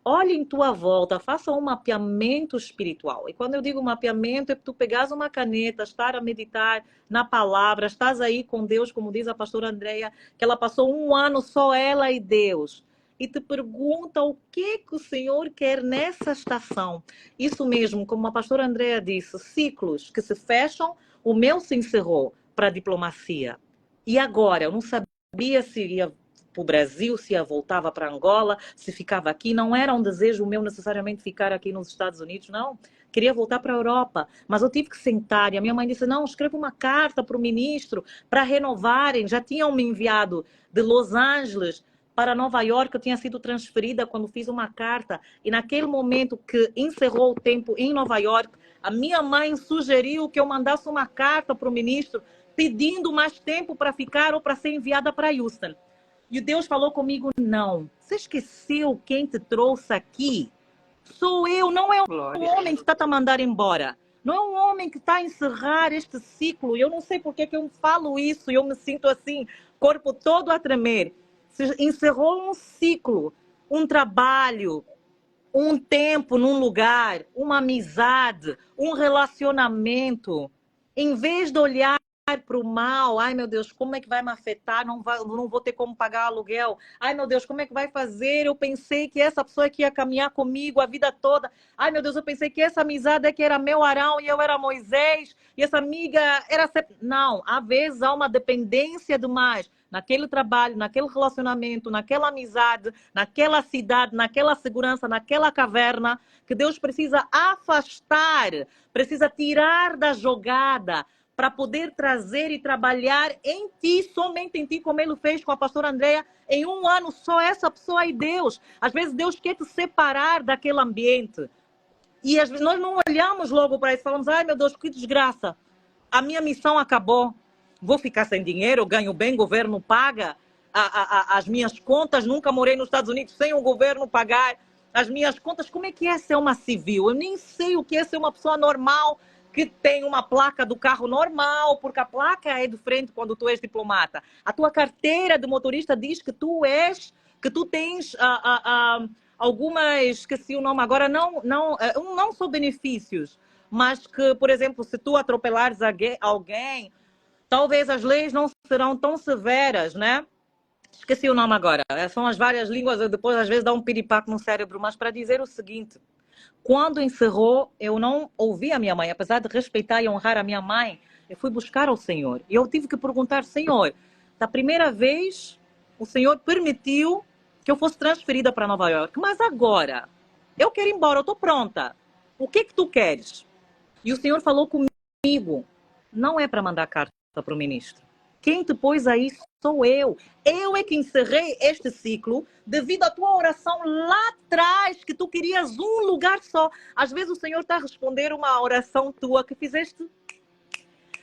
Olhe em tua volta, faça um mapeamento espiritual. E quando eu digo mapeamento, é que tu pegas uma caneta, estar a meditar na palavra, estás aí com Deus, como diz a pastora Andréia, que ela passou um ano só ela e Deus. E te pergunta o que o Senhor quer nessa estação. Isso mesmo, como a pastora Andréia disse, ciclos que se fecham, o meu se encerrou para a diplomacia. E agora? Eu não sabia se ia para o Brasil, se voltava para Angola, se ficava aqui. Não era um desejo meu necessariamente ficar aqui nos Estados Unidos, não. Queria voltar para a Europa, mas eu tive que sentar. E a minha mãe disse, não, escreva uma carta para o ministro para renovarem. Já tinham me enviado de Los Angeles para Nova York, eu tinha sido transferida quando fiz uma carta. E naquele momento que encerrou o tempo em Nova York, a minha mãe sugeriu que eu mandasse uma carta para o ministro pedindo mais tempo para ficar ou para ser enviada para Houston. E Deus falou comigo, não. Você esqueceu quem te trouxe aqui? Sou eu, não é um homem que está a mandar embora. Não é um homem que está a encerrar este ciclo. Eu não sei por que eu falo isso e eu me sinto assim, corpo todo a tremer. Se encerrou um ciclo, um trabalho, um tempo num lugar, uma amizade, um relacionamento. Em vez de olhar para o mal. Ai, meu Deus, como é que vai me afetar? Não vou ter como pagar aluguel. Ai, meu Deus, como é que vai fazer? Eu pensei que essa pessoa que ia caminhar comigo a vida toda. Ai, meu Deus, eu pensei que essa amizade é que era meu Arão e eu era Moisés. E essa amiga era... Não, às vezes há uma dependência demais naquele trabalho, naquele relacionamento, naquela amizade, naquela cidade, naquela segurança, naquela caverna, que Deus precisa afastar, precisa tirar da jogada para poder trazer e trabalhar em ti, somente em ti, como ele fez com a pastora Andrea, em um ano, só essa pessoa e Deus. Às vezes Deus quer te separar daquele ambiente. E às vezes nós não olhamos logo para isso, falamos, ai meu Deus, que desgraça, a minha missão acabou, vou ficar sem dinheiro, ganho bem, o governo paga as minhas contas, nunca morei nos Estados Unidos sem o governo pagar as minhas contas. Como é que é ser uma civil? Eu nem sei o que é ser uma pessoa normal que tem uma placa do carro normal, porque a placa é de frente quando tu és diplomata. A tua carteira de motorista diz que tu tens algumas, esqueci o nome agora, não só benefícios, mas que, por exemplo, se tu atropelares alguém, talvez as leis não serão tão severas, né? Esqueci o nome agora. São as várias línguas, depois às vezes dá um piripaque no cérebro, mas para dizer o seguinte, quando encerrou, eu não ouvi a minha mãe, apesar de respeitar e honrar a minha mãe, eu fui buscar ao Senhor. E eu tive que perguntar, Senhor, da primeira vez, o Senhor permitiu que eu fosse transferida para Nova York, mas agora, eu quero ir embora, eu estou pronta. O que tu queres? E o Senhor falou comigo, não é para mandar carta para o ministro. Quem te pôs aí sou eu. Eu é que encerrei este ciclo devido à tua oração lá atrás, que tu querias um lugar só. Às vezes o Senhor está a responder uma oração tua que fizeste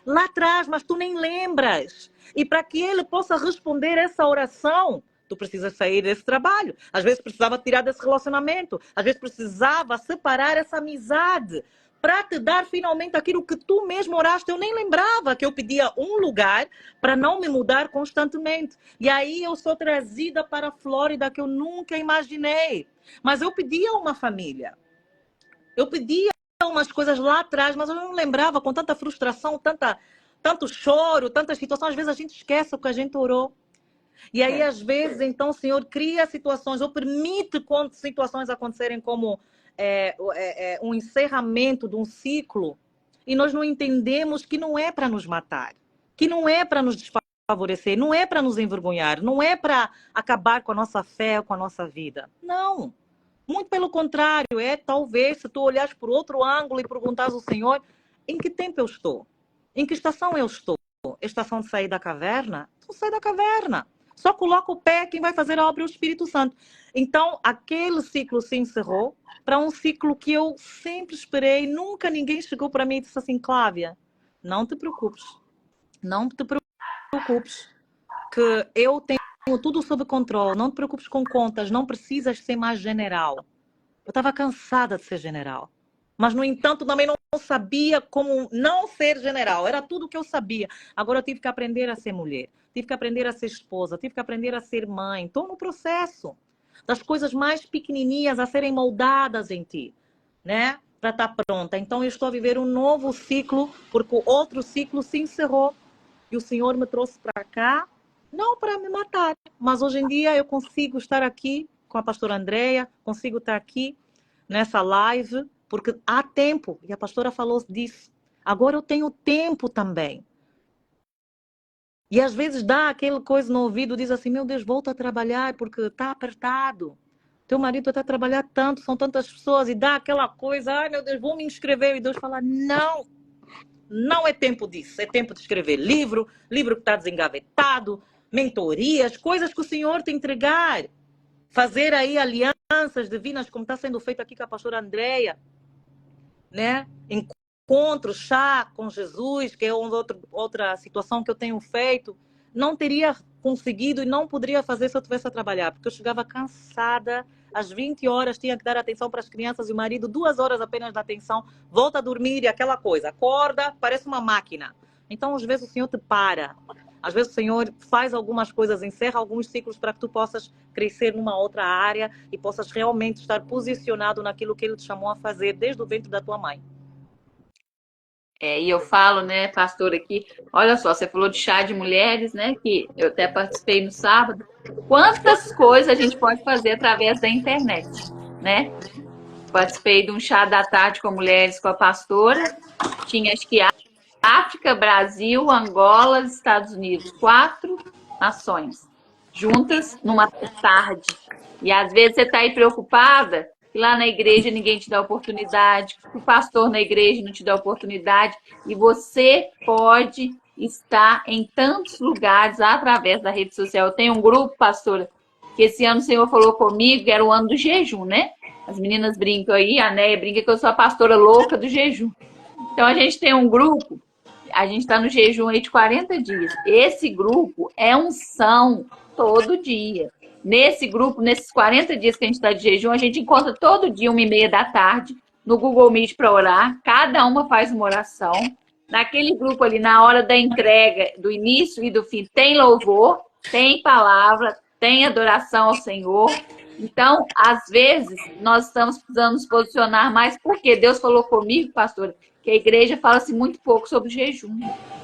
lá atrás, mas tu nem lembras. E para que Ele possa responder essa oração, tu precisas sair desse trabalho. Às vezes precisava tirar desse relacionamento. Às vezes precisava separar essa amizade para te dar finalmente aquilo que tu mesmo oraste. Eu nem lembrava que eu pedia um lugar para não me mudar constantemente. E aí eu sou trazida para a Flórida, que eu nunca imaginei. Mas eu pedia uma família. Eu pedia umas coisas lá atrás, mas eu não lembrava, com tanta frustração, tanto choro, tantas situações. Às vezes a gente esquece o que a gente orou. E aí, às vezes, então, o Senhor cria situações, ou permite situações acontecerem como um encerramento de um ciclo, e nós não entendemos que não é para nos matar, que não é para nos desfavorecer, não é para nos envergonhar, não é para acabar com a nossa fé, com a nossa vida. Não. Muito pelo contrário, talvez, se tu olhares por outro ângulo e perguntares ao Senhor, em que tempo eu estou? Em que estação eu estou? Estação de sair da caverna? Tu sai da caverna. Só coloca o pé, quem vai fazer a obra é o Espírito Santo. Então, aquele ciclo se encerrou para um ciclo que eu sempre esperei. Nunca ninguém chegou para mim e disse assim, Clávia, não te preocupes. Não te preocupes, que eu tenho tudo sob controle. Não te preocupes com contas, não precisas ser mais general. Eu estava cansada de ser general. Mas, no entanto, também não sabia como não ser general. Era tudo o que eu sabia. Agora eu tive que aprender a ser mulher. Tive que aprender a ser esposa. Tive que aprender a ser mãe. Estou no processo das coisas mais pequenininhas a serem moldadas em ti, né? Para estar pronta. Então, eu estou a viver um novo ciclo, porque o outro ciclo se encerrou. E o Senhor me trouxe para cá, não para me matar. Mas, hoje em dia, eu consigo estar aqui com a pastora Andrea, consigo estar aqui nessa live, porque há tempo, e a pastora falou disso. Agora eu tenho tempo também. E às vezes dá aquela coisa no ouvido, diz assim, meu Deus, volta a trabalhar, porque está apertado. Teu marido está a trabalhar tanto, são tantas pessoas, e dá aquela coisa, ai meu Deus, vou me inscrever. E Deus fala, não, não é tempo disso, é tempo de escrever livro que está desengavetado, mentorias, coisas que o Senhor te entregar. Fazer aí alianças divinas, como está sendo feito aqui com a pastora Andrea, né? Encontro, chá com Jesus, que é outra situação que eu tenho feito. Não teria conseguido e não poderia fazer se eu tivesse a trabalhar, porque eu chegava cansada, às 20 horas tinha que dar atenção para as crianças e o marido, 2 horas apenas de atenção, volta a dormir e aquela coisa, acorda, parece uma máquina. Então, às vezes o Senhor te para. Às vezes o Senhor faz algumas coisas, encerra alguns ciclos para que tu possas crescer numa outra área e possas realmente estar posicionado naquilo que Ele te chamou a fazer desde o ventre da tua mãe. E eu falo, né, pastor, aqui, olha só, você falou de chá de mulheres, né, que eu até participei no sábado. Quantas coisas a gente pode fazer através da internet, né? Participei de um chá da tarde com mulheres com a pastora. Tinha, acho que África, Brasil, Angola, Estados Unidos. 4 nações juntas numa tarde. E às vezes você está aí preocupada que lá na igreja ninguém te dá oportunidade, que o pastor na igreja não te dá oportunidade. E você pode estar em tantos lugares através da rede social. Eu tenho um grupo, pastora, que esse ano o Senhor falou comigo, que era o ano do jejum, né? As meninas brincam aí, a Néia brinca que eu sou a pastora louca do jejum. Então a gente tem um grupo, a gente está no jejum aí de 40 dias. Esse grupo é unção todo dia. Nesse grupo, nesses 40 dias que a gente está de jejum, a gente encontra todo dia, 1h30 da tarde, no Google Meet para orar. Cada uma faz uma oração. Naquele grupo ali, na hora da entrega, do início e do fim, tem louvor, tem palavra, tem adoração ao Senhor. Então, às vezes, nós estamos precisando nos posicionar mais, porque Deus falou comigo, pastora, que a igreja fala-se muito pouco sobre jejum.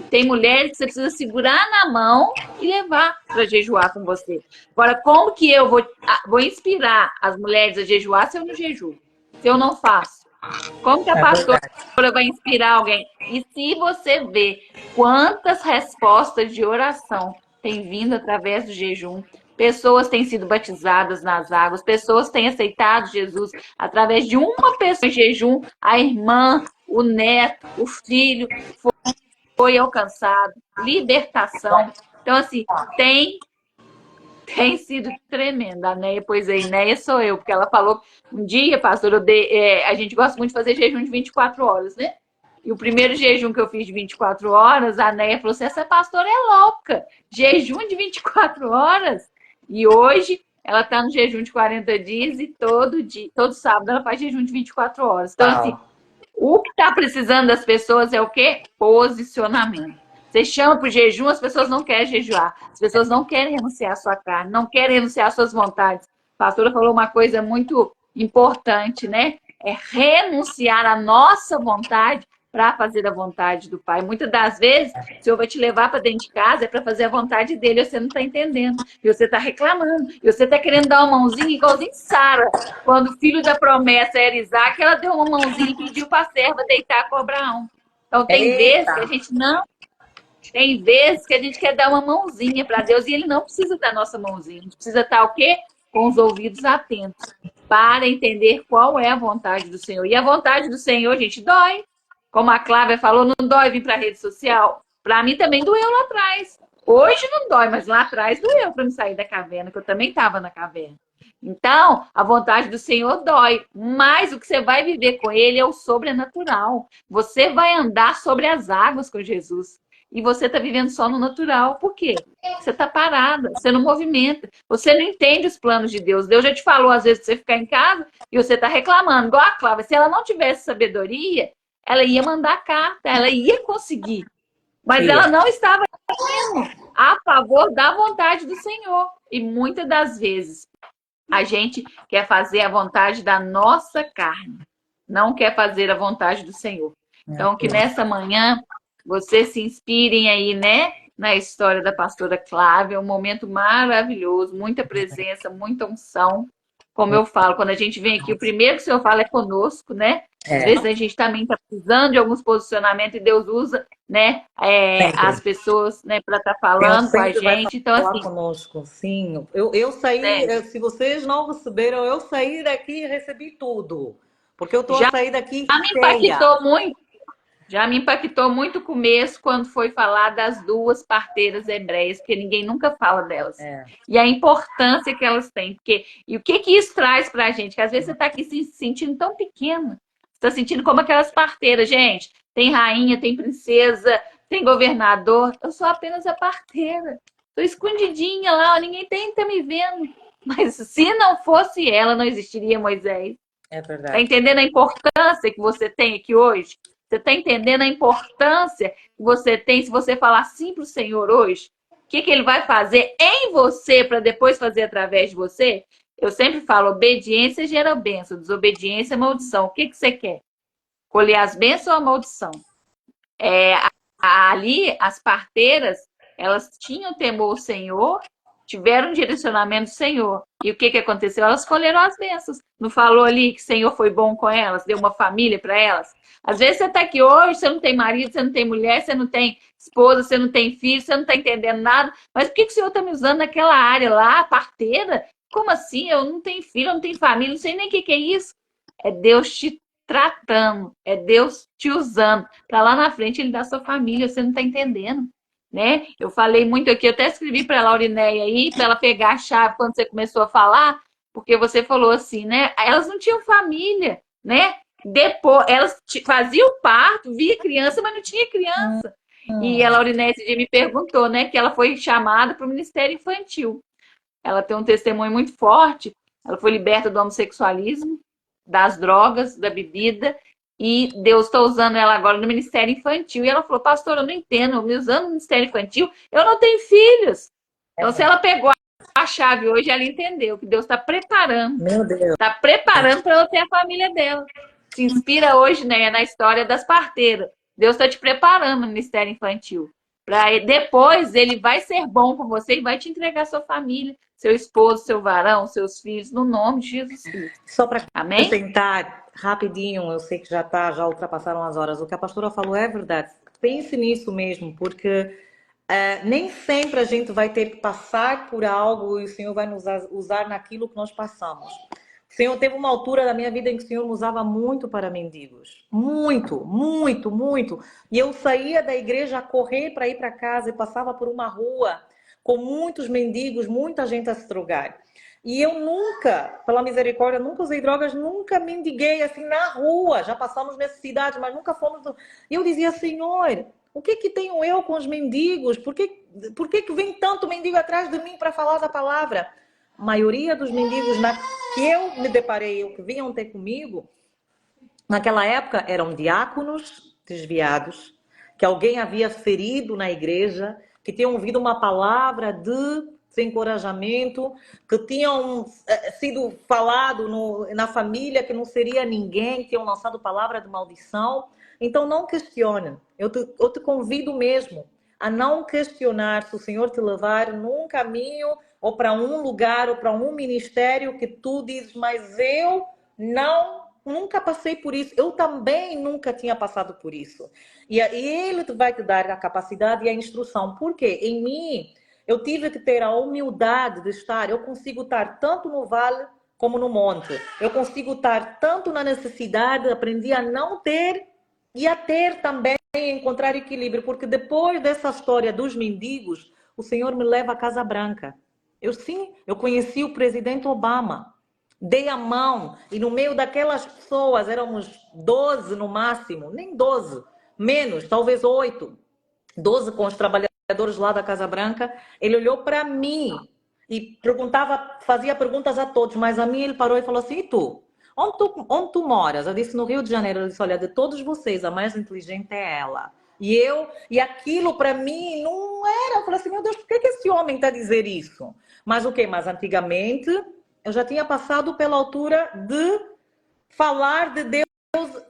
Tem mulheres que você precisa segurar na mão e levar para jejuar com você. Agora, como que eu vou inspirar as mulheres a jejuar se eu não jejuo? Se eu não faço? Como que a pastora vai inspirar alguém? E se você vê quantas respostas de oração têm vindo através do jejum, pessoas têm sido batizadas nas águas, pessoas têm aceitado Jesus através de uma pessoa em jejum, a irmã, o neto, o filho foi alcançado, libertação. Então, assim, tem sido tremenda. A Neia, pois é, Neia sou eu, porque ela falou um dia, pastor, a gente gosta muito de fazer jejum de 24 horas, né? E o primeiro jejum que eu fiz de 24 horas, a Neia falou assim: essa pastora é louca, jejum de 24 horas. E hoje ela está no jejum de 40 dias e todo dia, todo sábado ela faz jejum de 24 horas. Então, assim, o que está precisando das pessoas é o quê? Posicionamento. Você chama para o jejum, as pessoas não querem jejuar. As pessoas não querem renunciar à sua carne, não querem renunciar às suas vontades. A pastora falou uma coisa muito importante, né? É renunciar à nossa vontade para fazer a vontade do Pai. Muitas das vezes, o Senhor vai te levar para dentro de casa, é para fazer a vontade dele, e você não está entendendo. E você está reclamando. E você está querendo dar uma mãozinha, igualzinho Sara. Quando o filho da promessa era Isaac, ela deu uma mãozinha e pediu para a serva deitar com Abraão. Então, tem vezes que a gente não. Tem vezes que a gente quer dar uma mãozinha para Deus e ele não precisa da nossa mãozinha. A gente precisa estar o quê? Com os ouvidos atentos para entender qual é a vontade do Senhor. E a vontade do Senhor, gente, dói. Como a Clávia falou, não dói vir para a rede social. Para mim também doeu lá atrás. Hoje não dói, mas lá atrás doeu para me sair da caverna, que eu também estava na caverna. Então, a vontade do Senhor dói, mas o que você vai viver com Ele é o sobrenatural. Você vai andar sobre as águas com Jesus. E você está vivendo só no natural. Por quê? Você está parada, você não movimenta, você não entende os planos de Deus. Deus já te falou, às vezes, para você ficar em casa e você está reclamando. Igual a Cláudia, se ela não tivesse sabedoria, ela ia mandar carta, ela ia conseguir. Mas ela não estava indo a favor da vontade do Senhor. E muitas das vezes a gente quer fazer a vontade da nossa carne, não quer fazer a vontade do Senhor. Então, que nessa manhã vocês se inspirem aí, né? Na história da pastora Clávia, um momento maravilhoso, muita presença, muita unção. Como eu falo, quando a gente vem aqui, o primeiro que o Senhor fala é conosco, né? Às vezes a gente também está precisando de alguns posicionamentos e Deus usa, né, as pessoas, né, para estar falando com a gente. Então, assim, conosco, sim. Eu saí, se vocês não receberam, eu saí daqui e recebi tudo. Porque eu estou a sair daqui já me impactou muito. Já me impactou muito o começo quando foi falar das 2 parteiras hebreias, porque ninguém nunca fala delas. E a importância que elas têm. E o que isso traz para a gente? Que às vezes você está aqui se sentindo tão pequena. Você está sentindo como aquelas parteiras. Gente, tem rainha, tem princesa, tem governador. Eu sou apenas a parteira. Estou escondidinha lá, ninguém está me vendo. Mas se não fosse ela, não existiria Moisés. É verdade. Está entendendo a importância que você tem aqui hoje? Você está entendendo a importância que você tem se você falar sim para o Senhor hoje? O que ele vai fazer em você para depois fazer através de você? Eu sempre falo, obediência gera bênção, desobediência é maldição. O que você quer? Colher as bênçãos ou a maldição? É, ali, as parteiras, elas tinham temor ao Senhor, tiveram um direcionamento do Senhor. E o que que aconteceu? Elas colheram as bênçãos. Não falou ali que o Senhor foi bom com elas, deu uma família para elas? Às vezes você está aqui hoje, você não tem marido, você não tem mulher, você não tem esposa, você não tem filho, você não está entendendo nada. Mas por que que o Senhor está me usando naquela área lá, parteira? Como assim? Eu não tenho filho, eu não tenho família, não sei nem o que que é isso. É Deus te tratando, é Deus te usando para lá na frente ele dar sua família, você não está entendendo, né? Eu falei muito aqui, eu até escrevi para a Laurinéia aí, para ela pegar a chave quando você começou a falar, porque você falou assim, né? Elas não tinham família, né? Depois, elas faziam o parto, via criança, mas não tinha criança. E a Laurinéia esse dia me perguntou, né, que ela foi chamada para o Ministério Infantil. Ela tem um testemunho muito forte. Ela foi liberta do homossexualismo, das drogas, da bebida, e Deus está usando ela agora no Ministério Infantil. E ela falou, pastor, eu não entendo, me usando no Ministério Infantil, eu não tenho filhos. Então, se ela pegou a chave hoje, ela entendeu que Deus Meu Deus. está preparando para ela ter a família dela. Se inspira hoje, né, na história das parteiras. Deus está te preparando no Ministério Infantil. Para depois ele vai ser bom com você e vai te entregar sua família, seu esposo, seu varão, seus filhos, no nome de Jesus Cristo. Só para Amém? acrescentar rapidinho, eu sei que já ultrapassaram as horas. O que a pastora falou é verdade. Pense nisso mesmo, porque nem sempre a gente vai ter que passar por algo e o Senhor vai nos usar naquilo que nós passamos. O Senhor teve uma altura da minha vida em que o Senhor me usava muito para mendigos. Muito, muito, muito. E eu saía da igreja a correr para ir para casa e passava por uma rua com muitos mendigos, muita gente a se drogar. E eu nunca, pela misericórdia, nunca usei drogas, nunca mendiguei assim na rua. Já passamos necessidade, mas nunca fomos... E eu dizia, Senhor, o que que tenho eu com os mendigos? Por que vem tanto mendigo atrás de mim para falar da palavra? A maioria dos mendigos que eu me deparei, o que vinham ter comigo, naquela época eram diáconos desviados, que alguém havia ferido na igreja, que tinham ouvido uma palavra de desencorajamento, que tinham sido falado na família que não seria ninguém, que tinham lançado palavra de maldição. Então não questione. Eu te convido mesmo a não questionar se o Senhor te levar num caminho ou para um lugar ou para um ministério que tu dizes, mas eu nunca passei por isso. Eu também nunca tinha passado por isso. E ele vai te dar a capacidade e a instrução. Por quê? Em mim, eu tive que ter a humildade de estar. Eu consigo estar tanto no vale como no monte. Eu consigo estar tanto na necessidade, aprendi a não ter e a ter também, encontrar equilíbrio. Porque depois dessa história dos mendigos, o Senhor me leva à Casa Branca. Eu conheci o presidente Obama. Dei a mão e no meio daquelas pessoas, éramos 12 no máximo, nem 12, menos, talvez 8, 12 com os trabalhadores lá da Casa Branca. Ele olhou para mim e fazia perguntas a todos, mas a mim ele parou e falou assim, e tu? Onde tu moras? Eu disse, no Rio de Janeiro. Ele disse, olha, de todos vocês, a mais inteligente é ela. E aquilo para mim não era. Eu falei assim, meu Deus, por que esse homem está a dizer isso? Mas o quê? Mas antigamente eu já tinha passado pela altura de falar de Deus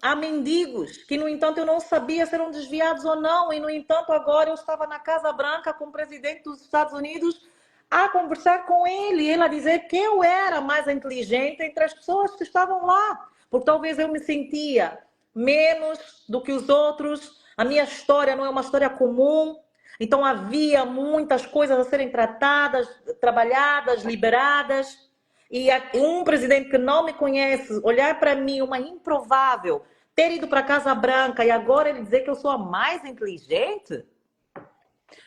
a mendigos, que no entanto eu não sabia se eram desviados ou não, e no entanto agora eu estava na Casa Branca com o presidente dos Estados Unidos a conversar com ele, a dizer que eu era mais inteligente entre as pessoas que estavam lá, porque talvez eu me sentia menos do que os outros, a minha história não é uma história comum, então havia muitas coisas a serem tratadas, trabalhadas, liberadas. E um presidente que não me conhece, olhar para mim, uma improvável, ter ido para a Casa Branca e agora ele dizer que eu sou a mais inteligente?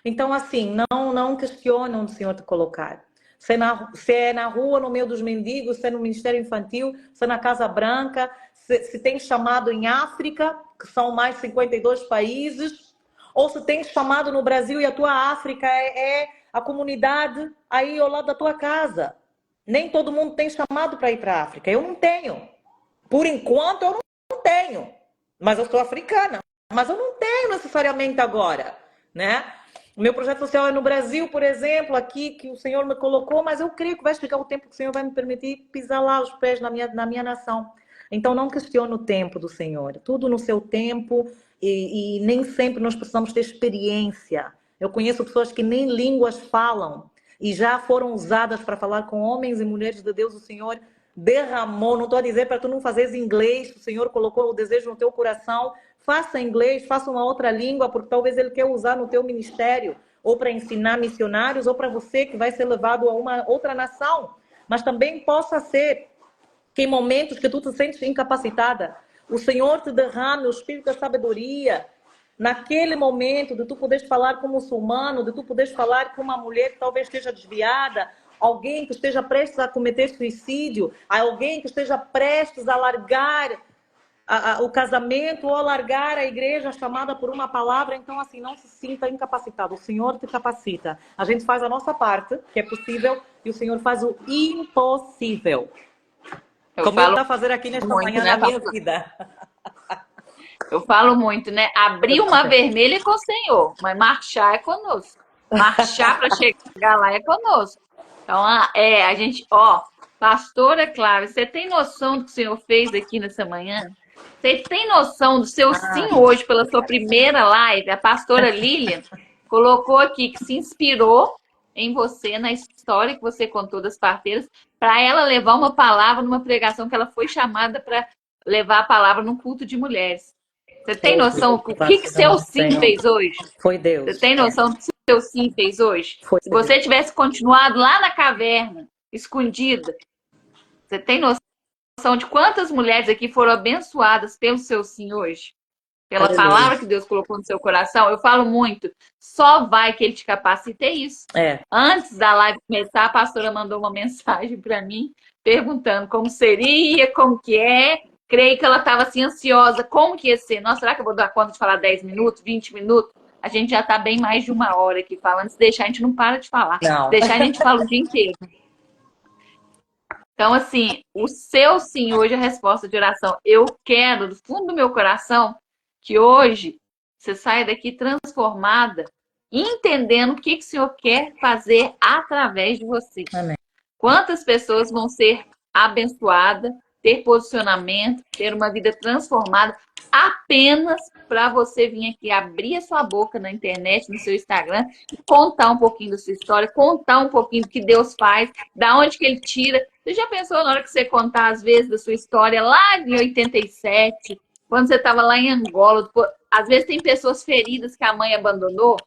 Então, assim, não questione onde o Senhor te colocar. Se é na rua, no meio dos mendigos, se é no Ministério Infantil, se é na Casa Branca, se tem chamado em África, que são mais de 52 países, ou se tem chamado no Brasil e a tua África é a comunidade aí ao lado da tua casa. Nem todo mundo tem chamado para ir para a África. Eu não tenho. Por enquanto, eu não tenho. Mas eu sou africana. Mas eu não tenho necessariamente agora, né? O meu projeto social é no Brasil, por exemplo, aqui que o Senhor me colocou, mas eu creio que vai chegar o tempo que o Senhor vai me permitir pisar lá os pés na minha nação. Então, não questione o tempo do Senhor. Tudo no seu tempo. e nem sempre nós precisamos ter experiência. Eu conheço pessoas que nem línguas falam e já foram usadas para falar com homens e mulheres de Deus. O Senhor derramou, não estou a dizer para tu não fazeres inglês, o Senhor colocou o desejo no teu coração, faça inglês, faça uma outra língua, porque talvez Ele quer usar no teu ministério, ou para ensinar missionários, ou para você que vai ser levado a uma outra nação. Mas também possa ser que em momentos que tu te sentes incapacitada, o Senhor te derrame o espírito da sabedoria, naquele momento de tu poderes falar com um muçulmano, de tu poderes falar com uma mulher que talvez esteja desviada, alguém que esteja prestes a cometer suicídio, alguém que esteja prestes a largar o casamento ou a largar a igreja chamada por uma palavra. Então, assim, não se sinta incapacitado. O Senhor te capacita. A gente faz a nossa parte, que é possível, e o Senhor faz o impossível. Como Ele está fazendo aqui nesta manhã na minha vida. Eu falo muito, né? Abrir uma vermelha é com o Senhor, mas marchar é conosco. Marchar para chegar lá é conosco. Então, a gente, pastora Clara, você tem noção do que o Senhor fez aqui nessa manhã? Você tem noção do seu sim hoje pela sua primeira live? A pastora Lilian colocou aqui que se inspirou em você, na história que você contou das parteiras, para ela levar uma palavra numa pregação que ela foi chamada para levar a palavra num culto de mulheres. Você tem noção o que seu sim fez hoje? Foi Deus. Você tem noção do que seu sim fez hoje? Se você tivesse continuado lá na caverna, escondida, você tem noção de quantas mulheres aqui foram abençoadas pelo seu sim hoje? Pela palavra que Deus colocou no seu coração? Eu falo muito, só vai que Ele te capacita, é isso. Antes da live começar, a pastora mandou uma mensagem para mim, perguntando como seria, como que é. Creio que ela estava assim, ansiosa. Como que ia ser? Nossa, será que eu vou dar conta de falar 10 minutos, 20 minutos? A gente já está bem mais de uma hora aqui falando. Se deixar, a gente não para de falar. Não. Se deixar, a gente fala o dia inteiro. Então, assim, o seu sim hoje é a resposta de oração. Eu quero, do fundo do meu coração, que hoje você saia daqui transformada, entendendo o que o Senhor quer fazer através de você. Amém. Quantas pessoas vão ser abençoadas, ter posicionamento, ter uma vida transformada, apenas para você vir aqui abrir a sua boca na internet, no seu Instagram, e contar um pouquinho da sua história, contar um pouquinho do que Deus faz, da onde que Ele tira. Você já pensou na hora que você contar, às vezes, da sua história lá em 87, quando você estava lá em Angola? Às vezes tem pessoas feridas que a mãe abandonou.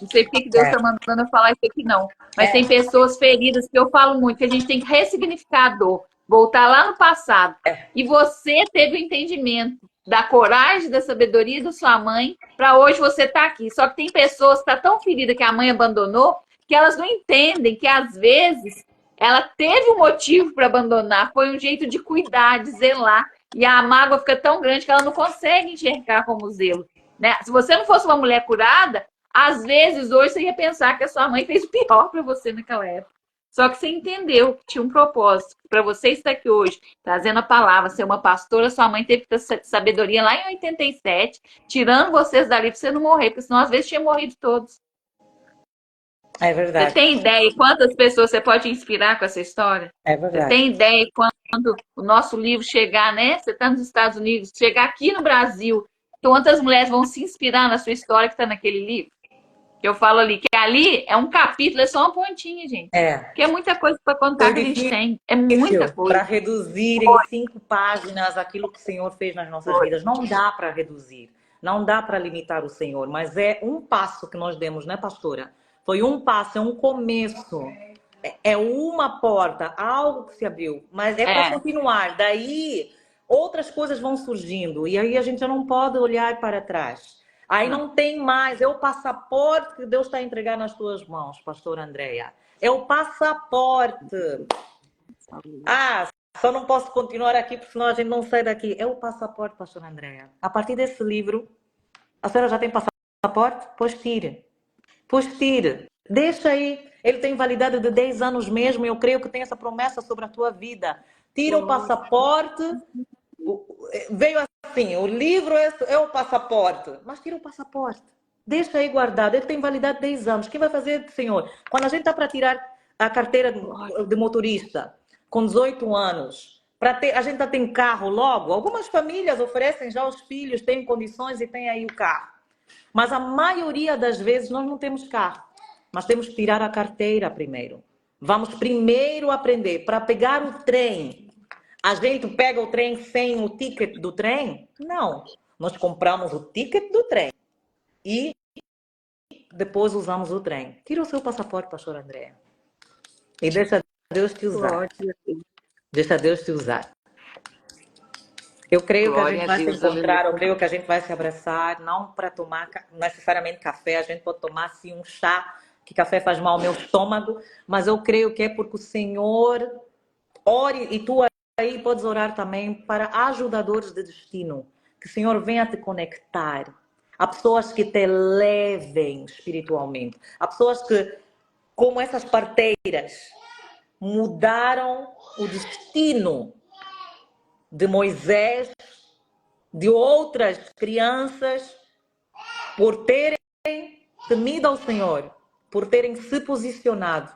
Não sei por que Deus está mandando eu falar isso aqui, não. Mas tem pessoas feridas que eu falo muito, que a gente tem que ressignificar a dor, voltar lá no passado. E você teve o entendimento da coragem, da sabedoria da sua mãe, para hoje você estar aqui. Só que tem pessoas que estão tão feridas que a mãe abandonou, que elas não entendem que, às vezes, ela teve um motivo para abandonar, foi um jeito de cuidar, de zelar. E a mágoa fica tão grande que ela não consegue enxergar como zelo. Né? Se você não fosse uma mulher curada, às vezes hoje você ia pensar que a sua mãe fez o pior para você naquela época. Só que você entendeu que tinha um propósito. Para você estar aqui hoje, trazendo a palavra, ser uma pastora, sua mãe teve que ter sabedoria lá em 87, tirando vocês dali para você não morrer, porque senão às vezes tinha morrido todos. É verdade. Você tem ideia de quantas pessoas você pode inspirar com essa história? É verdade. Você tem ideia de quando o nosso livro chegar, né? Você está nos Estados Unidos, chegar aqui no Brasil, quantas mulheres vão se inspirar na sua história que está naquele livro? Que eu falo ali, que ali é um capítulo, é só uma pontinha, gente. Porque é muita coisa para contar que a gente tem. É muita coisa. Para reduzir em 5 páginas aquilo que o Senhor fez nas nossas vidas. Não dá para reduzir. Não dá para limitar o Senhor. Mas é um passo que nós demos, né, pastora? Foi um passo, é um começo. É uma porta, algo que se abriu. Mas é para continuar. Daí, outras coisas vão surgindo. E aí a gente já não pode olhar para trás. Aí não tem mais, é o passaporte que Deus está a entregar nas tuas mãos, pastora Andréia. É o passaporte. Só não posso continuar aqui, porque senão a gente não sai daqui. É o passaporte, pastora Andréia. A partir desse livro, a senhora já tem passaporte? Pois tire. Pois tire. Deixa aí. Ele tem validade de 10 anos mesmo, e eu creio que tem essa promessa sobre a tua vida. Tira o passaporte. Veio assim, o livro é o passaporte, mas tira o passaporte, deixa aí guardado, ele tem validade de 10 anos. Quem vai fazer, senhor? Quando a gente está para tirar a carteira de motorista com 18 anos, A gente já tem carro logo. Algumas famílias oferecem já aos filhos, têm condições e têm aí o carro. Mas a maioria das vezes nós não temos carro. Mas temos que tirar a carteira primeiro. Vamos primeiro aprender. Para pegar o trem, a gente pega o trem sem o ticket do trem? Não. Nós compramos o ticket do trem e depois usamos o trem. Tira o seu passaporte, pastor André. E deixa Deus te usar. Glória a Deus. Deixa Deus te usar. Eu creio que a Glória gente a vai se Deus, encontrar, eu aleluia. creio que a gente vai se abraçar, não para tomar necessariamente café, a gente pode tomar assim um chá, que café faz mal ao meu estômago, mas eu creio que é porque o Senhor ore, e tu aí podes orar também para ajudadores de destino, que o Senhor venha te conectar a pessoas que te levem espiritualmente, a pessoas que, como essas parteiras, mudaram o destino de Moisés, de outras crianças, por terem temido ao Senhor, por terem se posicionado,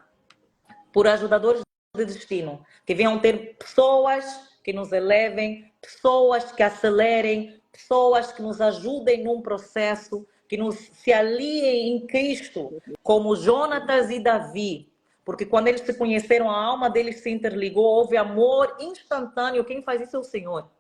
por ajudadores de destino, que venham ter pessoas que nos elevem, pessoas que acelerem, pessoas que nos ajudem num processo, que nos se aliem em Cristo, como Jonatas e Davi, porque quando eles se conheceram, a alma deles se interligou, houve amor instantâneo. Quem faz isso é o Senhor.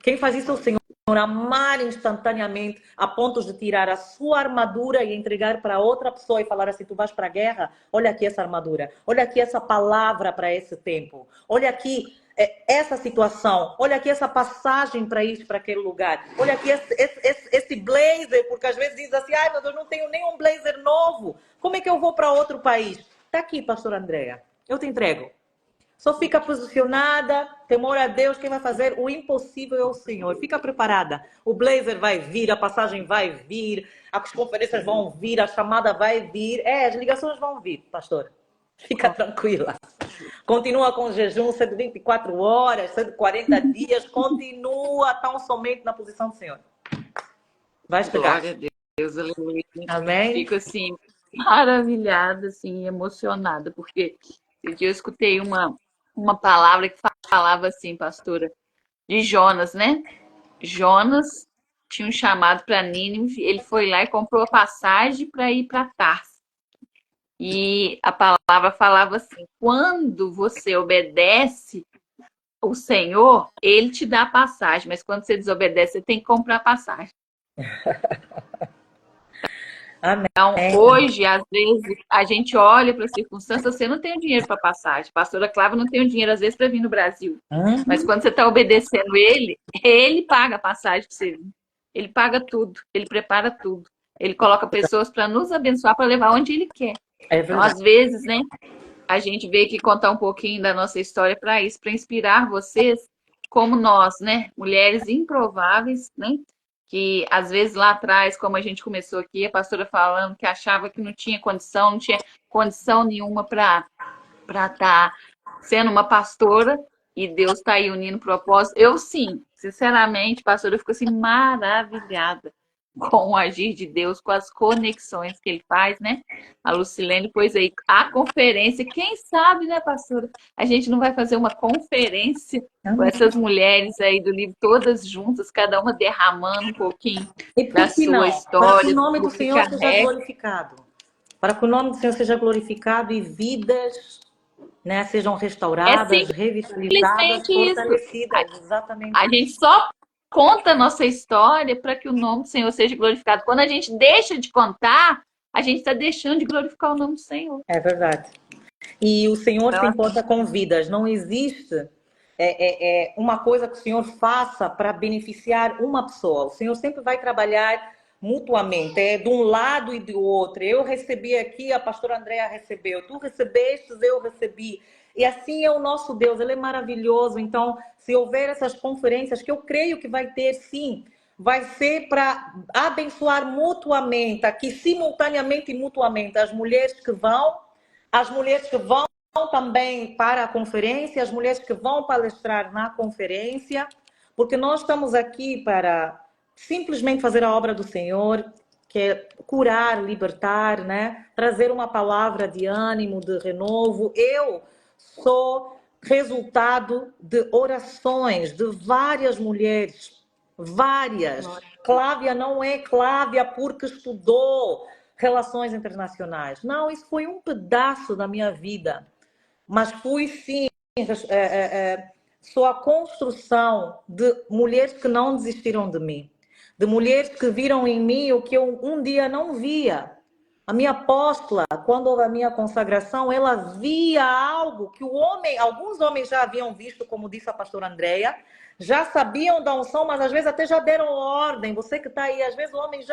Quem faz isso é o Senhor. Amar instantaneamente a ponto de tirar a sua armadura e entregar para outra pessoa e falar assim: tu vais para a guerra, olha aqui essa armadura, olha aqui essa palavra para esse tempo, olha aqui essa situação, olha aqui essa passagem para ir para aquele lugar, olha aqui esse blazer, porque às vezes diz assim: ai, mas eu não tenho nenhum blazer novo, como é que eu vou para outro país? Está aqui, pastor Andréa, eu te entrego. Só fica posicionada, temor a Deus, quem vai fazer o impossível é o Senhor. Fica preparada. O blazer vai vir, a passagem vai vir, as conferências vão vir, a chamada vai vir. As ligações vão vir, pastor. Fica tranquila. Continua com o jejum, 124 horas, 140 dias. Continua tão somente na posição do Senhor. Vai chegar. Glória a Deus, aleluia. Amém? Fico assim, maravilhada, assim, emocionada, porque esse dia eu escutei uma palavra que falava assim, pastora, de Jonas, né? Jonas tinha um chamado para Nínive, ele foi lá e comprou a passagem para ir para Tarso. E a palavra falava assim: quando você obedece o Senhor, ele te dá a passagem, mas quando você desobedece, você tem que comprar a passagem. Amém. Então, hoje, às vezes, a gente olha para as circunstâncias, você não tem o dinheiro para passagem. A pastora Cláudia não tem o dinheiro, às vezes, para vir no Brasil. Mas quando você está obedecendo ele paga a passagem para você vir. Ele paga tudo, ele prepara tudo. Ele coloca pessoas para nos abençoar, para levar onde ele quer. Então, às vezes, né, a gente veio aqui contar um pouquinho da nossa história para isso, para inspirar vocês, como nós, né, mulheres improváveis, né, que às vezes lá atrás, como a gente começou aqui, a pastora falando que achava que não tinha condição nenhuma para estar sendo uma pastora, e Deus está aí unindo propósito. Eu sim, sinceramente, pastora, eu fico assim maravilhada com o agir de Deus, com as conexões que ele faz, né? A Lucilene pôs aí a conferência. Quem sabe, né, pastora? A gente não vai fazer uma conferência com essas mulheres aí do livro, todas juntas, cada uma derramando um pouquinho da sua história. Para que o nome do Senhor seja glorificado. Para que o nome do Senhor seja glorificado e vidas, né, sejam restauradas, revitalizadas, fortalecidas. Exatamente. A gente só conta a nossa história para que o nome do Senhor seja glorificado. Quando a gente deixa de contar, a gente está deixando de glorificar o nome do Senhor. É verdade. E o Senhor se importa com vidas. Não existe uma coisa que o Senhor faça para beneficiar uma pessoa. O Senhor sempre vai trabalhar mutuamente, de um lado e do outro. Eu recebi aqui, a pastora Andréa recebeu. Tu recebeste, eu recebi. E assim é o nosso Deus, ele é maravilhoso. Então, se houver essas conferências, que eu creio que vai ter sim, vai ser para abençoar mutuamente, aqui simultaneamente e mutuamente, as mulheres que vão também para a conferência, as mulheres que vão palestrar na conferência, porque nós estamos aqui para simplesmente fazer a obra do Senhor, que é curar, libertar, né? Trazer uma palavra de ânimo, de renovo. Eu sou resultado de orações de várias mulheres, várias. Clávia não é Clávia porque estudou relações internacionais. Não, isso foi um pedaço da minha vida. Mas fui sim, sou a construção de mulheres que não desistiram de mim, de mulheres que viram em mim o que eu um dia não via. A minha apóstola, quando houve a minha consagração, ela via algo que alguns homens já haviam visto, como disse a pastora Andréia, já sabiam da unção, mas às vezes até já deram ordem. Você que está aí, às vezes o homem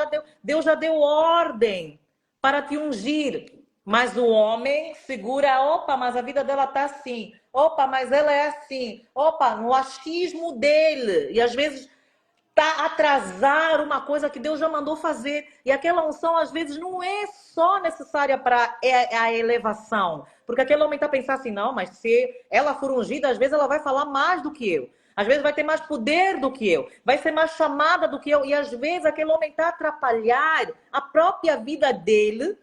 Deus já deu ordem para te ungir. Mas o homem segura, opa, mas a vida dela tá assim. Opa, mas ela é assim. Opa, no achismo dele. E às vezes tá atrasar uma coisa que Deus já mandou fazer. E aquela unção às vezes não é só necessária para a elevação. Porque aquele homem tá pensando assim, não, mas se ela for ungida, às vezes ela vai falar mais do que eu. Às vezes vai ter mais poder do que eu. Vai ser mais chamada do que eu. E às vezes aquele homem tá a atrapalhar a própria vida dele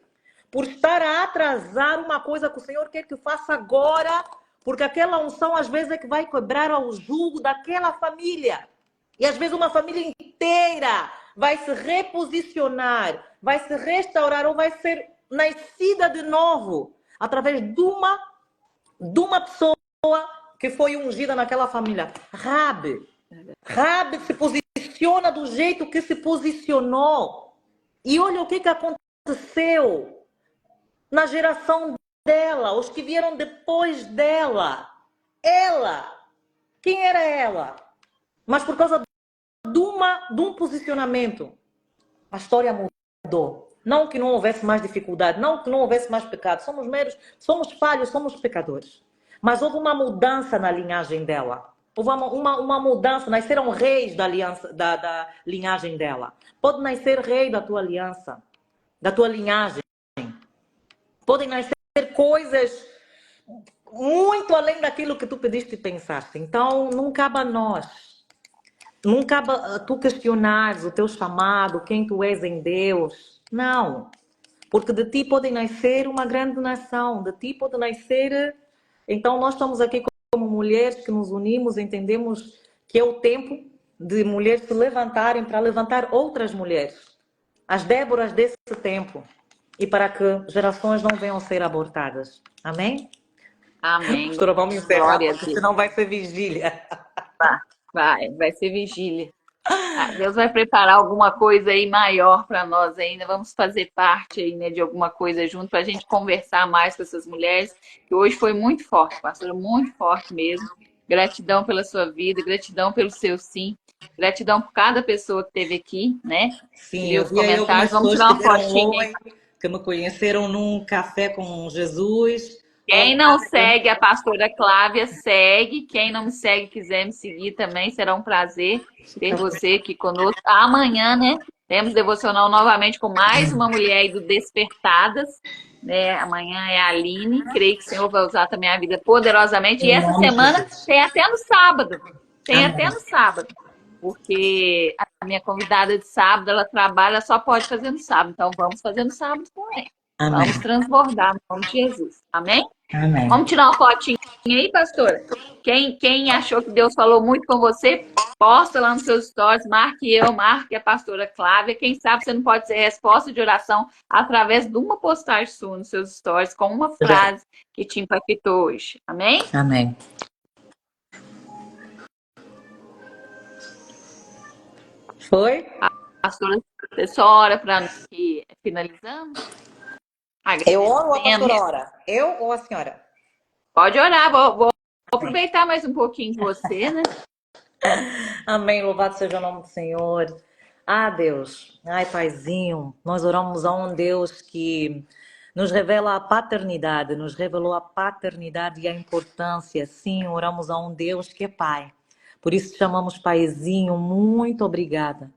por estar a atrasar uma coisa que o Senhor quer que faça agora, porque aquela unção às vezes é que vai quebrar o jugo daquela família. E às vezes uma família inteira vai se reposicionar, vai se restaurar ou vai ser nascida de novo através de uma pessoa que foi ungida naquela família. Rabi se posiciona do jeito que se posicionou. E olha o que aconteceu na geração dela, os que vieram depois dela. Ela, quem era ela? Mas por causa de um posicionamento, a história mudou. Não que não houvesse mais dificuldade, não que não houvesse mais pecado. Somos falhos, somos pecadores. Mas houve uma mudança na linhagem dela. Houve uma mudança, nasceram reis da linhagem dela. Pode nascer rei da tua aliança, da tua linhagem. Podem nascer coisas muito além daquilo que tu pediste e pensaste. Então, não cabe a nós. Não cabe a tu questionares o teu chamado, quem tu és em Deus. Não. Porque de ti pode nascer uma grande nação. De ti pode nascer... Então, nós estamos aqui como mulheres que nos unimos, entendemos que é o tempo de mulheres se levantarem para levantar outras mulheres. As Déboras desse tempo. E para que gerações não venham a ser abortadas. Amém? Amém. Pastora, vamos encerrar, porque senão vai ser vigília. Vai ser vigília. Deus vai preparar alguma coisa aí maior para nós ainda. Vamos fazer parte aí, né, de alguma coisa junto para a gente conversar mais com essas mulheres, que hoje foi muito forte, pastora, muito forte mesmo. Gratidão pela sua vida, gratidão pelo seu sim. Gratidão por cada pessoa que esteve aqui, né? Sim, eu vi aí algumas pessoas que deram oi, que me conheceram num café com Jesus. Quem não segue a pastora Clávia, segue. Quem não me segue, quiser me seguir também, será um prazer ter você aqui conosco. Amanhã, né, temos devocional novamente com mais uma mulher aí do Despertadas. Né? Amanhã é a Aline. Creio que o Senhor vai usar também a vida poderosamente. E essa semana tem até no sábado. Tem até no sábado. Porque a minha convidada de sábado, ela trabalha, só pode fazer no sábado. Então, vamos fazer no sábado também. Amém. Vamos transbordar no nome de Jesus. Amém? Amém. Vamos tirar uma fotinha aí, pastora? Quem achou que Deus falou muito com você, posta lá nos seus stories, marque eu, marque a pastora Clávia. Quem sabe você não pode ser resposta de oração através de uma postagem sua nos seus stories, com uma frase que te impactou hoje. Amém? Amém. Foi? A pastora, você só ora para nós que finalizamos? Eu oro ou a pastora ora? Eu ou a senhora? Pode orar, vou aproveitar mais um pouquinho de você, né? Amém, louvado seja o nome do Senhor. Ah, Deus, ai, Paizinho, nós oramos a um Deus que nos revela a paternidade, nos revelou a paternidade e a importância. Sim, oramos a um Deus que é Pai. Por isso te chamamos Paizinho, muito obrigada.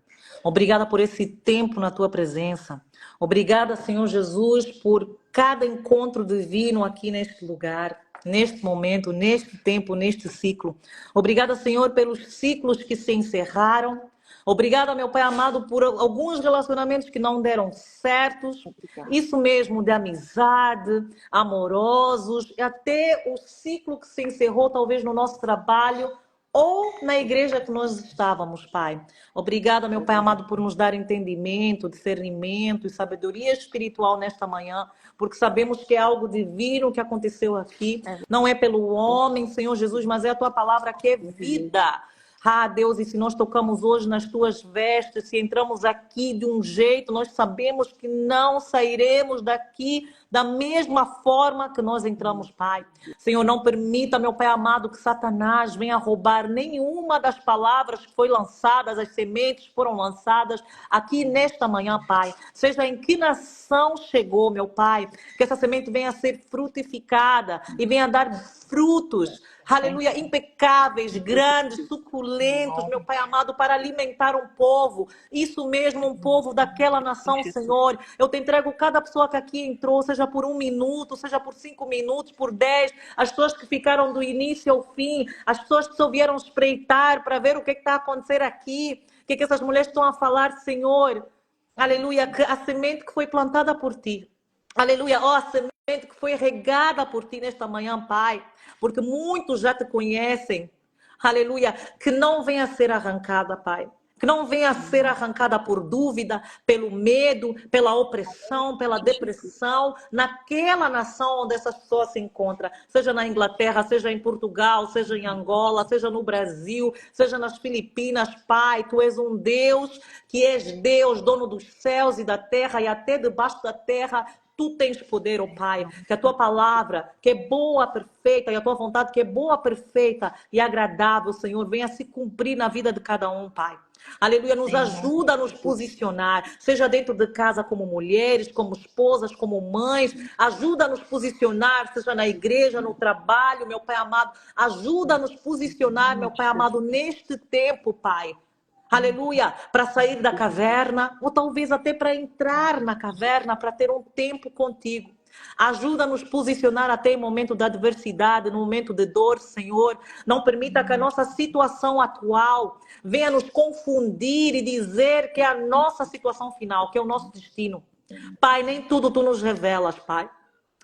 Obrigada por esse tempo na tua presença. Obrigada, Senhor Jesus, por cada encontro divino aqui neste lugar, neste momento, neste tempo, neste ciclo. Obrigada, Senhor, pelos ciclos que se encerraram. Obrigada, meu Pai amado, por alguns relacionamentos que não deram certos. Obrigada. Isso mesmo, de amizade, amorosos, e até o ciclo que se encerrou, talvez, no nosso trabalho ou na igreja que nós estávamos, Pai. Obrigada, meu Pai amado, por nos dar entendimento, discernimento e sabedoria espiritual nesta manhã, porque sabemos que é algo divino que aconteceu aqui. Não é pelo homem, Senhor Jesus, mas é a tua palavra que é vida. Ah, Deus, e se nós tocamos hoje nas tuas vestes, se entramos aqui de um jeito, nós sabemos que não sairemos daqui da mesma forma que nós entramos, Pai. Senhor, não permita, meu Pai amado, que Satanás venha roubar nenhuma das palavras que foi lançadas, as sementes que foram lançadas aqui nesta manhã, Pai. Seja em que nação chegou, meu Pai, que essa semente venha a ser frutificada e venha a dar frutos, aleluia, impecáveis, grandes, suculentos, meu Pai amado, para alimentar um povo. Isso mesmo, um povo daquela nação, Senhor. Eu te entrego cada pessoa que aqui entrou, seja por 1 minuto, seja por 5 minutos, por 10, as pessoas que ficaram do início ao fim, as pessoas que só vieram espreitar para ver o que está a acontecer aqui, o que essas mulheres estão a falar, Senhor. Aleluia, que a semente que foi plantada por ti, aleluia, ó, a semente que foi regada por ti nesta manhã, Pai, porque muitos já te conhecem, aleluia, que não venha a ser arrancada, Pai, que não venha a ser arrancada por dúvida, pelo medo, pela opressão, pela depressão, naquela nação onde essas pessoas se encontram, seja na Inglaterra, seja em Portugal, seja em Angola, seja no Brasil, seja nas Filipinas, Pai, Tu és um Deus que és Deus, dono dos céus e da terra e até debaixo da terra. Tu tens poder, ó Pai, que a tua palavra, que é boa, perfeita, e a tua vontade, que é boa, perfeita e agradável, Senhor, venha se cumprir na vida de cada um, Pai. Aleluia, nos ajuda a nos posicionar, seja dentro de casa como mulheres, como esposas, como mães, ajuda a nos posicionar, seja na igreja, no trabalho, meu Pai amado, ajuda a nos posicionar, meu Pai amado, neste tempo, Pai. Aleluia, para sair da caverna, ou talvez até para entrar na caverna, para ter um tempo contigo. Ajuda a nos posicionar até em momento de adversidade, no momento de dor, Senhor. Não permita que a nossa situação atual venha nos confundir e dizer que é a nossa situação final, que é o nosso destino. Pai, nem tudo Tu nos revelas, Pai.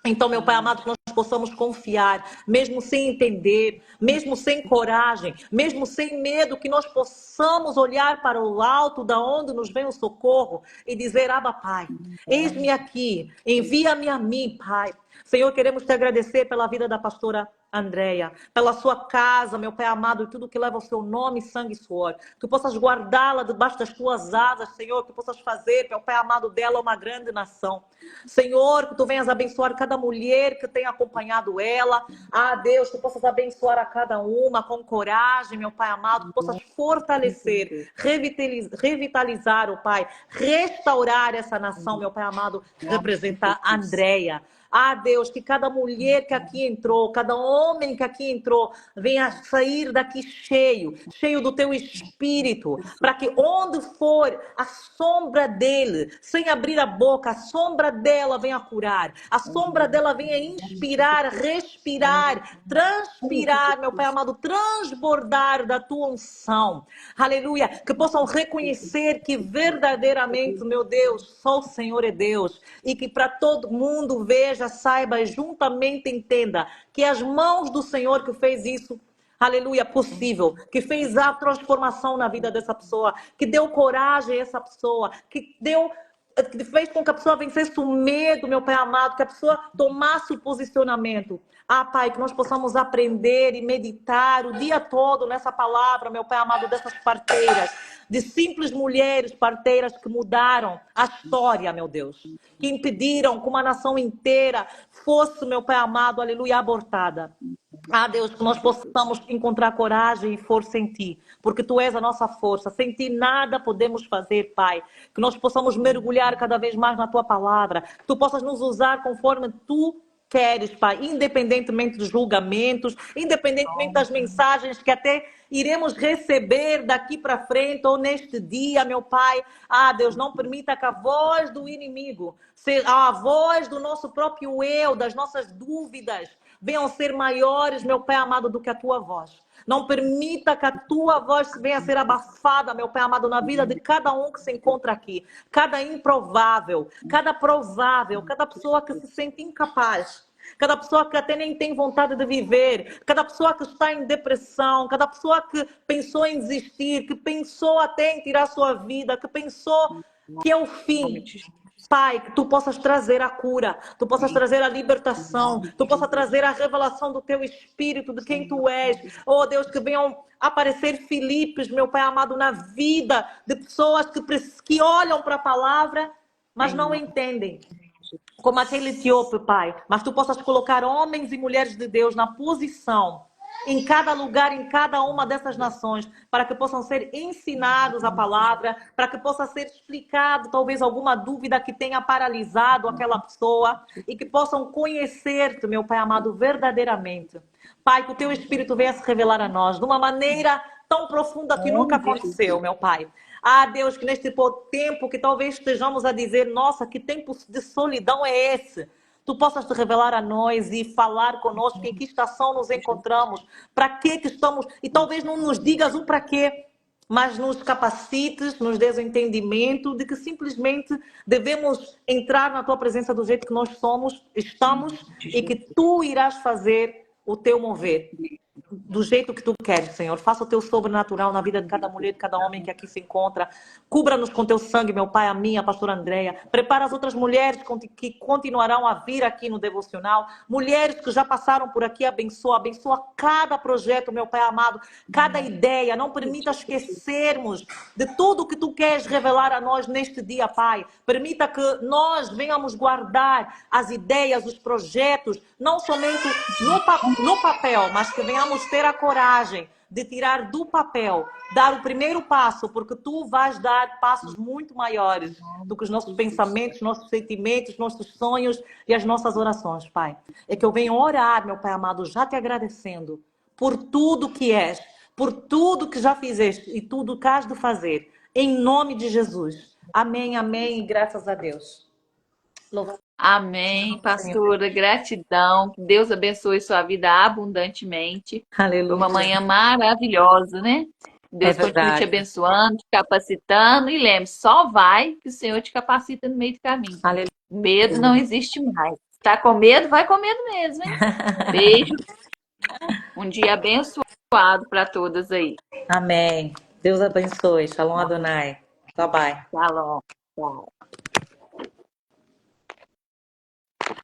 Então, meu Pai amado, que nós possamos confiar, mesmo sem entender, mesmo sem coragem, mesmo sem medo, que nós possamos olhar para o alto, da onde nos vem o socorro, e dizer: Abba, Pai, eis-me aqui, envia-me a mim, Pai. Senhor, queremos te agradecer pela vida da pastora Andréia, pela sua casa, meu Pai amado, e tudo que leva o seu nome, sangue e suor. Que tu possas guardá-la debaixo das tuas asas, Senhor, que tu possas fazer, meu Pai amado, dela uma grande nação. Senhor, que tu venhas abençoar cada mulher que tem acompanhado ela. Ah, Deus, que tu possas abençoar a cada uma com coragem, meu Pai amado, que possas fortalecer, revitalizar, oh Pai, restaurar essa nação, meu Pai amado, que representa a Andréia. Ah, Deus, que cada mulher que aqui entrou, cada homem que aqui entrou, venha sair daqui cheio, cheio do teu espírito, para que onde for a sombra dele, sem abrir a boca, a sombra dela venha curar, a sombra dela venha inspirar, respirar, transpirar, meu Pai amado, transbordar da tua unção. Aleluia, que possam reconhecer que verdadeiramente, meu Deus, só o Senhor é Deus, e que para todo mundo veja, saiba e juntamente entenda que as mãos do Senhor que fez isso, aleluia, possível, que fez a transformação na vida dessa pessoa, que deu coragem a essa pessoa, que fez com que a pessoa vencesse o medo, meu Pai amado, que a pessoa tomasse o posicionamento. Ah, Pai, que nós possamos aprender e meditar o dia todo nessa palavra, meu Pai amado, dessas parteiras, de simples mulheres parteiras que mudaram a história, meu Deus, que impediram que uma nação inteira fosse, meu Pai amado, aleluia, abortada. Ah, Deus, que nós possamos encontrar coragem e força em Ti, porque Tu és a nossa força. Sem Ti nada podemos fazer, Pai. Que nós possamos mergulhar cada vez mais na Tua palavra. Que Tu possas nos usar conforme Tu queres, Pai, independentemente dos julgamentos, independentemente das mensagens que até iremos receber daqui para frente ou neste dia, meu Pai. Ah, Deus, não permita que a voz do inimigo seja a voz do nosso próprio eu, das nossas dúvidas, venham ser maiores, meu Pai amado, do que a tua voz. Não permita que a tua voz venha a ser abafada, meu Pai amado, na vida de cada um que se encontra aqui. Cada improvável, cada provável, cada pessoa que se sente incapaz. Cada pessoa que até nem tem vontade de viver, cada pessoa que está em depressão, cada pessoa que pensou em desistir, que pensou até em tirar sua vida, que pensou que é o fim. Pai, que tu possas trazer a cura, tu possas trazer a libertação, tu possas trazer a revelação do teu espírito, de quem tu és. Oh Deus, que venham aparecer Filipes, meu Pai amado, na vida de pessoas que olham para a palavra, mas não entendem. Como aquele etíope, Pai, mas tu possas colocar homens e mulheres de Deus na posição, em cada lugar, em cada uma dessas nações, para que possam ser ensinados a palavra, para que possa ser explicado talvez alguma dúvida que tenha paralisado aquela pessoa e que possam conhecer-te, meu Pai amado, verdadeiramente. Pai, que o teu Espírito venha se revelar a nós de uma maneira tão profunda que nunca aconteceu, meu Pai. Ah, Deus, que neste tempo que talvez estejamos a dizer, nossa, que tempo de solidão é esse? Tu possas te revelar a nós e falar conosco em que estação nos encontramos, para que estamos, e talvez não nos digas o para quê, mas nos capacites, nos dês o entendimento de que simplesmente devemos entrar na tua presença do jeito que nós estamos, e que tu irás fazer o teu mover. Do jeito que tu queres, Senhor. Faça o teu sobrenatural na vida de cada mulher, de cada homem que aqui se encontra. Cubra-nos com teu sangue, meu Pai, a minha, a pastora Andréia. Prepara as outras mulheres que continuarão a vir aqui no devocional. Mulheres que já passaram por aqui, abençoa cada projeto, meu Pai amado, cada ideia. Não permita esquecermos de tudo que tu queres revelar a nós neste dia, Pai. Permita que nós venhamos guardar as ideias, os projetos, não somente no papel, mas que venhamos ter a coragem de tirar do papel, dar o primeiro passo, porque tu vais dar passos muito maiores do que os nossos pensamentos, nossos sentimentos, nossos sonhos e as nossas orações, Pai. É que eu venho orar, meu Pai amado, já te agradecendo por tudo que és, por tudo que já fizeste e tudo que has de fazer, em nome de Jesus. Amém, amém, e graças a Deus. Louvado. Amém, pastora, gratidão. Que Deus abençoe sua vida abundantemente. Foi uma Aleluia. manhã maravilhosa, né? Deus continue te verdade. abençoando, te capacitando. E lembre, só vai que o Senhor te capacita no meio do caminho. Aleluia. Medo não existe mais. Tá com medo? Vai com medo mesmo, hein? Beijo. Um dia abençoado para todas aí. Amém. Deus abençoe. Shalom Adonai. Bye bye. Shalom. Tchau.